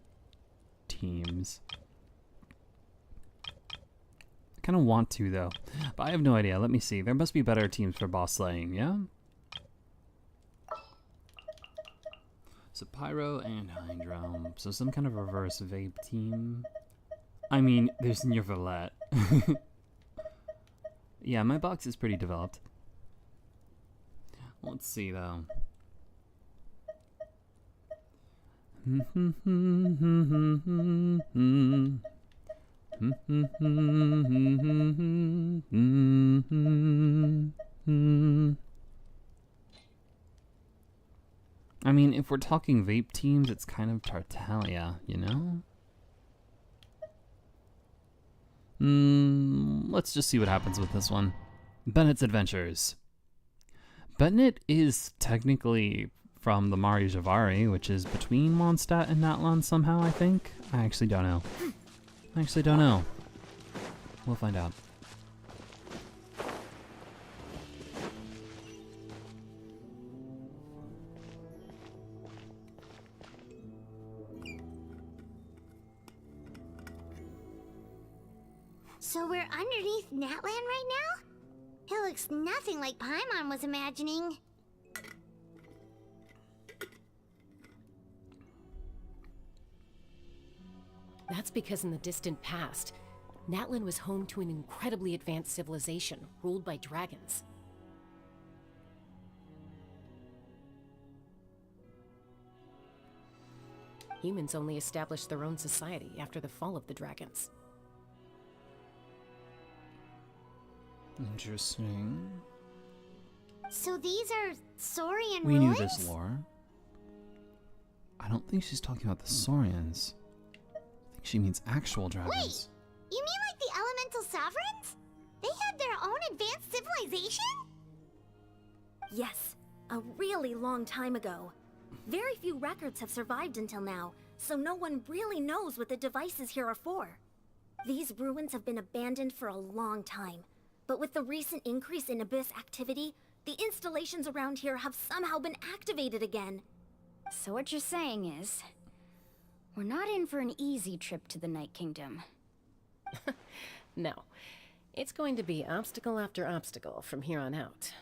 teams. I kind of want to though, but I have no idea. Let me see. There must be better teams for boss slaying, yeah? So Pyro and Hydro. So some kind of reverse vape team. I mean, there's Nervalet. Yeah, my box is pretty developed. Let's see though. I mean, if we're talking vape teams, it's kind of Tartaglia, you know? Let's just see what happens with this one. Bennett's Adventures. Bennett is technically from the Mari Javari, which is between Mondstadt and Natlan somehow, I think. I actually don't know. I actually don't know. We'll find out. So we're underneath Natlan right now? It looks nothing like Paimon was imagining. That's because in the distant past, Natlan was home to an incredibly advanced civilization ruled by dragons. Humans only established their own society after the fall of the dragons. Interesting. So these are Saurian We ruins? knew this lore. I don't think she's talking about the Saurians. I think she means actual dragons. Wait! You mean like the elemental sovereigns? They had their own advanced civilization? Yes, a really long time ago. Very few records have survived until now, so no one really knows what the devices here are for. These ruins have been abandoned for a long time, but with the recent increase in Abyss activity, the installations around here have somehow been activated again. So what you're saying is, we're not in for an easy trip to the Night Kingdom. No. It's going to be obstacle after obstacle from here on out.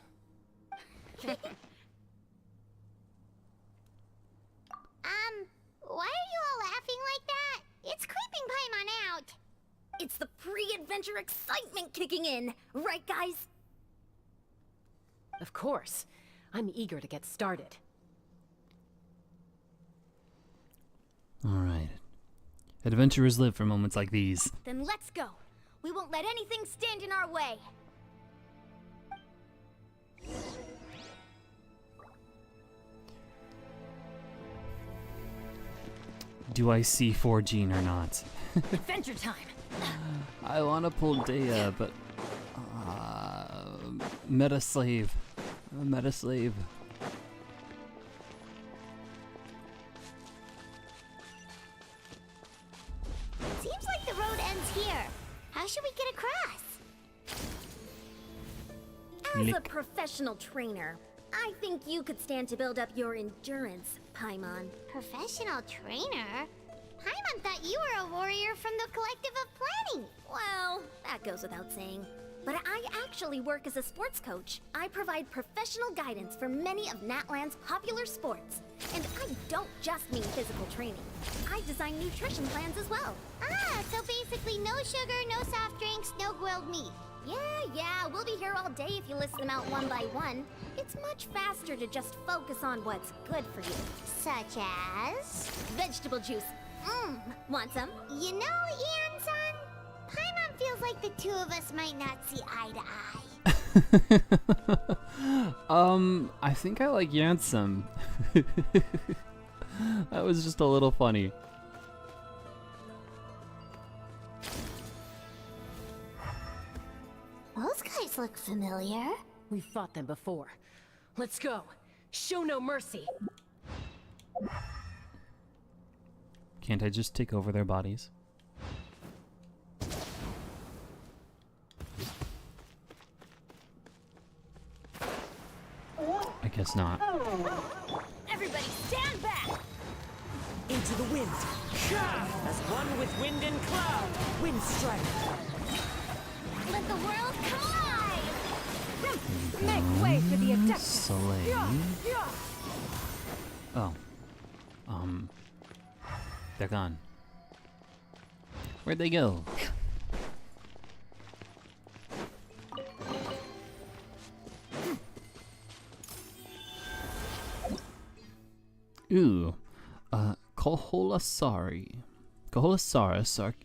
Why are you all laughing like that? It's creeping Paimon out. It's the pre-adventure excitement kicking in, right guys? Of course. I'm eager to get started. Alright. Adventurers live for moments like these. Then let's go. We won't let anything stand in our way. Do I see 4Gene or not? Adventure time. I want to pull Dea, but... meta slave. Meta slave. Seems like the road ends here. How should we get across? As a professional trainer, I think you could stand to build up your endurance, Paimon. Professional trainer? Paimon thought you were a warrior from the Collective of Planning. Well, that goes without saying. But I actually work as a sports coach. I provide professional guidance for many of Natlan's popular sports. And I don't just mean physical training. I design nutrition plans as well. Ah, so basically no sugar, no soft drinks, no grilled meat. Yeah, we'll be here all day if you list them out one by one. It's much faster to just focus on what's good for you. Such as? Vegetable juice. Want some? You know, Ian-san, Paimon feels like the two of us might not see eye to eye. I think I like Yansum. That was just a little funny. Those guys look familiar. We've fought them before. Let's go. Show no mercy. Can't I just take over their bodies? I guess not. Everybody stand back! Into the wind. As one with wind and cloud. Wind strike. Let the world collide! Make way for the Adeptus! Slave. Oh. They're gone. Where'd they go? Ooh. Koholosaurus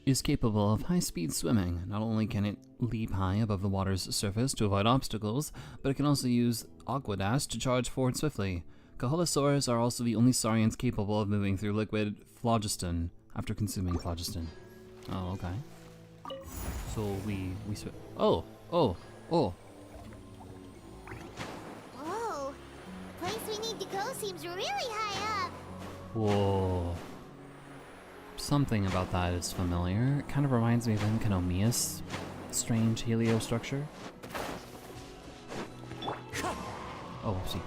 is capable of high-speed swimming. Not only can it leap high above the water's surface to avoid obstacles, but it can also use Aqua Dash to charge forward swiftly. Koholosaurus are also the only saurians capable of moving through liquid phlogiston after consuming phlogiston. Oh, okay. So we swim. Oh! Whoa. The place we need to go seems really high up. Whoa. Something about that is familiar. It kind of reminds me of Enkanomiya's strange helio structure. Oh, whoopsie.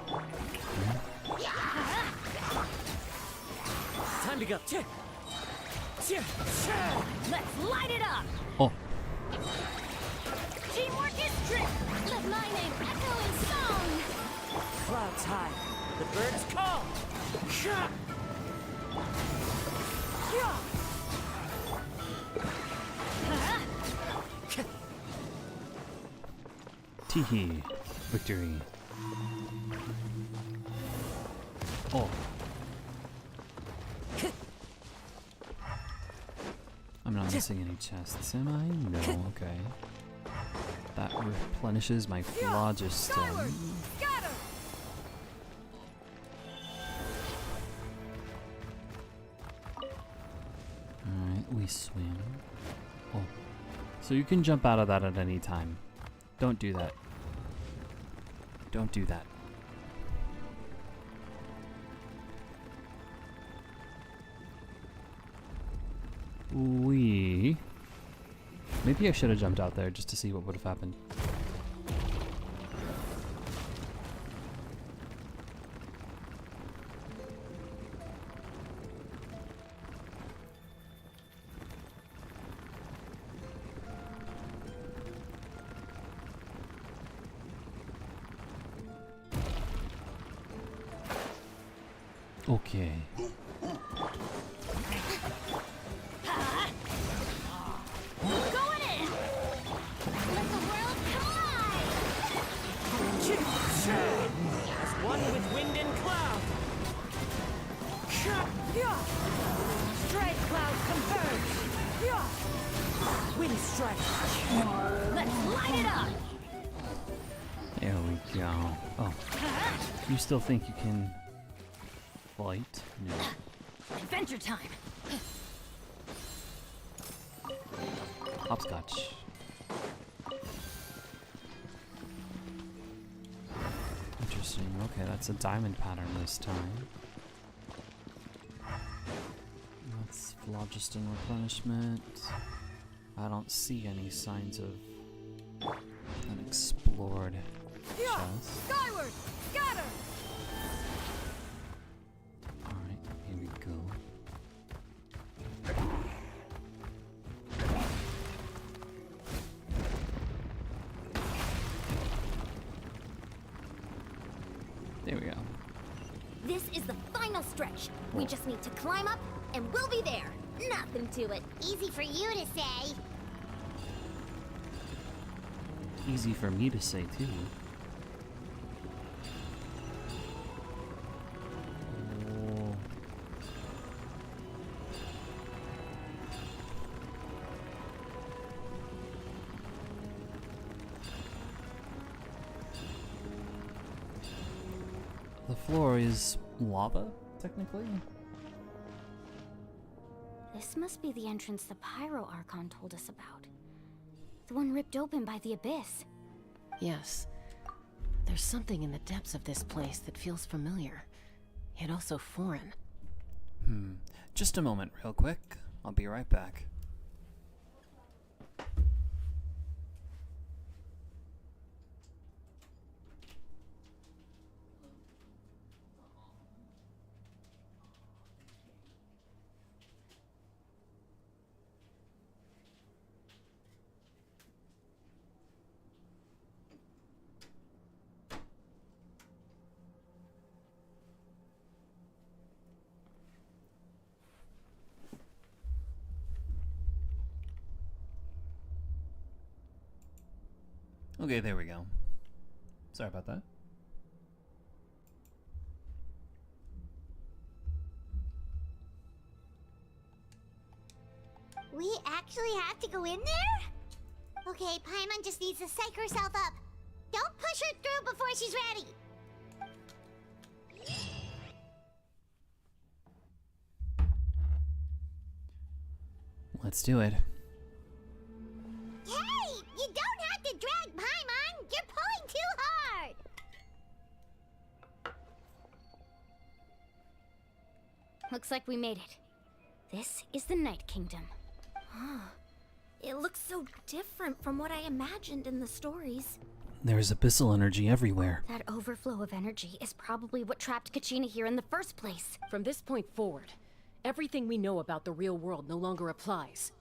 Time to go. Let's light it up! Oh. Teamwork is strength! Let my name echo in song! Clouds high. The birds call. Teehee. Victory. Oh. I'm not missing any chests, am I? No, okay. That replenishes my phlogiston. Alright, we swim. Oh. So you can jump out of that at any time. Don't do that. Don't do that. Maybe I should have jumped out there just to see what would have happened. Okay. As one with wind and cloud. Strike cloud converge. Wind strike. Let's light it up. There we go. Oh. You still think you can fight? No. Adventure time. Hopscotch. Interesting. Okay, that's a diamond pattern this time. That's phlogiston replenishment. I don't see any signs of unexplored chest. Skyward! Scatter! Alright, here we go. There we go. This is the final stretch. We just need to climb up, and we'll be there. Nothing to it. Easy for you to say. Easy for me to say, too. Oh. The floor is lava, technically? This must be the entrance the Pyro Archon told us about. The one ripped open by the abyss. Yes. There's something in the depths of this place that feels familiar, yet also foreign. Just a moment, real quick. I'll be right back. Okay, there we go. Sorry about that. We actually have to go in there? Okay, Paimon just needs to psych herself up. Don't push her through before she's ready. Let's do it. Hey! You don't have to drag Paimon! You're pulling too hard! Looks like we made it. This is the Night Kingdom. It looks so different from what I imagined in the stories. There's abyssal energy everywhere. That overflow of energy is probably what trapped Kachina here in the first place. From this point forward, everything we know about the real world no longer applies.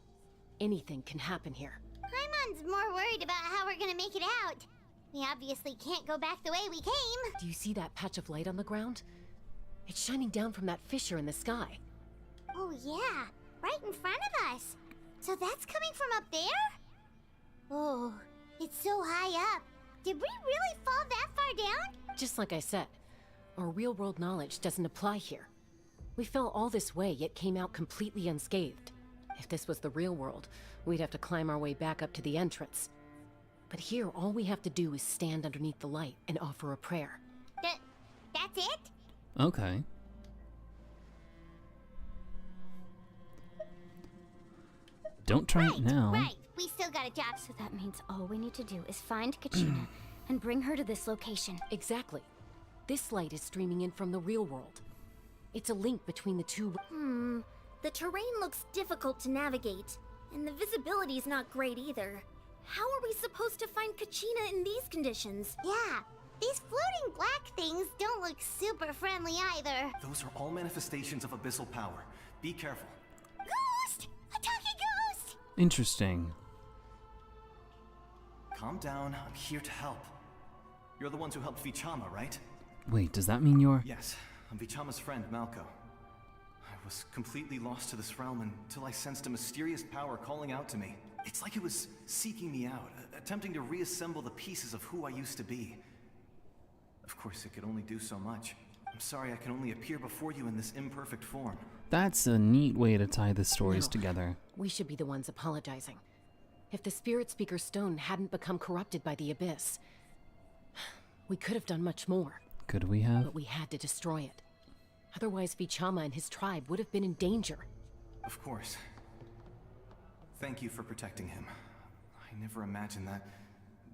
Anything can happen here. Paimon's more worried about how we're gonna make it out. We obviously can't go back the way we came. Do you see that patch of light on the ground? It's shining down from that fissure in the sky. Oh yeah, right in front of us. So that's coming from up there? Oh, it's so high up. Did we really fall that far down? Just like I said, our real-world knowledge doesn't apply here. We fell all this way, yet came out completely unscathed. If this was the real world, we'd have to climb our way back up to the entrance. But here, all we have to do is stand underneath the light and offer a prayer. That's it? Okay. Don't try it now. Right, we still got a job. So that means all we need to do is find Kachina and bring her to this location. Exactly. This light is streaming in from the real world. It's a link between the two. The terrain looks difficult to navigate, and the visibility's not great either. How are we supposed to find Kachina in these conditions? Yeah, these floating black things don't look super friendly either. Those are all manifestations of abyssal power. Be careful. Ghost! A talking ghost! Interesting. Calm down, I'm here to help. You're the ones who helped Vichama, right? Wait, does that mean you're... Yes, I'm Vichama's friend, Malko. I was completely lost to this realm until I sensed a mysterious power calling out to me. It's like it was seeking me out, attempting to reassemble the pieces of who I used to be. Of course, it could only do so much. I'm sorry I can only appear before you in this imperfect form. That's a neat way to tie the stories together. We should be the ones apologizing. If the Spirit Speaker Stone hadn't become corrupted by the Abyss, we could have done much more. Could we have? But we had to destroy it. Otherwise, Vichama and his tribe would have been in danger. Of course. Thank you for protecting him. I never imagined that,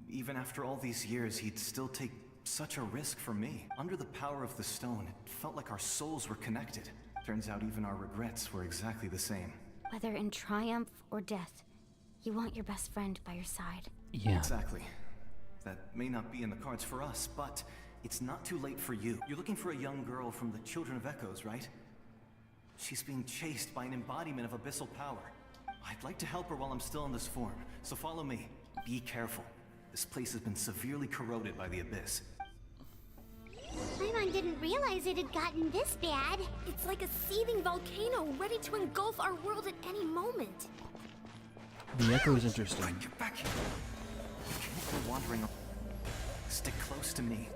even after all these years, he'd still take such a risk for me. Under the power of the stone, it felt like our souls were connected. Turns out even our regrets were exactly the same. Whether in triumph or death, you want your best friend by your side. Yeah. Exactly. That may not be in the cards for us, but it's not too late for you. You're looking for a young girl from the Children of Echoes, right? She's being chased by an embodiment of abyssal power. I'd like to help her while I'm still in this form, so follow me. Be careful. This place has been severely corroded by the Abyss. Paimon didn't realize it had gotten this bad. It's like a seething volcano ready to engulf our world at any moment. The echo is interesting. Get back here. You can't go wandering. Stick close to me.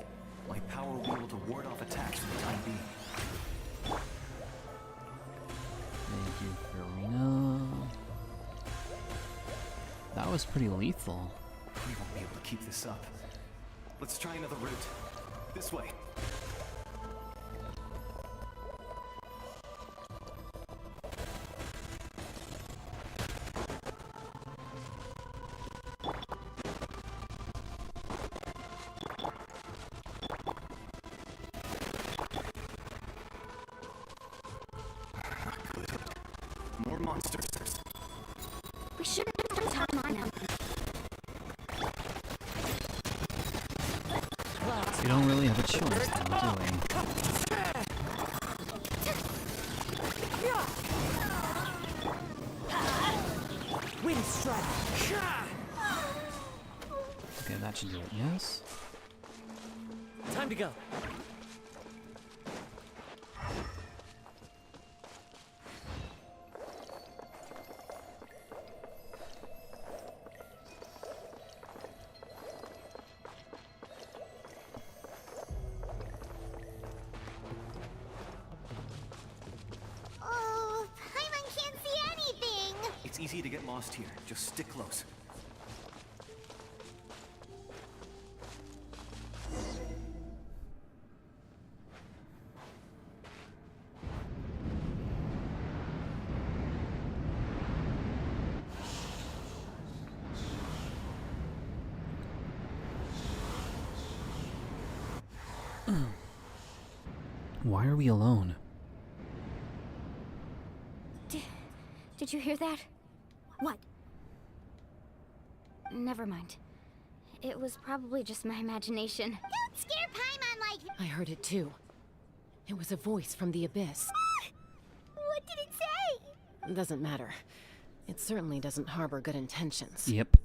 My power will be able to ward off attacks for the time being. Thank you, Farina. That was pretty lethal. We won't be able to keep this up. Let's try another route. This way. More monsters. We shouldn't have time on them. You don't really have a choice, though, do we? Wind strike. Okay, that should do it, yes? Time to go. Oh, Paimon can't see anything. It's easy to get lost here. Just stick close. Why are we alone? Did you hear that? What? Never mind. It was probably just my imagination. Don't scare Paimon like... I heard it too. It was a voice from the Abyss. What did it say? Doesn't matter. It certainly doesn't harbor good intentions. Yep.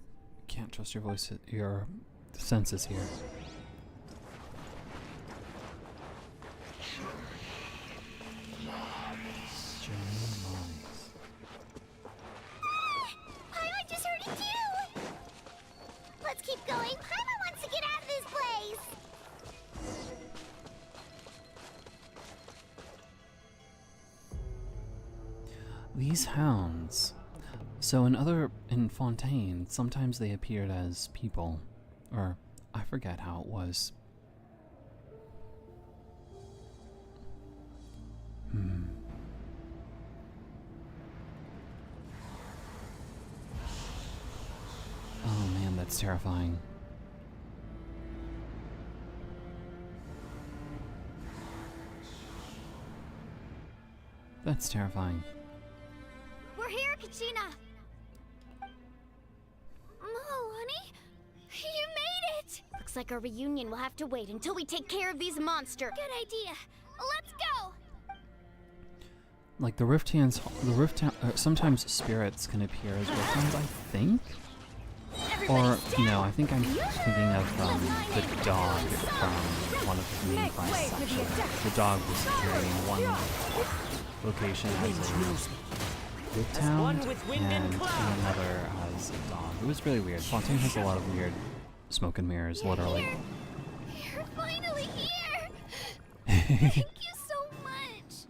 Can't trust your voice, your senses here. Paimon just heard it too. Let's keep going. Paimon wants to get out of this place. These hounds. So in Fontaine, sometimes they appeared as people. Or, I forget how it was. Oh man, that's terrifying. That's terrifying. We're here, Kachina. Mualani, you made it. Looks like our reunion will have to wait until we take care of these monsters. Good idea. Let's go. Like the Rift Hands, sometimes spirits can appear as Rift Hands, I think? Or, no, I think I'm thinking of the dog from one of the main quest sections. The dog was appearing in one location as a Rift Hound, and in another as a dog. It was really weird. Fontaine has a lot of weird smoke and mirrors, literally. You're finally here. Thank you so much.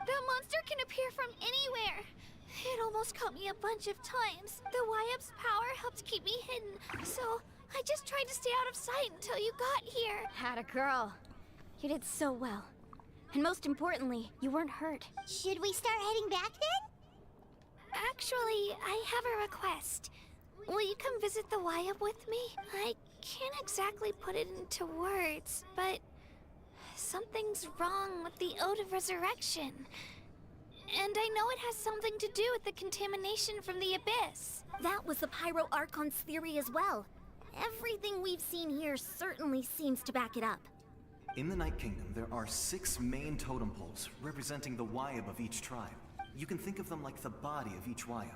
The monster can appear from anywhere. It almost caught me a bunch of times. The Wyab's power helped keep me hidden, so I just tried to stay out of sight until you got here. Had a girl. You did so well. And most importantly, you weren't hurt. Should we start heading back then? Actually, I have a request. Will you come visit the Wyab with me? I can't exactly put it into words, but something's wrong with the Ode of Resurrection. And I know it has something to do with the contamination from the Abyss. That was the Pyro Archon's theory as well. Everything we've seen here certainly seems to back it up. In the Night Kingdom, there are 6 main totem poles representing the Wyab of each tribe. You can think of them like the body of each Wyab.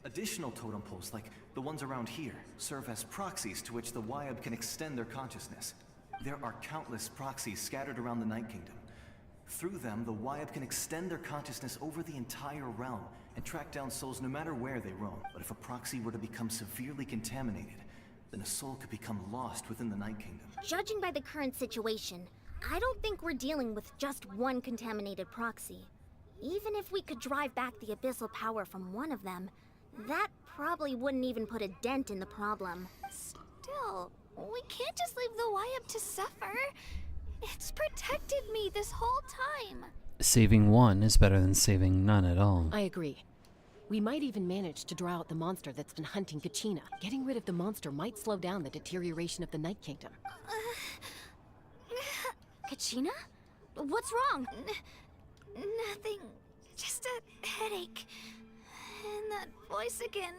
Additional totem poles, like the ones around here, serve as proxies to which the Wyab can extend their consciousness. There are countless proxies scattered around the Night Kingdom. Through them, the Wyab can extend their consciousness over the entire realm and track down souls no matter where they roam. But if a proxy were to become severely contaminated, then a soul could become lost within the Night Kingdom. Judging by the current situation, I don't think we're dealing with just one contaminated proxy. Even if we could drive back the abyssal power from one of them, that probably wouldn't even put a dent in the problem. Still, we can't just leave the Wyab to suffer. It's protected me this whole time. Saving one is better than saving none at all. I agree. We might even manage to draw out the monster that's been hunting Kachina. Getting rid of the monster might slow down the deterioration of the Night Kingdom. Kachina? What's wrong? Nothing. Just a headache. And that voice again,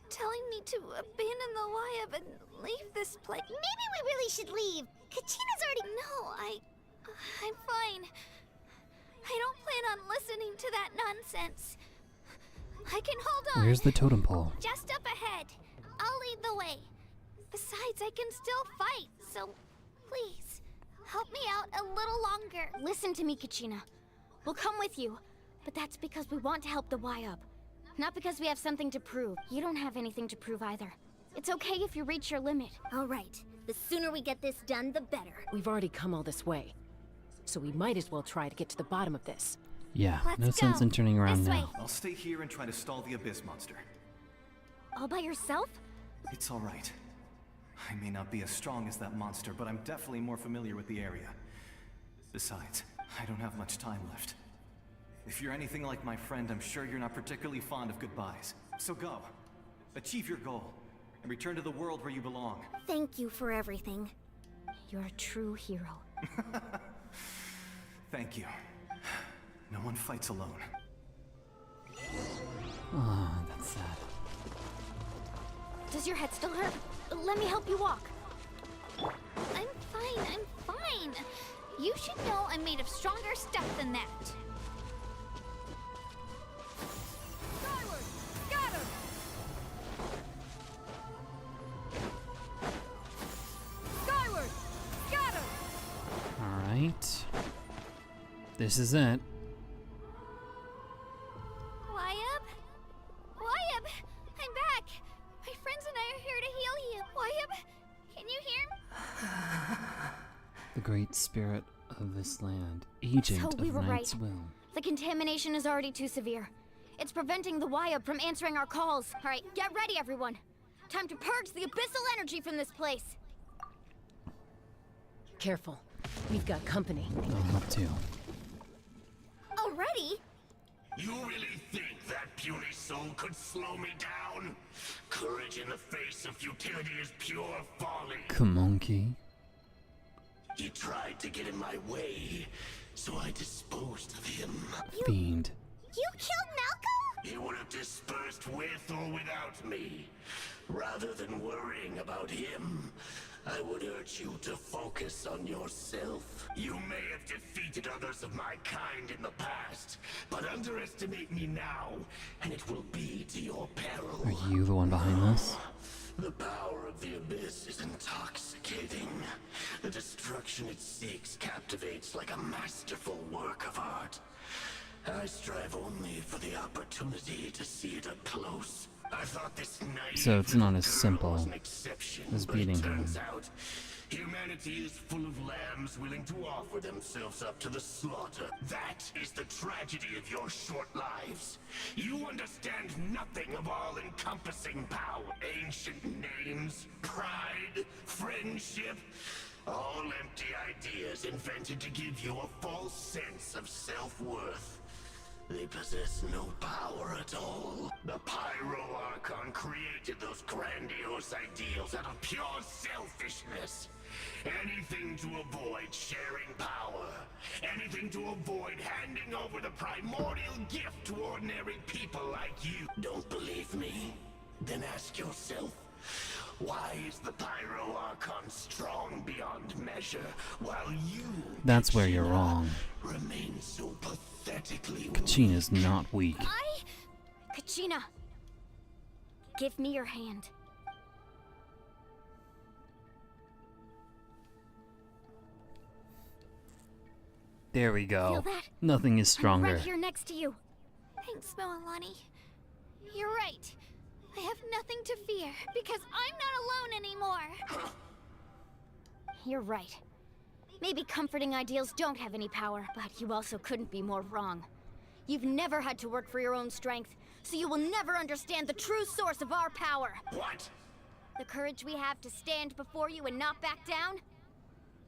telling me to abandon the Wyab and leave this place. Maybe we really should leave. Kachina's already... No, I'm fine. I don't plan on listening to that nonsense. I can hold on. Where's the totem pole? Just up ahead. I'll lead the way. Besides, I can still fight, so please, help me out a little longer. Listen to me, Kachina. We'll come with you, but that's because we want to help the Wyab. Not because we have something to prove. You don't have anything to prove either. It's okay if you reach your limit. All right. The sooner we get this done, the better. We've already come all this way, so we might as well try to get to the bottom of this. Yeah, Let's no sense go. in turning around This way. now. I'll stay here and try to stall the Abyss monster. All by yourself? It's all right. I may not be as strong as that monster, but I'm definitely more familiar with the area. Besides, I don't have much time left. If you're anything like my friend, I'm sure you're not particularly fond of goodbyes. So go. Achieve your goal. And return to the world where you belong. Thank you for everything. You're a true hero. Thank you. No one fights alone. Oh, that's sad. Does your head still hurt? Let me help you walk. I'm fine. You should know I'm made of stronger stuff than that. Skyward! Got him! Skyward! Got him! Alright. This is it. Wyab, I'm back. My friends and I are here to heal you. Wyab, can you hear me? The great spirit of this land. Agent So we of were Night's right. Will. The contamination is already too severe. It's preventing the Wyab from answering our calls. All right, get ready, everyone. Time to purge the abyssal energy from this place. Careful. We've got company. I'm up to. Already? You really think that puny soul could slow me down? Courage in the face of futility is pure folly. Kamonki. He tried to get in my way, so I disposed of him. Fiend. You killed Malcolm? He would have dispersed with or without me. Rather than worrying about him, I would urge you to focus on yourself. You may have defeated others of my kind in the past, but underestimate me now, and it will be to your peril. Are you the one behind this? The power of the Abyss is intoxicating. The destruction it seeks captivates like a masterful work of art. I strive only for the opportunity to see it up close. I thought this naive So it's not as girl simple was an exception, as but it beating him. turns out Humanity is full of lambs willing to offer themselves up to the slaughter. That is the tragedy of your short lives. You understand nothing of all-encompassing power. Ancient names, pride, friendship, all empty ideas invented to give you a false sense of self-worth. They possess no power at all. The Pyro Archon created those grandiose ideals out of pure selfishness. Anything to avoid sharing power. Anything to avoid handing over the primordial gift to ordinary people like you. Don't believe me? Then ask yourself, why is the Pyro Archon strong beyond measure, while you, That's where you're wrong. remain so pathetically Kachina's not weak. Kachina, give me your hand. There we go. Feel that? Nothing is I'm stronger. right here next to you. Thanks, Mualani. You're right. I have nothing to fear because I'm not alone anymore. You're right. Maybe comforting ideals don't have any power, but you also couldn't be more wrong. You've never had to work for your own strength, so you will never understand the true source of our power. What? The courage we have to stand before you and not back down?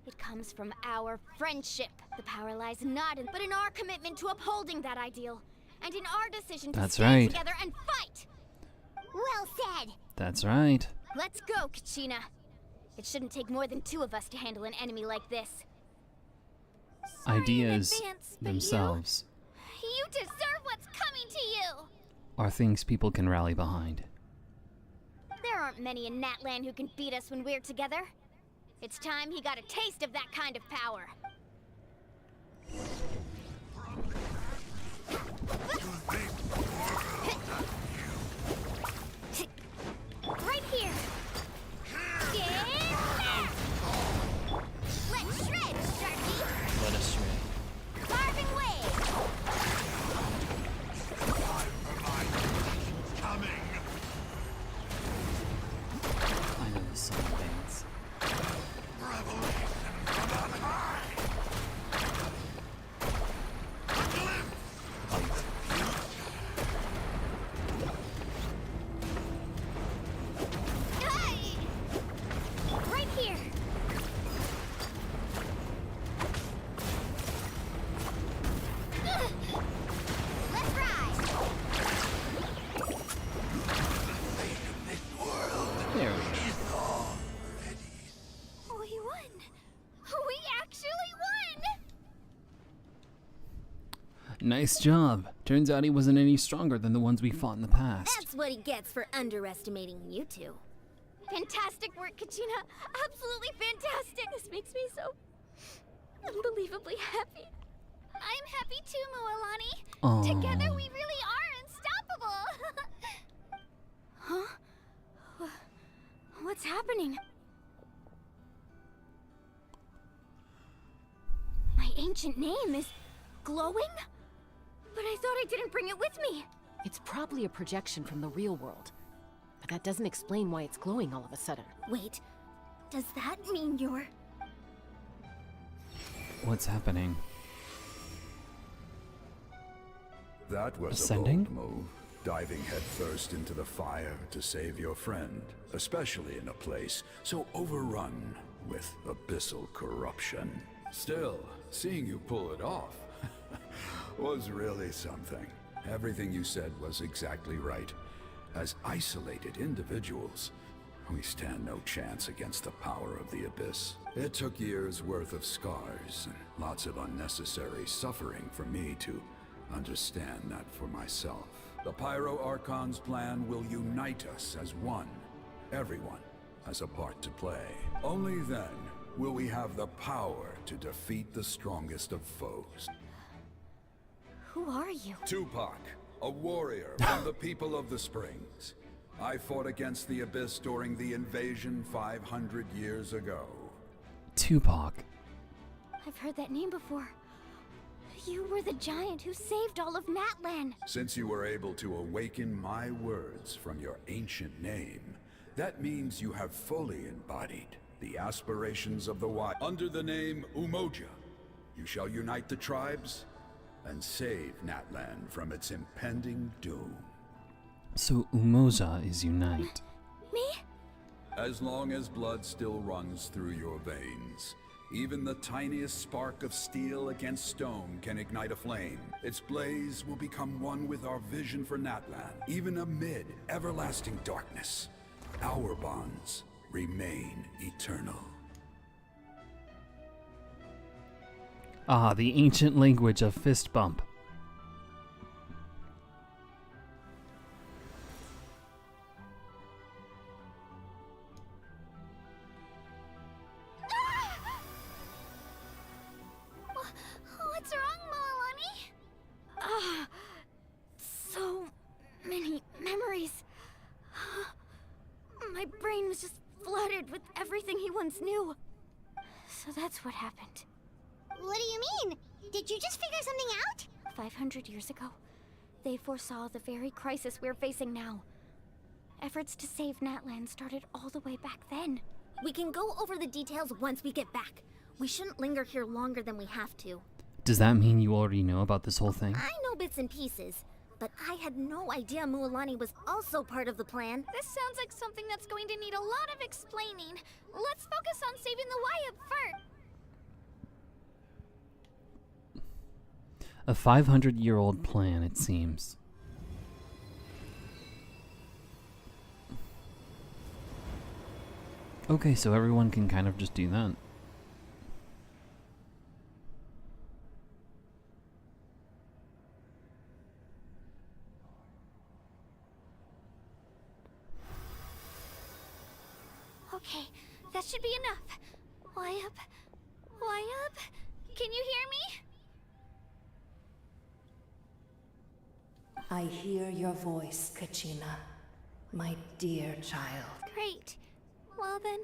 It comes from our friendship. The power lies not in, but in our commitment to upholding that ideal, and in our decision to That's stand right. together and fight. Well said. That's right. Let's go, Kachina. It shouldn't take more than two of us to handle an enemy like this. Ideas advance, but themselves You deserve what's coming to you. are things people can rally behind. There aren't many in Natlan who can beat us when we're together. It's time he got a taste of that kind of power. Right here. Let's shred, Sharky. Let us shred. Carving wave. I know this song dance. Hey! Right here. Let's ride. There we go. We won. We actually won. Nice job. Turns out he wasn't any stronger than the ones we fought in the past. That's what he gets for underestimating you two. Fantastic work, Kachina. Absolutely fantastic. This makes me so unbelievably happy. I'm happy too, Mualani. Aw. Together we really are unstoppable. Huh? What's happening? My ancient name is glowing? But I thought I didn't bring it with me. It's probably a projection from the real world. But that doesn't explain why it's glowing all of a sudden. Wait, does that mean you're... What's happening? That was Ascending? a bold move, diving headfirst into the fire to save your friend, especially in a place so overrun with abyssal corruption. Still, seeing you pull it off was really something. Everything you said was exactly right. As isolated individuals, we stand no chance against the power of the Abyss. It took years' worth of scars and lots of unnecessary suffering for me to understand that for myself. The Pyro Archon's plan will unite us as one. Everyone has a part to play. Only then will we have the power to defeat the strongest of foes. Who are you? Tupac, a warrior from the people of the Springs. I fought against the Abyss during the invasion 500 years ago. Tupac. I've heard that name before. You were the giant who saved all of Natlan. Since you were able to awaken my words from your ancient name, that means you have fully embodied the aspirations of the wild. Under the name Umoja, you shall unite the tribes and save Natlan from its impending doom. So Umoja is unite. Me? As long as blood still runs through your veins, even the tiniest spark of steel against stone can ignite a flame. Its blaze will become one with our vision for Natlan, even amid everlasting darkness. Our bonds remain eternal. Ah, the ancient language of fist bump. What's wrong, Mualani? Ah, so many memories. My brain was just flooded with everything he once knew. So that's what happened. What do you mean? Did you just figure something out? 500 years ago, they foresaw the very crisis we're facing now. Efforts to save Natlan started all the way back then. We can go over the details once we get back. We shouldn't linger here longer than we have to. Does that mean you already know about this whole thing? I know bits and pieces, but I had no idea Mualani was also part of the plan. This sounds like something that's going to need a lot of explaining. Let's focus on saving the Wyatt first. A 500-year-old plan, it seems. Okay, so everyone can kind of just do that. Okay, that should be enough. Wyatt? Wyatt? Can you hear me? I hear your voice, Kachina, my dear child. Great. Well then,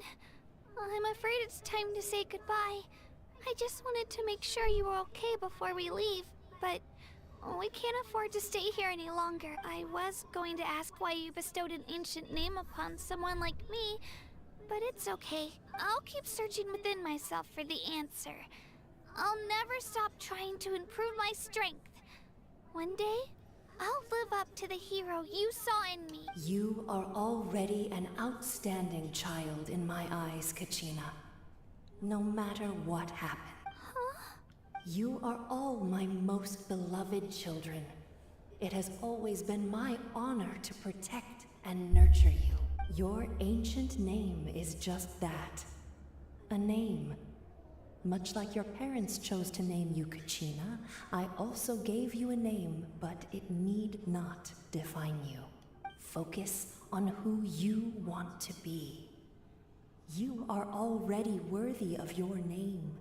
I'm afraid it's time to say goodbye. I just wanted to make sure you were okay before we leave, but we can't afford to stay here any longer. I was going to ask why you bestowed an ancient name upon someone like me, but it's okay. I'll keep searching within myself for the answer. I'll never stop trying to improve my strength. One day, I'll live up to the hero you saw in me. You are already an outstanding child in my eyes, Kachina. No matter what happened. Huh? You are all my most beloved children. It has always been my honor to protect and nurture you. Your ancient name is just that. A name. Much like your parents chose to name you Kachina, I also gave you a name, but it need not define you. Focus on who you want to be. You are already worthy of your name.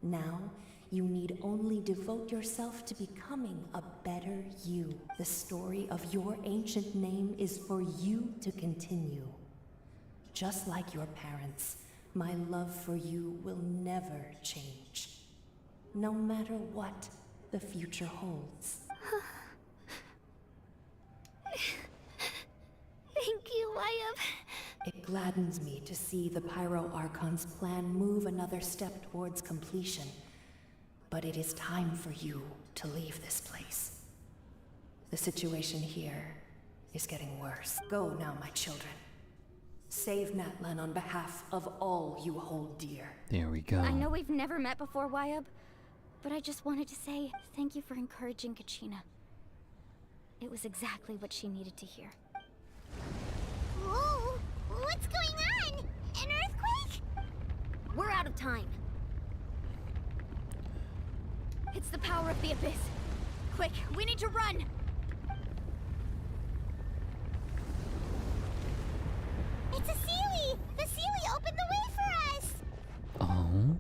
Now, you need only devote yourself to becoming a better you. The story of your ancient name is for you to continue. Just like your parents, my love for you will never change. No matter what the future holds. Thank you, Wyatt. It gladdens me to see the Pyro Archon's plan move another step towards completion. But it is time for you to leave this place. The situation here is getting worse. Go now, my children. Save Natlan on behalf of all you hold dear. There we go. I know we've never met before, Wyatt, but I just wanted to say thank you for encouraging Kachina. It was exactly what she needed to hear. Whoa! What's going on? An earthquake? We're out of time. It's the power of the Abyss. Quick, we need to run! It's a Sealy! The Sealy opened the way for us! Oh?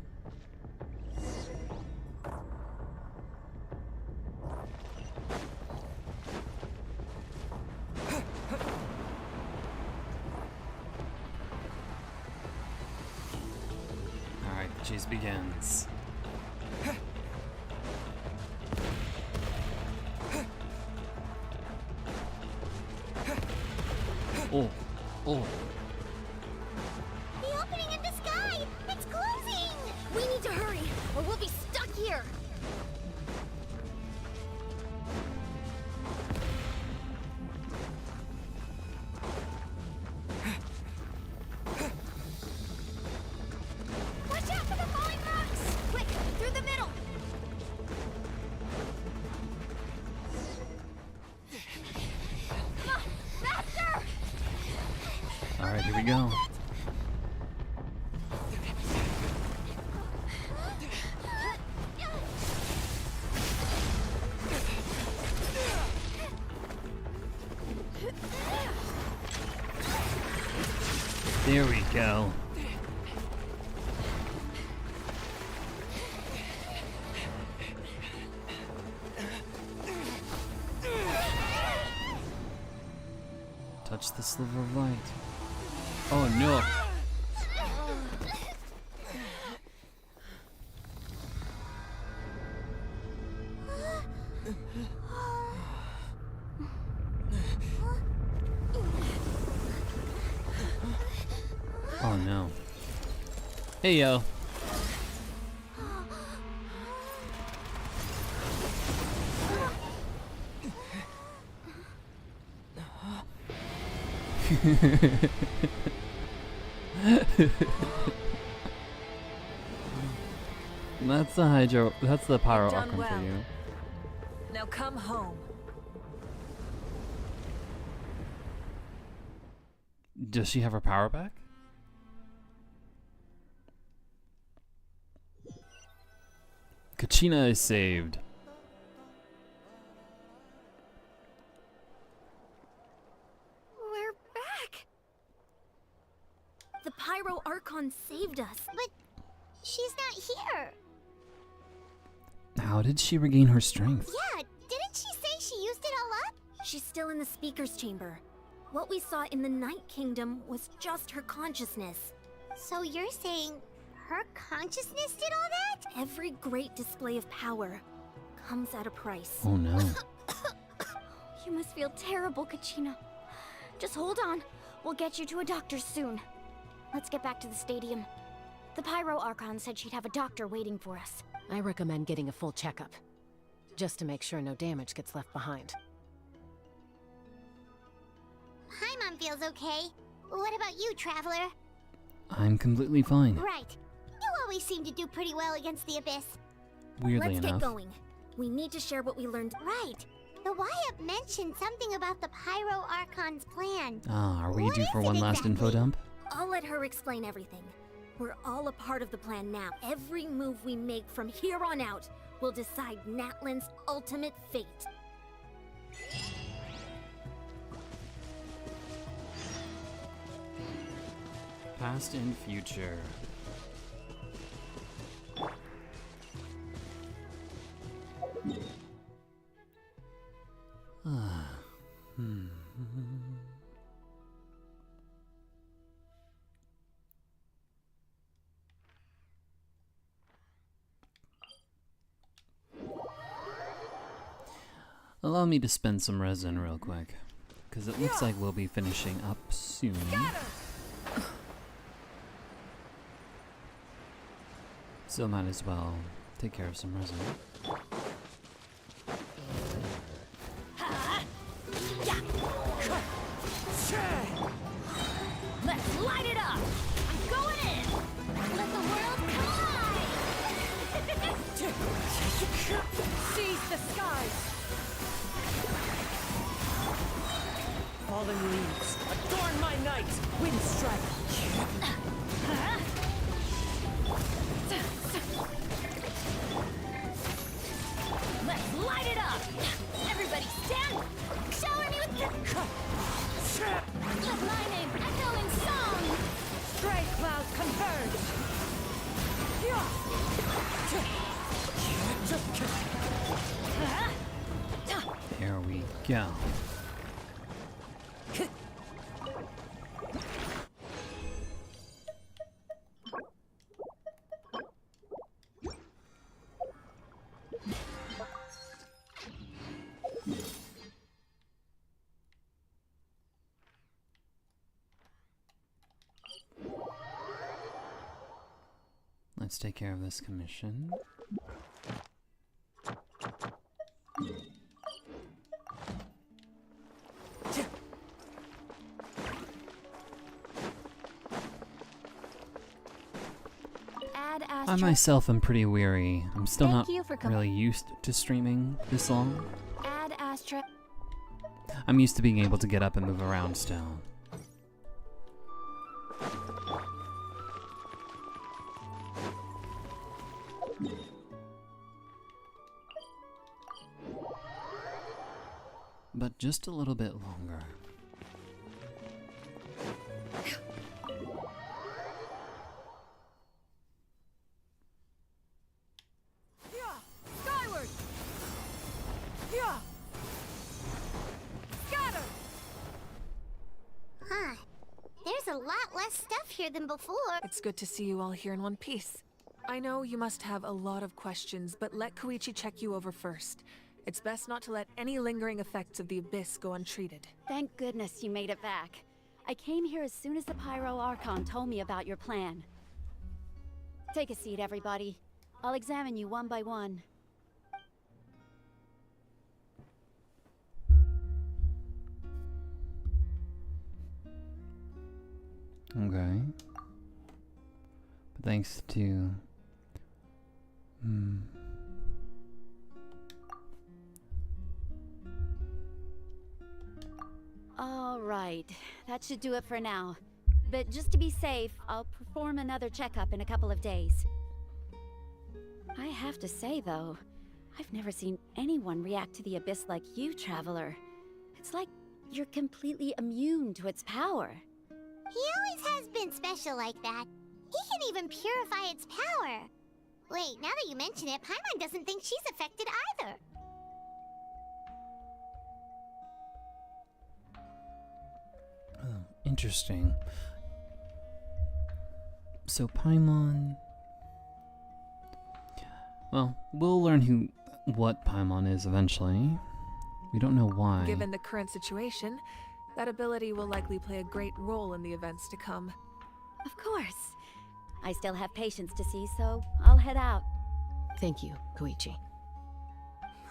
Alright, the chase begins. Oh, oh. The opening in the sky! we go. There we go. Touch the sliver of light. Oh no. Oh no. Hey yo. That's the hydro. That's the pyro Done Archon well. for you. Now come home. Does she have her power back? Kachina is saved. We're back! The Pyro Archon saved us. But she's not here. How did she regain her strength? Yeah, didn't she say she used it all up? She's still in the speaker's chamber. What we saw in the Night Kingdom was just her consciousness. So you're saying her consciousness did all that? Every great display of power comes at a price. Oh no. You must feel terrible, Kachina. Just hold on. We'll get you to a doctor soon. Let's get back to the stadium. The Pyro Archon said she'd have a doctor waiting for us. I recommend getting a full checkup, just to make sure no damage gets left behind. Paimon feels okay. What about you, Traveler? I'm completely fine. Right. You always seem to do pretty well against the Abyss. Weirdly Let's enough. get going. We need to share what we learned. Right. The Wyatt mentioned something about the Pyro Archon's plan. Ah, are we What due is for it one last info exactly? dump? I'll let her explain everything. We're all a part of the plan now. Every move we make from here on out will decide Natlan's ultimate fate. Past and future. Allow me to spend some resin real quick, because it looks like we'll be finishing up soon. So might as well take care of some resin. Let's light it up! I'm going in! Let the world collide! Seize the skies! Fallen leaves, adorn my night! Wind strike! Let's light it up! Everybody stand! Shower me with the... Let my name echo in song! Stray clouds converge! There we go. Let's take care of this commission. Add I Astra. myself am pretty weary. I'm still Thank not you for really used to streaming this long. Add Astra. I'm used to being able to get up and move around still. but just a little bit longer. Skyward! Yeah! Scatter! Huh. There's a lot less stuff here than before. It's good to see you all here in one piece. I know you must have a lot of questions, but let Koichi check you over first. It's best not to let any lingering effects of the Abyss go untreated. Thank goodness you made it back. I came here as soon as the Pyro Archon told me about your plan. Take a seat, everybody. I'll examine you one by one. Okay. But thanks to... All right, that should do it for now. But just to be safe, I'll perform another checkup in a couple of days. I have to say, though, I've never seen anyone react to the Abyss like you, Traveler. It's like you're completely immune to its power. He always has been special like that. He can even purify its power. Wait, now that you mention it, Paimon doesn't think she's affected either. Oh, interesting. So Paimon... Well, we'll learn what Paimon is eventually. We don't know why. Given the current situation, that ability will likely play a great role in the events to come. Of course. I still have patients to see, so I'll head out. Thank you, Koichi.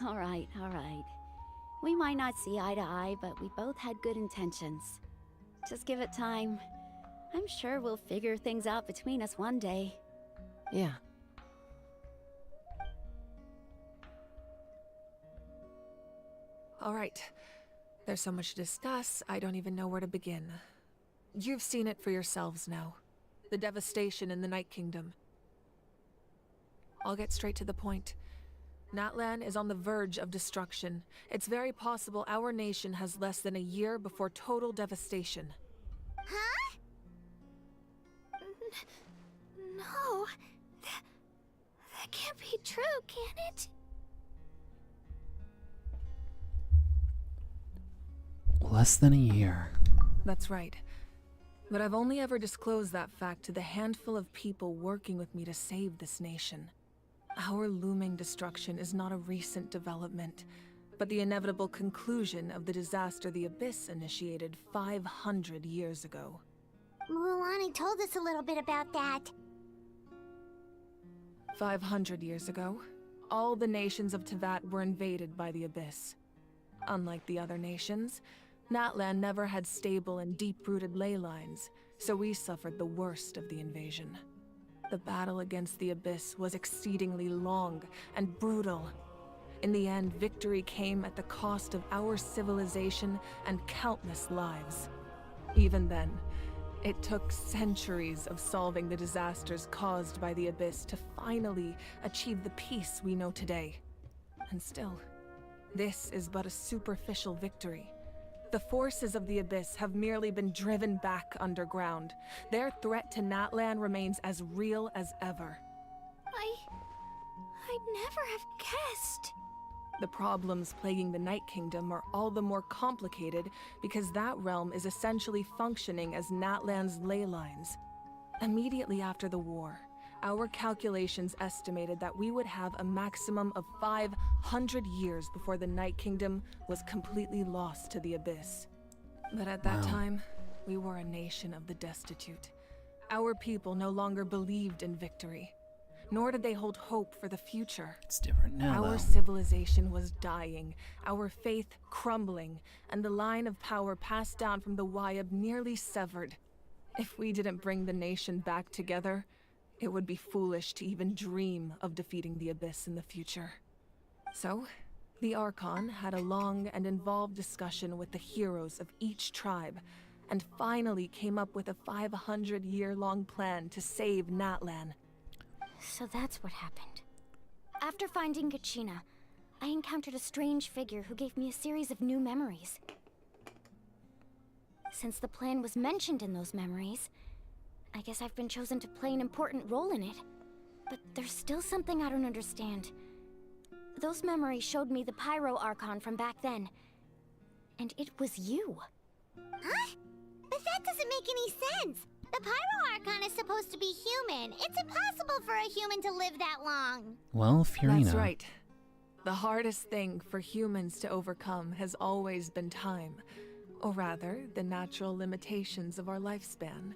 All right, all right. We might not see eye to eye, but we both had good intentions. Just give it time. I'm sure we'll figure things out between us one day. Yeah. All right. There's so much to discuss, I don't even know where to begin. You've seen it for yourselves now. The devastation in the Night Kingdom. I'll get straight to the point. Natlan is on the verge of destruction. It's very possible our nation has less than a year before total devastation. Huh? No. That can't be true, can it? Less than a year. That's right. But I've only ever disclosed that fact to the handful of people working with me to save this nation. Our looming destruction is not a recent development, but the inevitable conclusion of the disaster the Abyss initiated 500 years ago. Mualani told us a little bit about that. 500 years ago, all the nations of Teyvat were invaded by the Abyss. Unlike the other nations, Natlan never had stable and deep-rooted ley lines, so we suffered the worst of the invasion. The battle against the Abyss was exceedingly long and brutal. In the end, victory came at the cost of our civilization and countless lives. Even then, it took centuries of solving the disasters caused by the Abyss to finally achieve the peace we know today. And still, this is but a superficial victory. The forces of the Abyss have merely been driven back underground. Their threat to Natlan remains as real as ever. I'd never have guessed. The problems plaguing the Night Kingdom are all the more complicated because that realm is essentially functioning as Natlan's ley lines. Immediately after the war, our calculations estimated that we would have a maximum of 500 years before the Night Kingdom was completely lost to the Abyss. But at that time, we were a nation of the destitute. Our people no longer believed in victory, nor did they hold hope for the future. It's different now, Our though. civilization was dying, our faith crumbling, and the line of power passed down from the Wayab nearly severed. If we didn't bring the nation back together, it would be foolish to even dream of defeating the Abyss in the future. So, the Archon had a long and involved discussion with the heroes of each tribe, and finally came up with a 500-year-long plan to save Natlan. So that's what happened. After finding Kachina, I encountered a strange figure who gave me a series of new memories. Since the plan was mentioned in those memories, I guess I've been chosen to play an important role in it. But there's still something I don't understand. Those memories showed me the Pyro Archon from back then. And it was you. Huh? But that doesn't make any sense. The Pyro Archon is supposed to be human. It's impossible for a human to live that long. Well, Fiorina. That's right. The hardest thing for humans to overcome has always been time. Or rather, the natural limitations of our lifespan.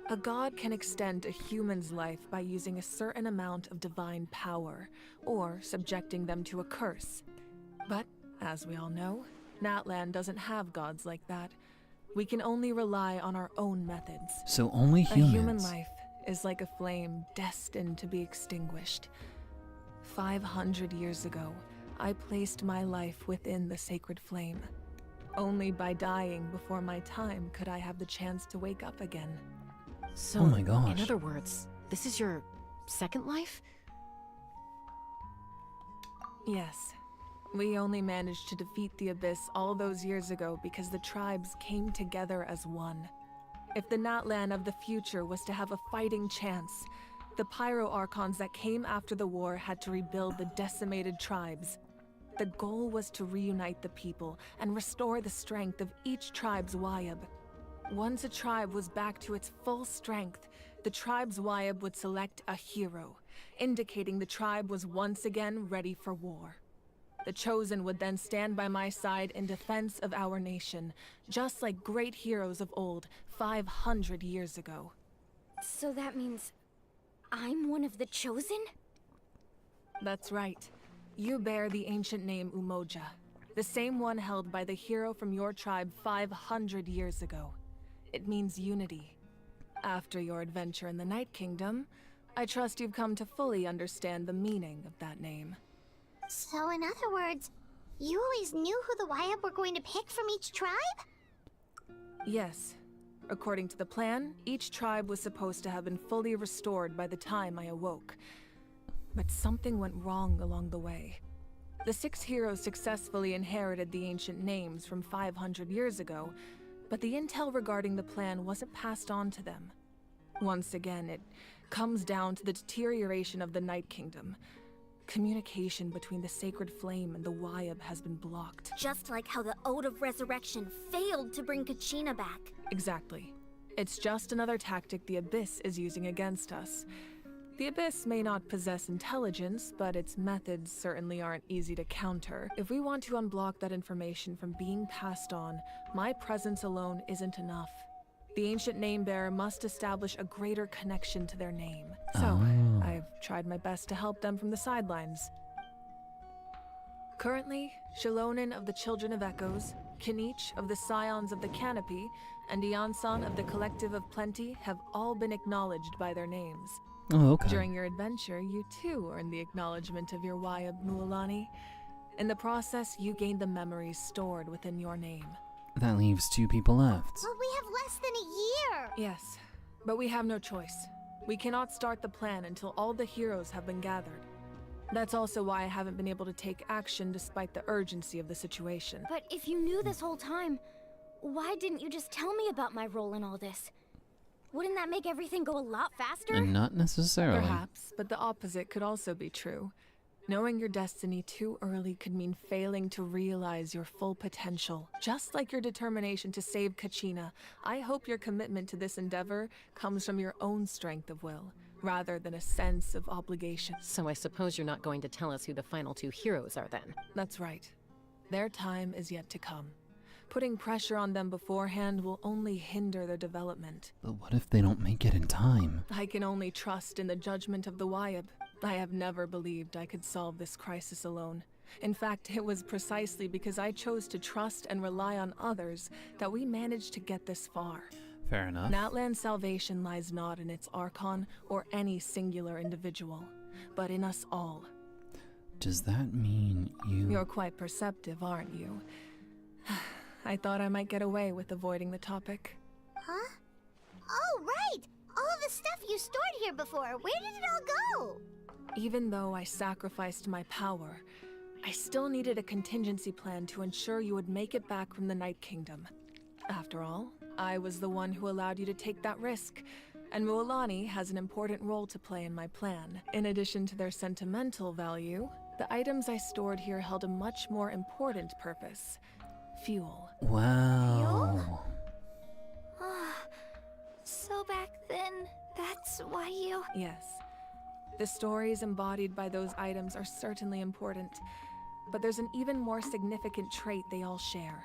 A god can extend a human's life by using a certain amount of divine power, or subjecting them to a curse. But, as we all know, Natlan doesn't have gods like that. We can only rely on our own methods. So only humans. A human life is like a flame destined to be extinguished. 500 years ago, I placed my life within the sacred flame. Only by dying before my time could I have the chance to wake up again. So, oh my gosh. In other words, this is your second life? Yes. We only managed to defeat the Abyss all those years ago because the tribes came together as one. If the Natlan of the future was to have a fighting chance, the Pyro Archons that came after the war had to rebuild the decimated tribes. The goal was to reunite the people and restore the strength of each tribe's Wayab. Once a tribe was back to its full strength, the tribe's Wayab would select a hero, indicating the tribe was once again ready for war. The Chosen would then stand by my side in defense of our nation, just like great heroes of old, 500 years ago. So that means I'm one of the Chosen? That's right. You bear the ancient name Umoja, the same one held by the hero from your tribe 500 years ago. It means unity. After your adventure in the Night Kingdom, I trust you've come to fully understand the meaning of that name. So in other words, you always knew who the Wayab were going to pick from each tribe? Yes. According to the plan, each tribe was supposed to have been fully restored by the time I awoke. But something went wrong along the way. The 6 heroes successfully inherited the ancient names from 500 years ago, but the intel regarding the plan wasn't passed on to them. Once again, it comes down to the deterioration of the Night Kingdom. Communication between the Sacred Flame and the Wayab has been blocked. Just like how the Ode of Resurrection failed to bring Kachina back. Exactly. It's just another tactic the Abyss is using against us. The Abyss may not possess intelligence, but its methods certainly aren't easy to counter. If we want to unblock that information from being passed on, my presence alone isn't enough. The ancient name-bearer must establish a greater connection to their name. So, I've tried my best to help them from the sidelines. Currently, Shilonen of the Children of Echoes, Kinich of the Scions of the Canopy, and Iansan of the Collective of Plenty have all been acknowledged by their names. Oh, okay. During your adventure, you too earned the acknowledgement of your Wayab, Mualani. In the process, you gained the memories stored within your name. That leaves 2 people left. Well, we have less than a year! Yes, but we have no choice. We cannot start the plan until all the heroes have been gathered. That's also why I haven't been able to take action despite the urgency of the situation. But if you knew this whole time, why didn't you just tell me about my role in all this? Wouldn't that make everything go a lot faster? And not necessarily. Perhaps, but the opposite could also be true. Knowing your destiny too early could mean failing to realize your full potential. Just like your determination to save Kachina, I hope your commitment to this endeavor comes from your own strength of will, rather than a sense of obligation. So I suppose you're not going to tell us who the final 2 heroes are then? That's right. Their time is yet to come. Putting pressure on them beforehand will only hinder their development. But what if they don't make it in time? I can only trust in the judgment of the Wayab. I have never believed I could solve this crisis alone. In fact, it was precisely because I chose to trust and rely on others that we managed to get this far. Fair enough. Natlan's salvation lies not in its Archon or any singular individual, but in us all. Does that mean you... You're quite perceptive, aren't you? I thought I might get away with avoiding the topic. Huh? Oh, right! All the stuff you stored here before, where did it all go? Even though I sacrificed my power, I still needed a contingency plan to ensure you would make it back from the Night Kingdom. After all, I was the one who allowed you to take that risk, and Mualani has an important role to play in my plan. In addition to their sentimental value, the items I stored here held a much more important purpose. Fuel. Wow. So back then, that's why you... Yes. The stories embodied by those items are certainly important, but there's an even more significant trait they all share.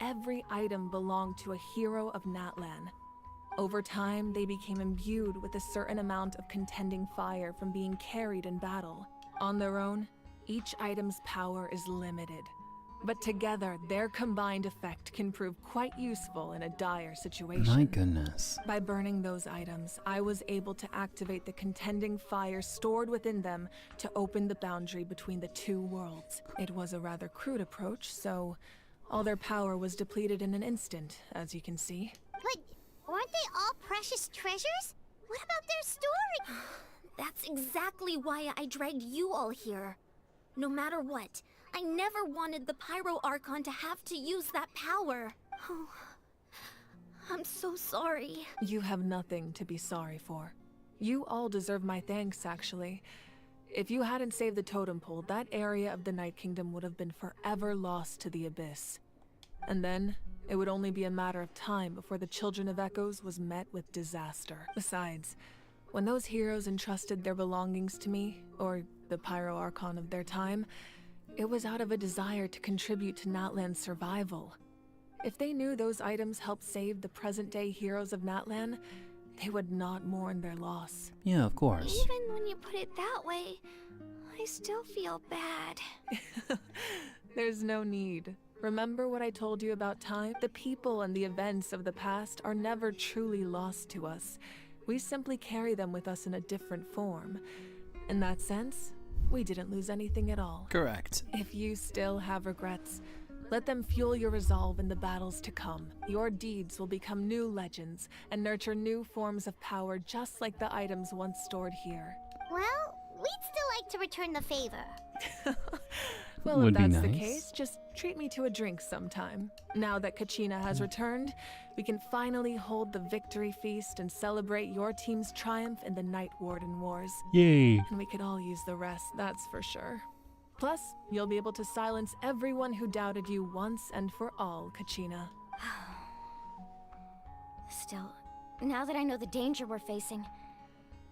Every item belonged to a hero of Natlan. Over time, they became imbued with a certain amount of contending fire from being carried in battle. On their own, each item's power is limited, but together, their combined effect can prove quite useful in a dire situation. My goodness. By burning those items, I was able to activate the contending fire stored within them to open the boundary between the two worlds. It was a rather crude approach, so all their power was depleted in an instant, as you can see. But aren't they all precious treasures? What about their story? That's exactly why I dragged you all here. No matter what, I never wanted the Pyro Archon to have to use that power. Oh, I'm so sorry. You have nothing to be sorry for. You all deserve my thanks, actually. If you hadn't saved the totem pole, that area of the Night Kingdom would have been forever lost to the Abyss. And then, it would only be a matter of time before the Children of Echoes was met with disaster. Besides, when those heroes entrusted their belongings to me, or the Pyro Archon of their time, it was out of a desire to contribute to Natlan's survival. If they knew those items helped save the present-day heroes of Natlan, they would not mourn their loss. Yeah, of course. Even when you put it that way, I still feel bad. There's no need. Remember what I told you about time? The people and the events of the past are never truly lost to us. We simply carry them with us in a different form. In that sense, we didn't lose anything at all. Correct. If you still have regrets, let them fuel your resolve in the battles to come. Your deeds will become new legends and nurture new forms of power just like the items once stored here. Well, we'd still like to return the favor. Well, Would if be that's the nice. case, just treat me to a drink sometime. Now that Kachina has returned, we can finally hold the victory feast and celebrate your team's triumph in the Night Warden Wars. Yay. And we could all use the rest, that's for sure. Plus, you'll be able to silence everyone who doubted you once and for all, Kachina. Still, now that I know the danger we're facing,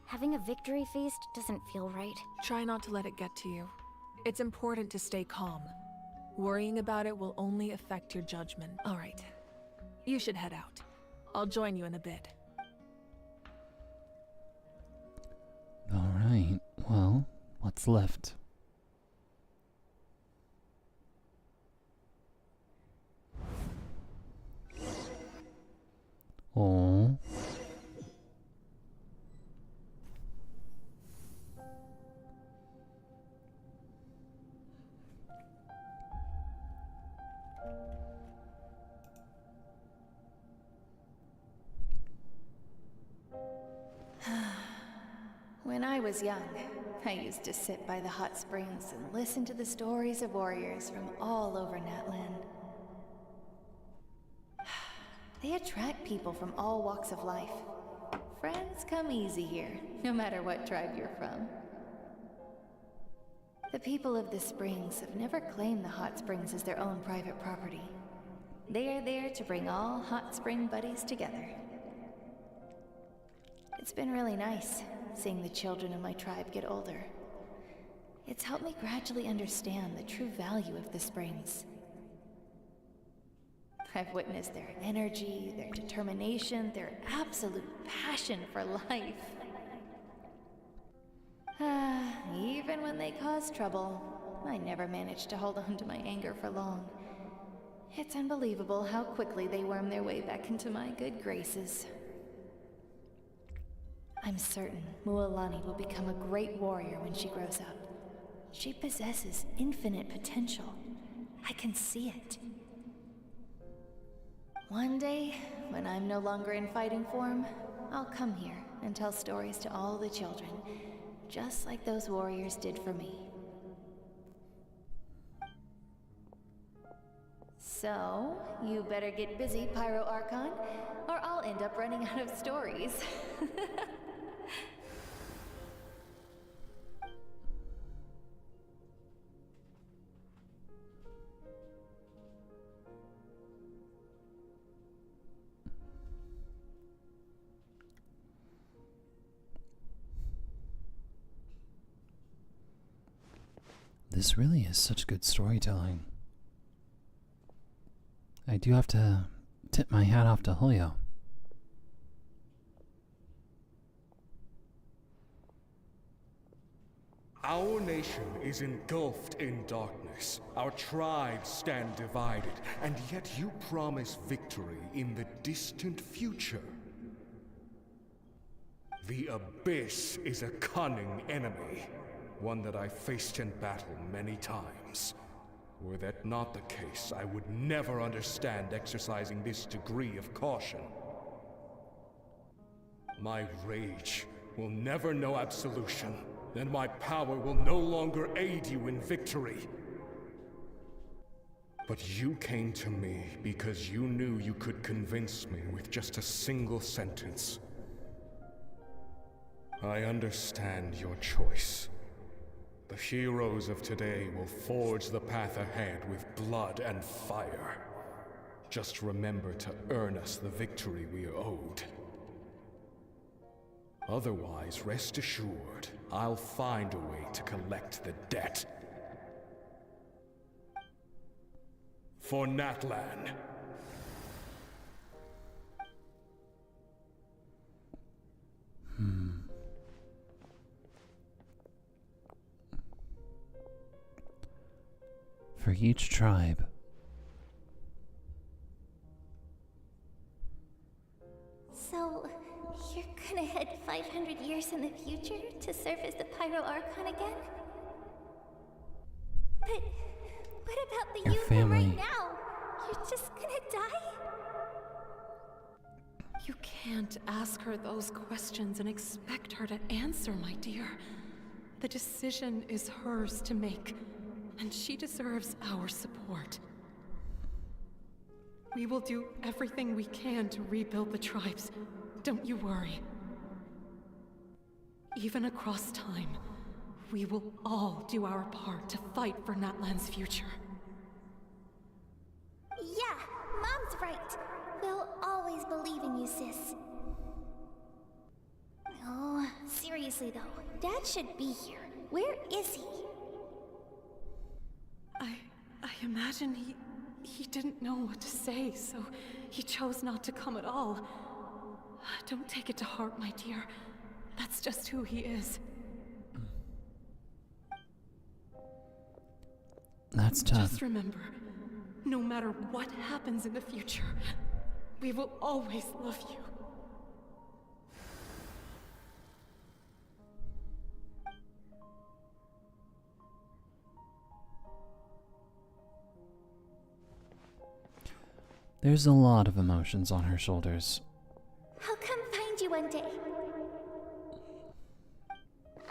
having a victory feast doesn't feel right. Try not to let it get to you. It's important to stay calm. Worrying about it will only affect your judgment. All right, you should head out. I'll join you in a bit. All right. Well, what's left? Oh. When I was young, I used to sit by the hot springs and listen to the stories of warriors from all over Natlan. They attract people from all walks of life. Friends come easy here, no matter what tribe you're from. The people of the springs have never claimed the hot springs as their own private property. They are there to bring all hot spring buddies together. It's been really nice, seeing the children of my tribe get older. It's helped me gradually understand the true value of the springs. I've witnessed their energy, their determination, their absolute passion for life. Even when they cause trouble, I never managed to hold on to my anger for long. It's unbelievable how quickly they worm their way back into my good graces. I'm certain Mualani will become a great warrior when she grows up. She possesses infinite potential. I can see it. One day, when I'm no longer in fighting form, I'll come here and tell stories to all the children, just like those warriors did for me. So, you better get busy, Pyro Archon, or I'll end up running out of stories. This really is such good storytelling. I do have to tip my hat off to Hoyo. Our nation is engulfed in darkness. Our tribes stand divided, and yet you promise victory in the distant future. The Abyss is a cunning enemy, one that I faced in battle many times. Were that not the case, I would never understand exercising this degree of caution. My rage will never know absolution, and my power will no longer aid you in victory. But you came to me because you knew you could convince me with just a single sentence. I understand your choice. The heroes of today will forge the path ahead with blood and fire. Just remember to earn us the victory we are owed. Otherwise, rest assured, I'll find a way to collect the debt. For Natlan. For each tribe. So, you're gonna head 500 years in the future to serve as the Pyro Archon again? But what about the Your you family. right now? You're just gonna die? You can't ask her those questions and expect her to answer, my dear. The decision is hers to make, and she deserves our support. We will do everything we can to rebuild the tribes. Don't you worry. Even across time, we will all do our part to fight for Natlan's future. Yeah, Mom's right. We'll always believe in you, sis. Oh, seriously though, Dad should be here. Where is he? I imagine he didn't know what to say, so he chose not to come at all. Don't take it to heart, my dear. That's just who he is. That's tough. Just remember, no matter what happens in the future, we will always love you. There's a lot of emotions on her shoulders. I'll come find you one day.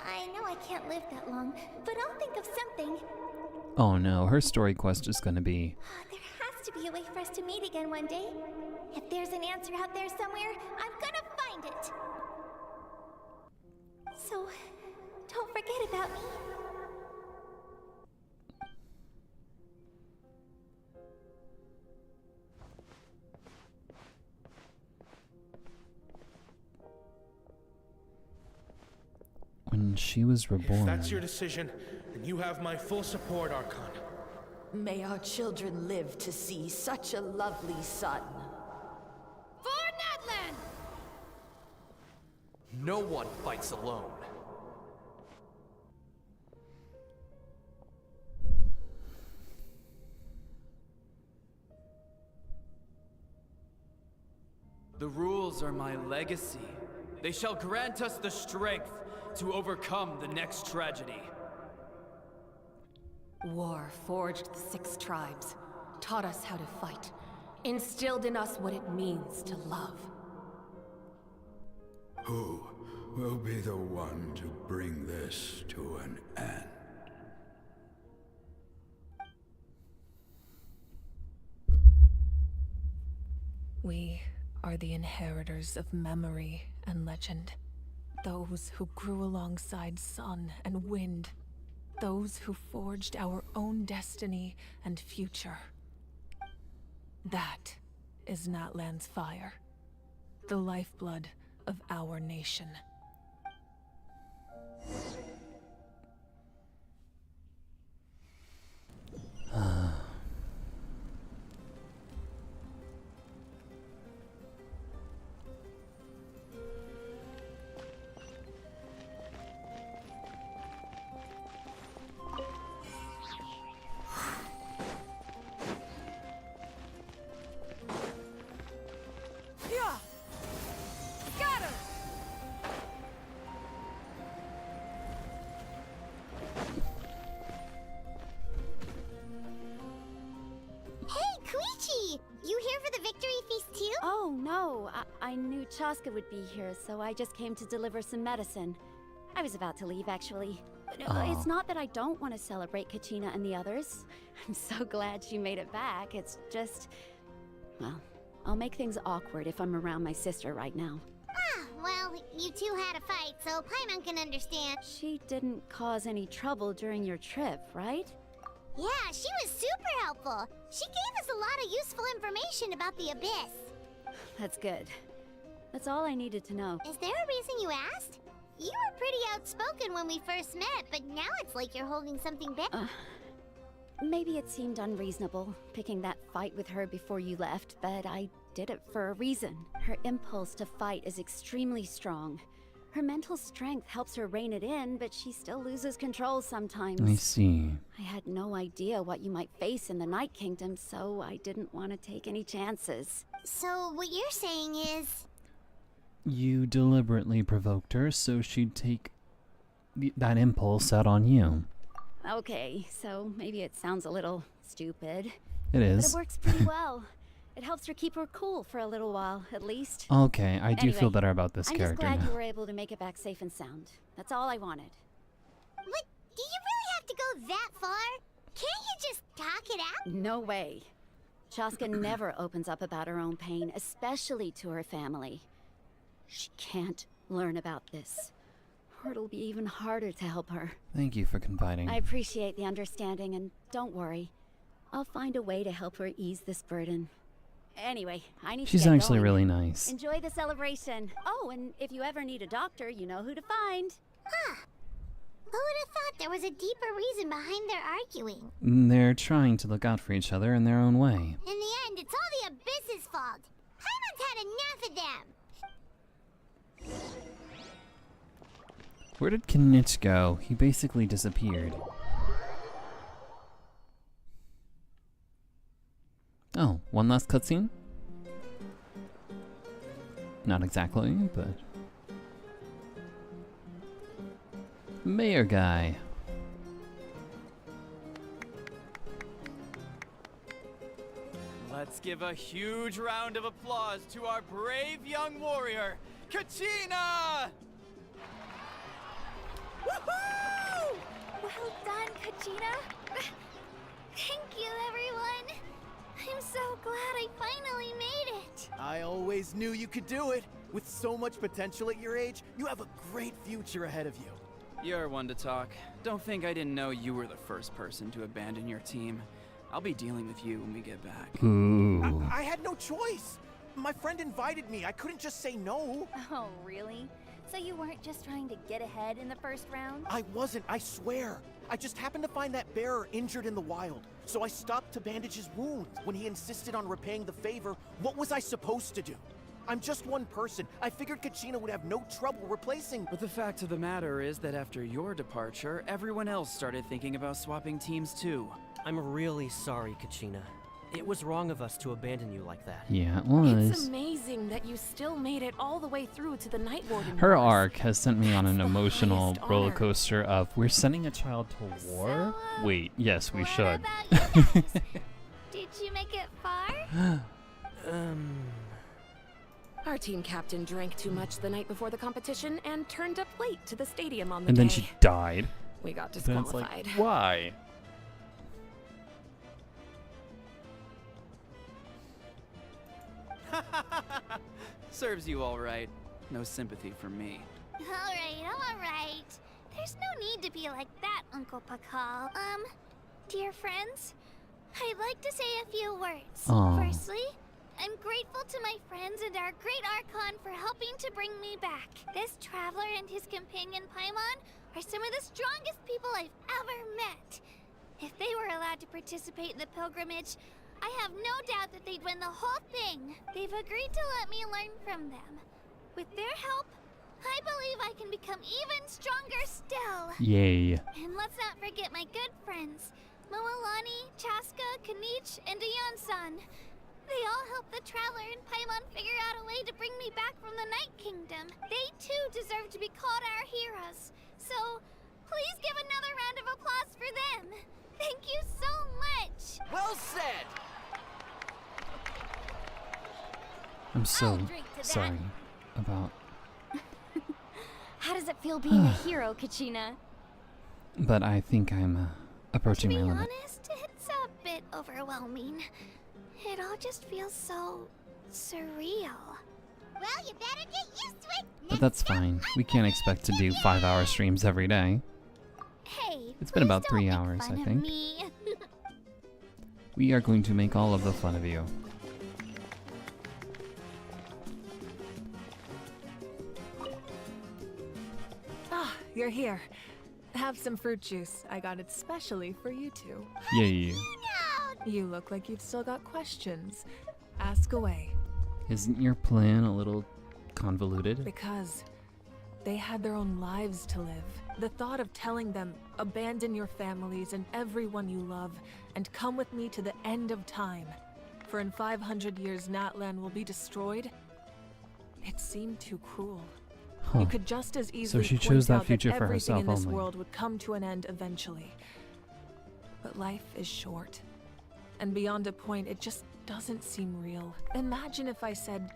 I know I can't live that long, but I'll think of something. Oh no, her story quest is gonna be... There has to be a way for us to meet again one day. If there's an answer out there somewhere, I'm gonna find it. So, don't forget about me. When she was reborn... If that's your decision, then you have my full support, Archon. May our children live to see such a lovely son. For Natlan! No one fights alone. The rules are my legacy. They shall grant us the strength to overcome the next tragedy. War forged the 6 tribes, taught us how to fight, instilled in us what it means to love. Who will be the one to bring this to an end? We are the inheritors of memory and legend. Those who grew alongside sun and wind. Those who forged our own destiny and future. That is Natlan's fire. The lifeblood of our nation. I knew Chaska would be here, so I just came to deliver some medicine. I was about to leave, actually. It's not that I don't want to celebrate Kachina and the others. I'm so glad she made it back. It's just... well, I'll make things awkward if I'm around my sister right now. Ah, well, you two had a fight, so Paimon can understand. She didn't cause any trouble during your trip, right? Yeah, she was super helpful. She gave us a lot of useful information about the Abyss. That's good. That's all I needed to know. Is there a reason you asked? You were pretty outspoken when we first met, but now it's like you're holding something back. Maybe it seemed unreasonable, picking that fight with her before you left, but I did it for a reason. Her impulse to fight is extremely strong. Her mental strength helps her rein it in, but she still loses control sometimes. I see. I had no idea what you might face in the Night Kingdom, so I didn't want to take any chances. So what you're saying is... you deliberately provoked her so she'd take that impulse out on you. Okay, so maybe it sounds a little stupid. It is. But it works pretty well. It helps her keep her cool for a little while, at least. Okay, I do Anyway, feel better about this I'm character just glad now. you were able to make it back safe and sound. That's all I wanted. What? Do you really have to go that far? Can't you just talk it out? No way. Chaska never opens up about her own pain, especially to her family. She can't learn about this, or it'll be even harder to help her. Thank you for confiding. I appreciate the understanding, and don't worry. I'll find a way to help her ease this burden. Anyway, I need She's to get actually going. really nice. Enjoy the celebration. Oh, and if you ever need a doctor, you know who to find. Huh. Who would have thought there was a deeper reason behind their arguing? They're trying to look out for each other in their own way. In the end, it's all the Abyss's fault. Paimon's had enough of them. Where did Knitch go? He basically disappeared. Oh, one last cutscene? Not exactly, but... Mayor guy. Let's give a huge round of applause to our brave young warrior, Kachina! Woohoo! Well done, Kachina. Thank you, everyone. I'm so glad I finally made it. I always knew you could do it. With so much potential at your age, you have a great future ahead of you. You're one to talk. Don't think I didn't know you were the first person to abandon your team. I'll be dealing with you when we get back. Ooh. I had no choice. My friend invited me. I couldn't just say no. Oh, really? So you weren't just trying to get ahead in the first round? I wasn't, I swear. I just happened to find that bearer injured in the wild. So I stopped to bandage his wound. When he insisted on repaying the favor, what was I supposed to do? I'm just one person. I figured Kachina would have no trouble replacing. But the fact of the matter is that after your departure, everyone else started thinking about swapping teams too. I'm really sorry, Kachina. It was wrong of us to abandon you like that. Yeah, it was. It's amazing that you still made it all the way through to the Night Warden. Her Wars. arc has sent me on an emotional highest roller honor. coaster of we're sending a child to war? Wait, yes, we should. Did you make it far? Our team captain drank too much the night before the competition and turned up late to the stadium on the And day. then she died. We got Then it's disqualified. like, why? Serves you all right. No sympathy for me. Alright. There's no need to be like that, Uncle Pakal. Dear friends, I'd like to say a few words. Aw. Firstly, I'm grateful to my friends and our great Archon for helping to bring me back. This traveler and his companion Paimon are some of the strongest people I've ever met. If they were allowed to participate in the pilgrimage, I have no doubt that they'd win the whole thing. They've agreed to let me learn from them. With their help, I believe I can become even stronger still. Yay. And let's not forget my good friends, Mualani, Chaska, Kanich, and Ayan-san. They all helped the Traveler and Paimon figure out a way to bring me back from the Night Kingdom. They too deserve to be called our heroes. So, please give another round of applause for them. Thank you so much. Well said. I'm so sorry about... How does it feel being a hero, Kachina? But I think I'm approaching my To be limit. honest, it's a bit overwhelming. It all just feels so surreal. Well, you better get used to it. But that's fine. We can't expect to do 5-hour streams every day. Hey, It's been about 3 hours, I think. me. We are going to make all of the fun of you. Ah, you're here. Have some fruit juice. I got it specially for you two. Yay. You look like you've still got questions. Ask away. Isn't your plan a little convoluted? Because they had their own lives to live. The thought of telling them, abandon your families and everyone you love, and come with me to the end of time. For in 500 years, Natlan will be destroyed. It seemed too cruel. Huh. You could just as easily So she point chose that out future that for everything herself in this only. world would come to an end eventually. But life is short. And beyond a point, it just doesn't seem real. Imagine if I said,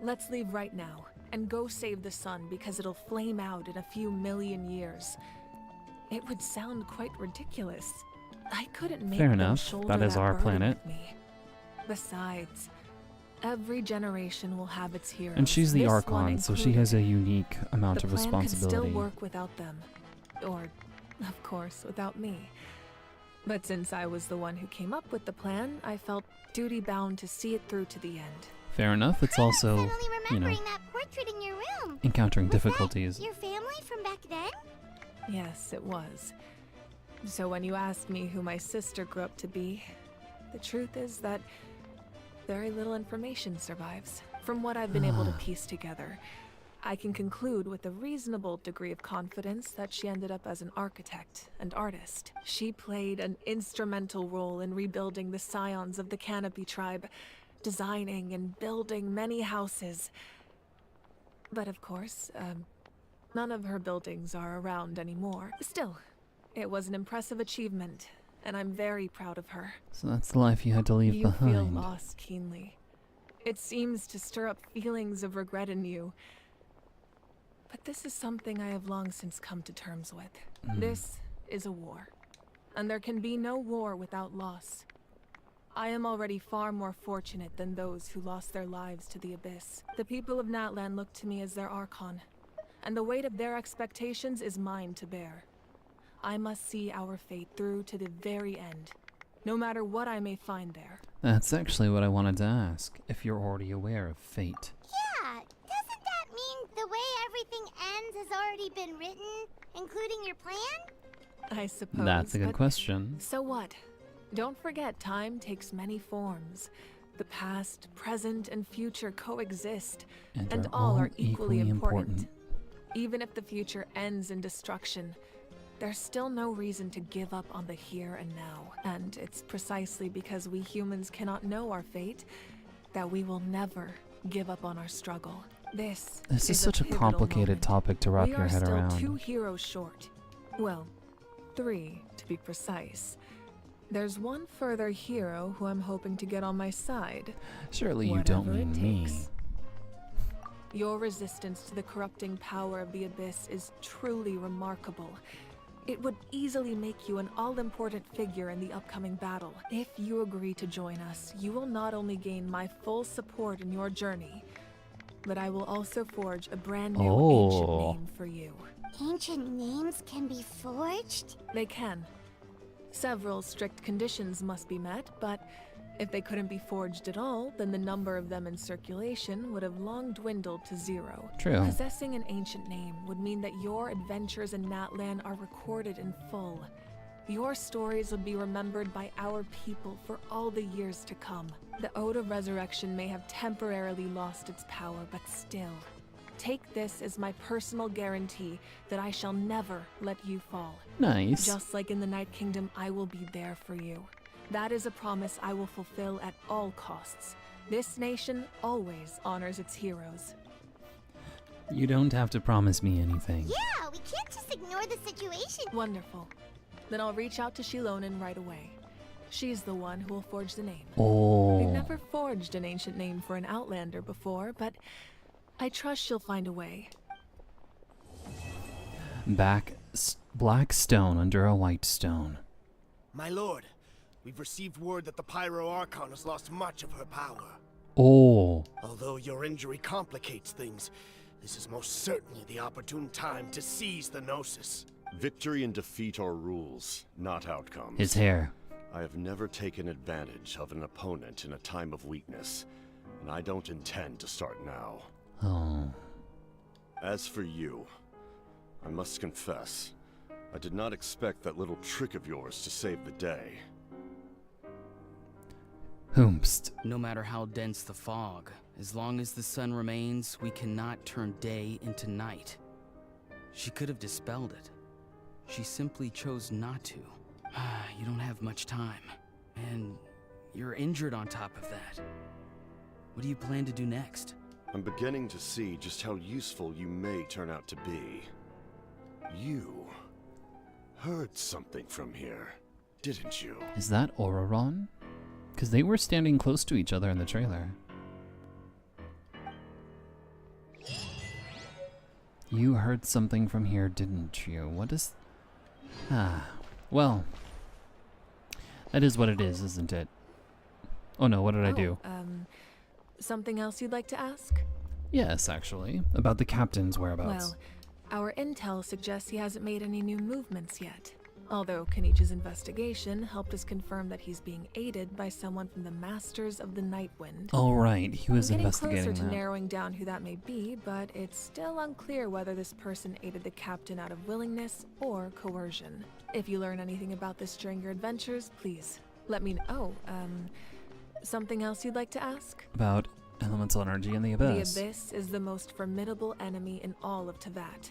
let's leave right now and go save the sun because it'll flame out in a few million years. It would sound quite ridiculous. I couldn't make Fair them enough. shoulder That is our burden planet. with me. Besides, every generation will have its heroes. And she's the this one Archon, so she included. has a unique amount The of plan could responsibility. still work without them. Or, of course, without me. But since I was the one who came up with the plan, I felt duty-bound to see it through to the end. Fair enough. It's also, Suddenly you know, remembering that portrait in your room. encountering Was that difficulties. your family from back then? Yes, it was. So when you asked me who my sister grew up to be, the truth is that very little information survives. From what I've been able to piece together, I can conclude with a reasonable degree of confidence that she ended up as an architect and artist. She played an instrumental role in rebuilding the scions of the Canopy tribe, designing and building many houses. But of course, none of her buildings are around anymore. Still, it was an impressive achievement, and I'm very proud of her. So that's the life you had to leave You feel behind. loss keenly. It seems to stir up feelings of regret in you. But this is something I have long since come to terms with. This is a war, and there can be no war without loss. I am already far more fortunate than those who lost their lives to the Abyss. The people of Natlan look to me as their Archon, and the weight of their expectations is mine to bear. I must see our fate through to the very end, no matter what I may find there. That's actually what I wanted to ask, if you're already aware of fate. Yeah, doesn't that mean the way everything ends has already been written, including your plan? I suppose. That's a good but question. So what? Don't forget, time takes many forms. The past, present, and future coexist, And are all all are equally important. important. Even if the future ends in destruction, there's still no reason to give up on the here and now. And it's precisely because we humans cannot know our fate that we will never give up on our struggle. This is such a pivotal complicated moment. topic to wrap We your are head still around. 2 heroes short. Well, 3 to be precise. There's one further hero who I'm hoping to get on my side. Surely you don't Whatever it mean me. takes. Your resistance to the corrupting power of the Abyss is truly remarkable. It would easily make you an all-important figure in the upcoming battle. If you agree to join us, you will not only gain my full support in your journey, but I will also forge a brand new ancient name for you. Ancient names can be forged? They can. Several strict conditions must be met, but if they couldn't be forged at all, then the number of them in circulation would have long dwindled to 0. True. Possessing an ancient name would mean that your adventures in Natlan are recorded in full. Your stories would be remembered by our people for all the years to come. The Ode of Resurrection may have temporarily lost its power, but still, take this as my personal guarantee that I shall never let you fall. Nice. Just like in the Night Kingdom, I will be there for you. That is a promise I will fulfill at all costs. This nation always honors its heroes. You don't have to promise me anything. Yeah, we can't just ignore the situation. Wonderful. Then I'll reach out to Shilonen right away. She's the one who will forge the name. Oh. We've never forged an ancient name for an Outlander before, but I trust she'll find a way. Black stone under a white stone. My lord, we've received word that the Pyro Archon has lost much of her power. Oh. Although your injury complicates things, this is most certainly the opportune time to seize the Gnosis. Victory and defeat are rules, not outcomes. His hair. I have never taken advantage of an opponent in a time of weakness, and I don't intend to start now. Oh. As for you, I must confess, I did not expect that little trick of yours to save the day. Whomst. No matter how dense the fog, as long as the sun remains, we cannot turn day into night. She could have dispelled it. She simply chose not to. You don't have much time, and you're injured on top of that. What do you plan to do next? I'm beginning to see just how useful you may turn out to be. You heard something from here, didn't you? Is that Auroron? Because they were standing close to each other in the trailer. You heard something from here, didn't you? What is... well... That is what it is, isn't it? Oh no, what did I do? Something else you'd like to ask? Yes, actually. About the captain's whereabouts. Well, our intel suggests he hasn't made any new movements yet. Although Kenichi's investigation helped us confirm that he's being aided by someone from the Masters of the Nightwind. Oh right, he was investigating getting closer that. to narrowing down who that may be, but it's still unclear whether this person aided the captain out of willingness or coercion. If you learn anything about this during your adventures, please let me know. Something else you'd like to ask? About elemental energy in the Abyss. The Abyss is the most formidable enemy in all of Teyvat.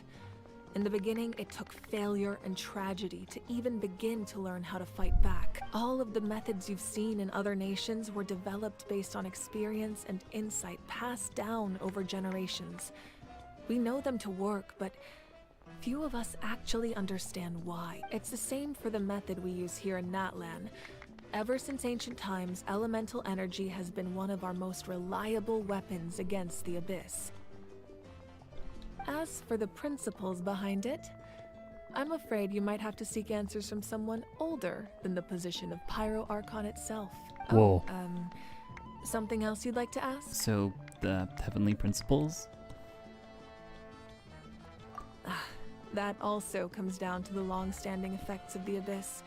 In the beginning, it took failure and tragedy to even begin to learn how to fight back. All of the methods you've seen in other nations were developed based on experience and insight passed down over generations. We know them to work, but few of us actually understand why. It's the same for the method we use here in Natlan. Ever since ancient times, elemental energy has been one of our most reliable weapons against the Abyss. As for the principles behind it, I'm afraid you might have to seek answers from someone older than the position of Pyro Archon itself. Whoa. Something else you'd like to ask? So, the heavenly principles? That also comes down to the long-standing effects of the Abyss.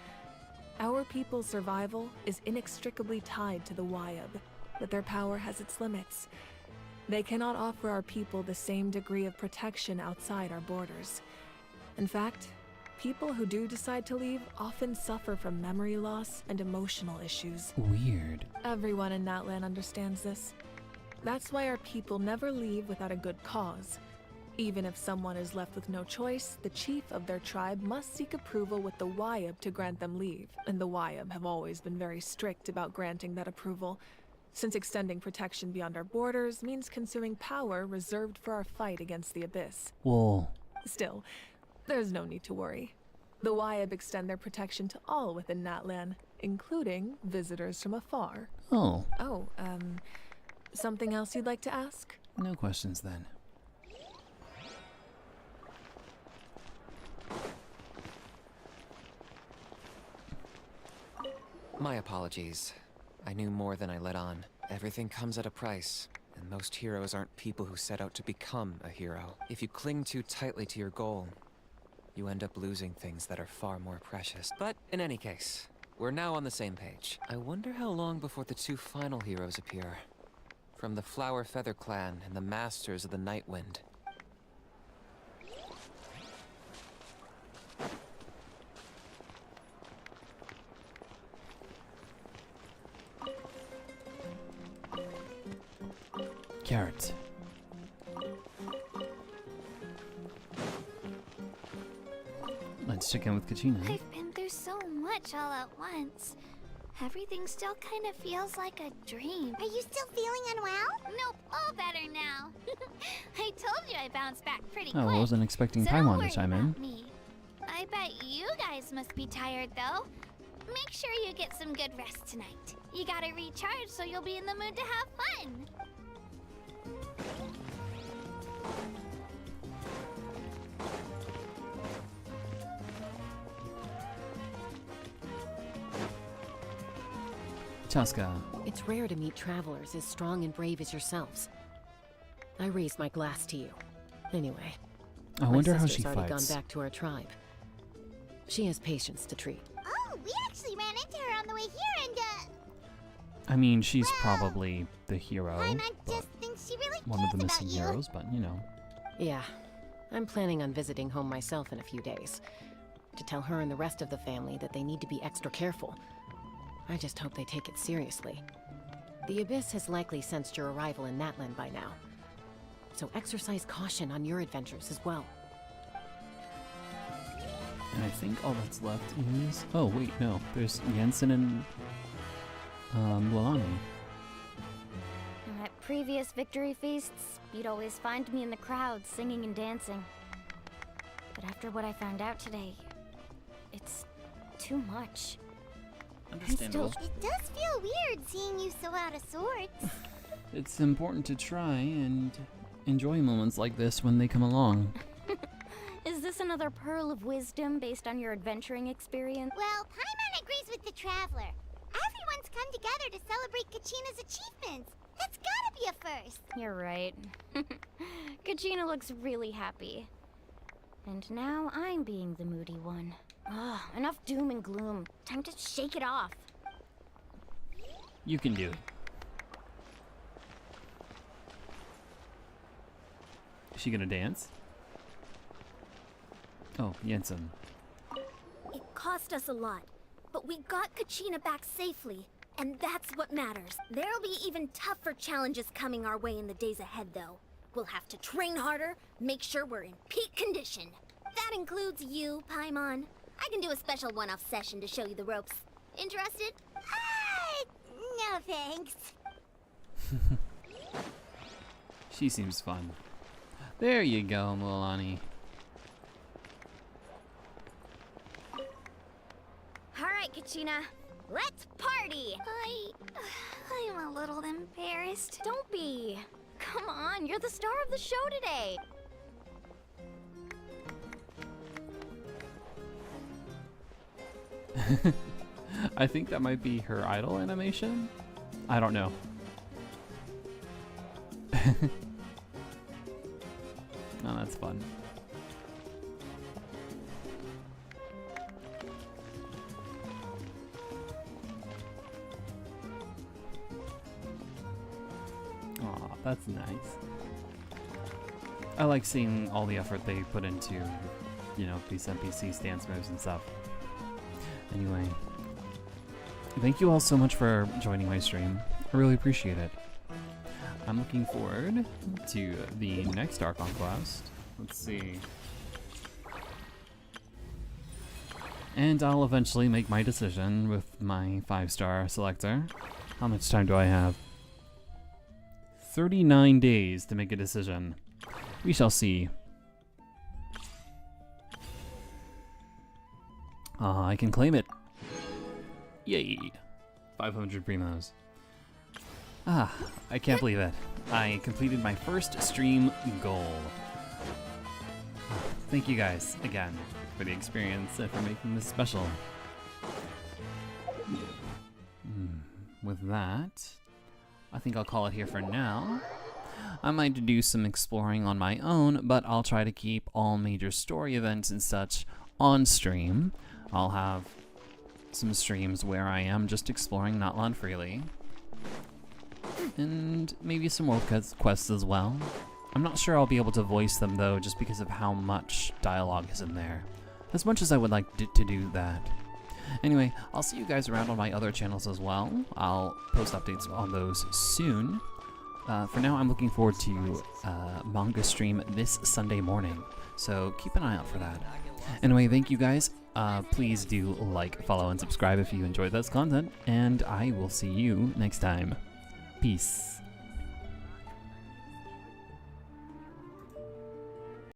Our people's survival is inextricably tied to the Wyab, but their power has its limits. They cannot offer our people the same degree of protection outside our borders. In fact, people who do decide to leave often suffer from memory loss and emotional issues. Weird. Everyone in Natlan understands this. That's why our people never leave without a good cause. Even if someone is left with no choice, the chief of their tribe must seek approval with the Wyab to grant them leave, and the Wyab have always been very strict about granting that approval, since extending protection beyond our borders means consuming power reserved for our fight against the Abyss. Whoa. Still, there's no need to worry. The Wyab extend their protection to all within Natlan, including visitors from afar. Oh. Something else you'd like to ask? No questions then. My apologies. I knew more than I let on. Everything comes at a price, and most heroes aren't people who set out to become a hero. If you cling too tightly to your goal, you end up losing things that are far more precious. But in any case, we're now on the same page. I wonder how long before the two final heroes appear. From the Flower Feather Clan and the Masters of the Night Wind. Carrot. Let's check in with Kachina. I've been through so much all at once. Everything still kind of feels like a dream. Are you still feeling unwell? Nope, all better now. I told you I bounced back pretty Oh, quick. I wasn't expecting So don't Paimon worry to chime in. about me. I bet you guys must be tired though. Make sure you get some good rest tonight. You gotta recharge so you'll be in the mood to have fun. Chaska. It's rare to meet travelers as strong and brave as yourselves. I raise my glass to you. Anyway, I wonder my how sister's she already fights. gone back to our tribe. She has patience to treat. Oh, we actually ran into her on the way here and, I mean, she's probably the hero. I just think she really One of cares the about missing you. heroes, but you know. Yeah, I'm planning on visiting home myself in a few days. To tell her and the rest of the family that they need to be extra careful. I just hope they take it seriously. The Abyss has likely sensed your arrival in Natlan by now. So exercise caution on your adventures as well. And I think all that's left is... Oh, wait, no. There's Genshin and Mualani. At previous victory feasts, you'd always find me in the crowd singing and dancing. But after what I found out today, it's too much. Understandable. It does feel weird seeing you so out of sorts. It's important to try and enjoy moments like this when they come along. Is this another pearl of wisdom based on your adventuring experience? Well, Paimon agrees with the Traveler. Everyone's come together to celebrate Kachina's achievements. That's gotta be a first. You're right. Kachina looks really happy. And now I'm being the moody one. Ugh, enough doom and gloom. Time to shake it off. You can do it. Is she gonna dance? Oh, Jensen. It cost us a lot, but we got Kachina back safely, and that's what matters. There'll be even tougher challenges coming our way in the days ahead, though. We'll have to train harder, make sure we're in peak condition. That includes you, Paimon. I can do a special one-off session to show you the ropes. Interested? No thanks. She seems fun. There you go, Mualani. Alright, Kachina. Let's party! I'm a little embarrassed. Don't be. Come on, you're the star of the show today. I think that might be her idol animation. I don't know. Oh, that's fun. Aw, that's nice. I like seeing all the effort they put into, you know, these NPC stance moves and stuff. Anyway, thank you all so much for joining my stream. I really appreciate it. I'm looking forward to the next Archon quest. Let's see. And I'll eventually make my decision with my 5-star selector. How much time do I have? 39 days to make a decision. We shall see. I can claim it. Yay. 500 primos. I can't believe it. I completed my first stream goal. Thank you guys again for the experience and for making this special. with that, I think I'll call it here for now. I might do some exploring on my own, but I'll try to keep all major story events and such on stream. I'll have some streams where I am just exploring Natlan freely. And maybe some world quests as well. I'm not sure I'll be able to voice them though, just because of how much dialogue is in there. As much as I would like to do that. Anyway, I'll see you guys around on my other channels as well. I'll post updates on those soon. For now, I'm looking forward to manga stream this Sunday morning, so keep an eye out for that. Anyway, thank you guys. Please do like, follow, and subscribe if you enjoyed this content, and I will see you next time. Peace.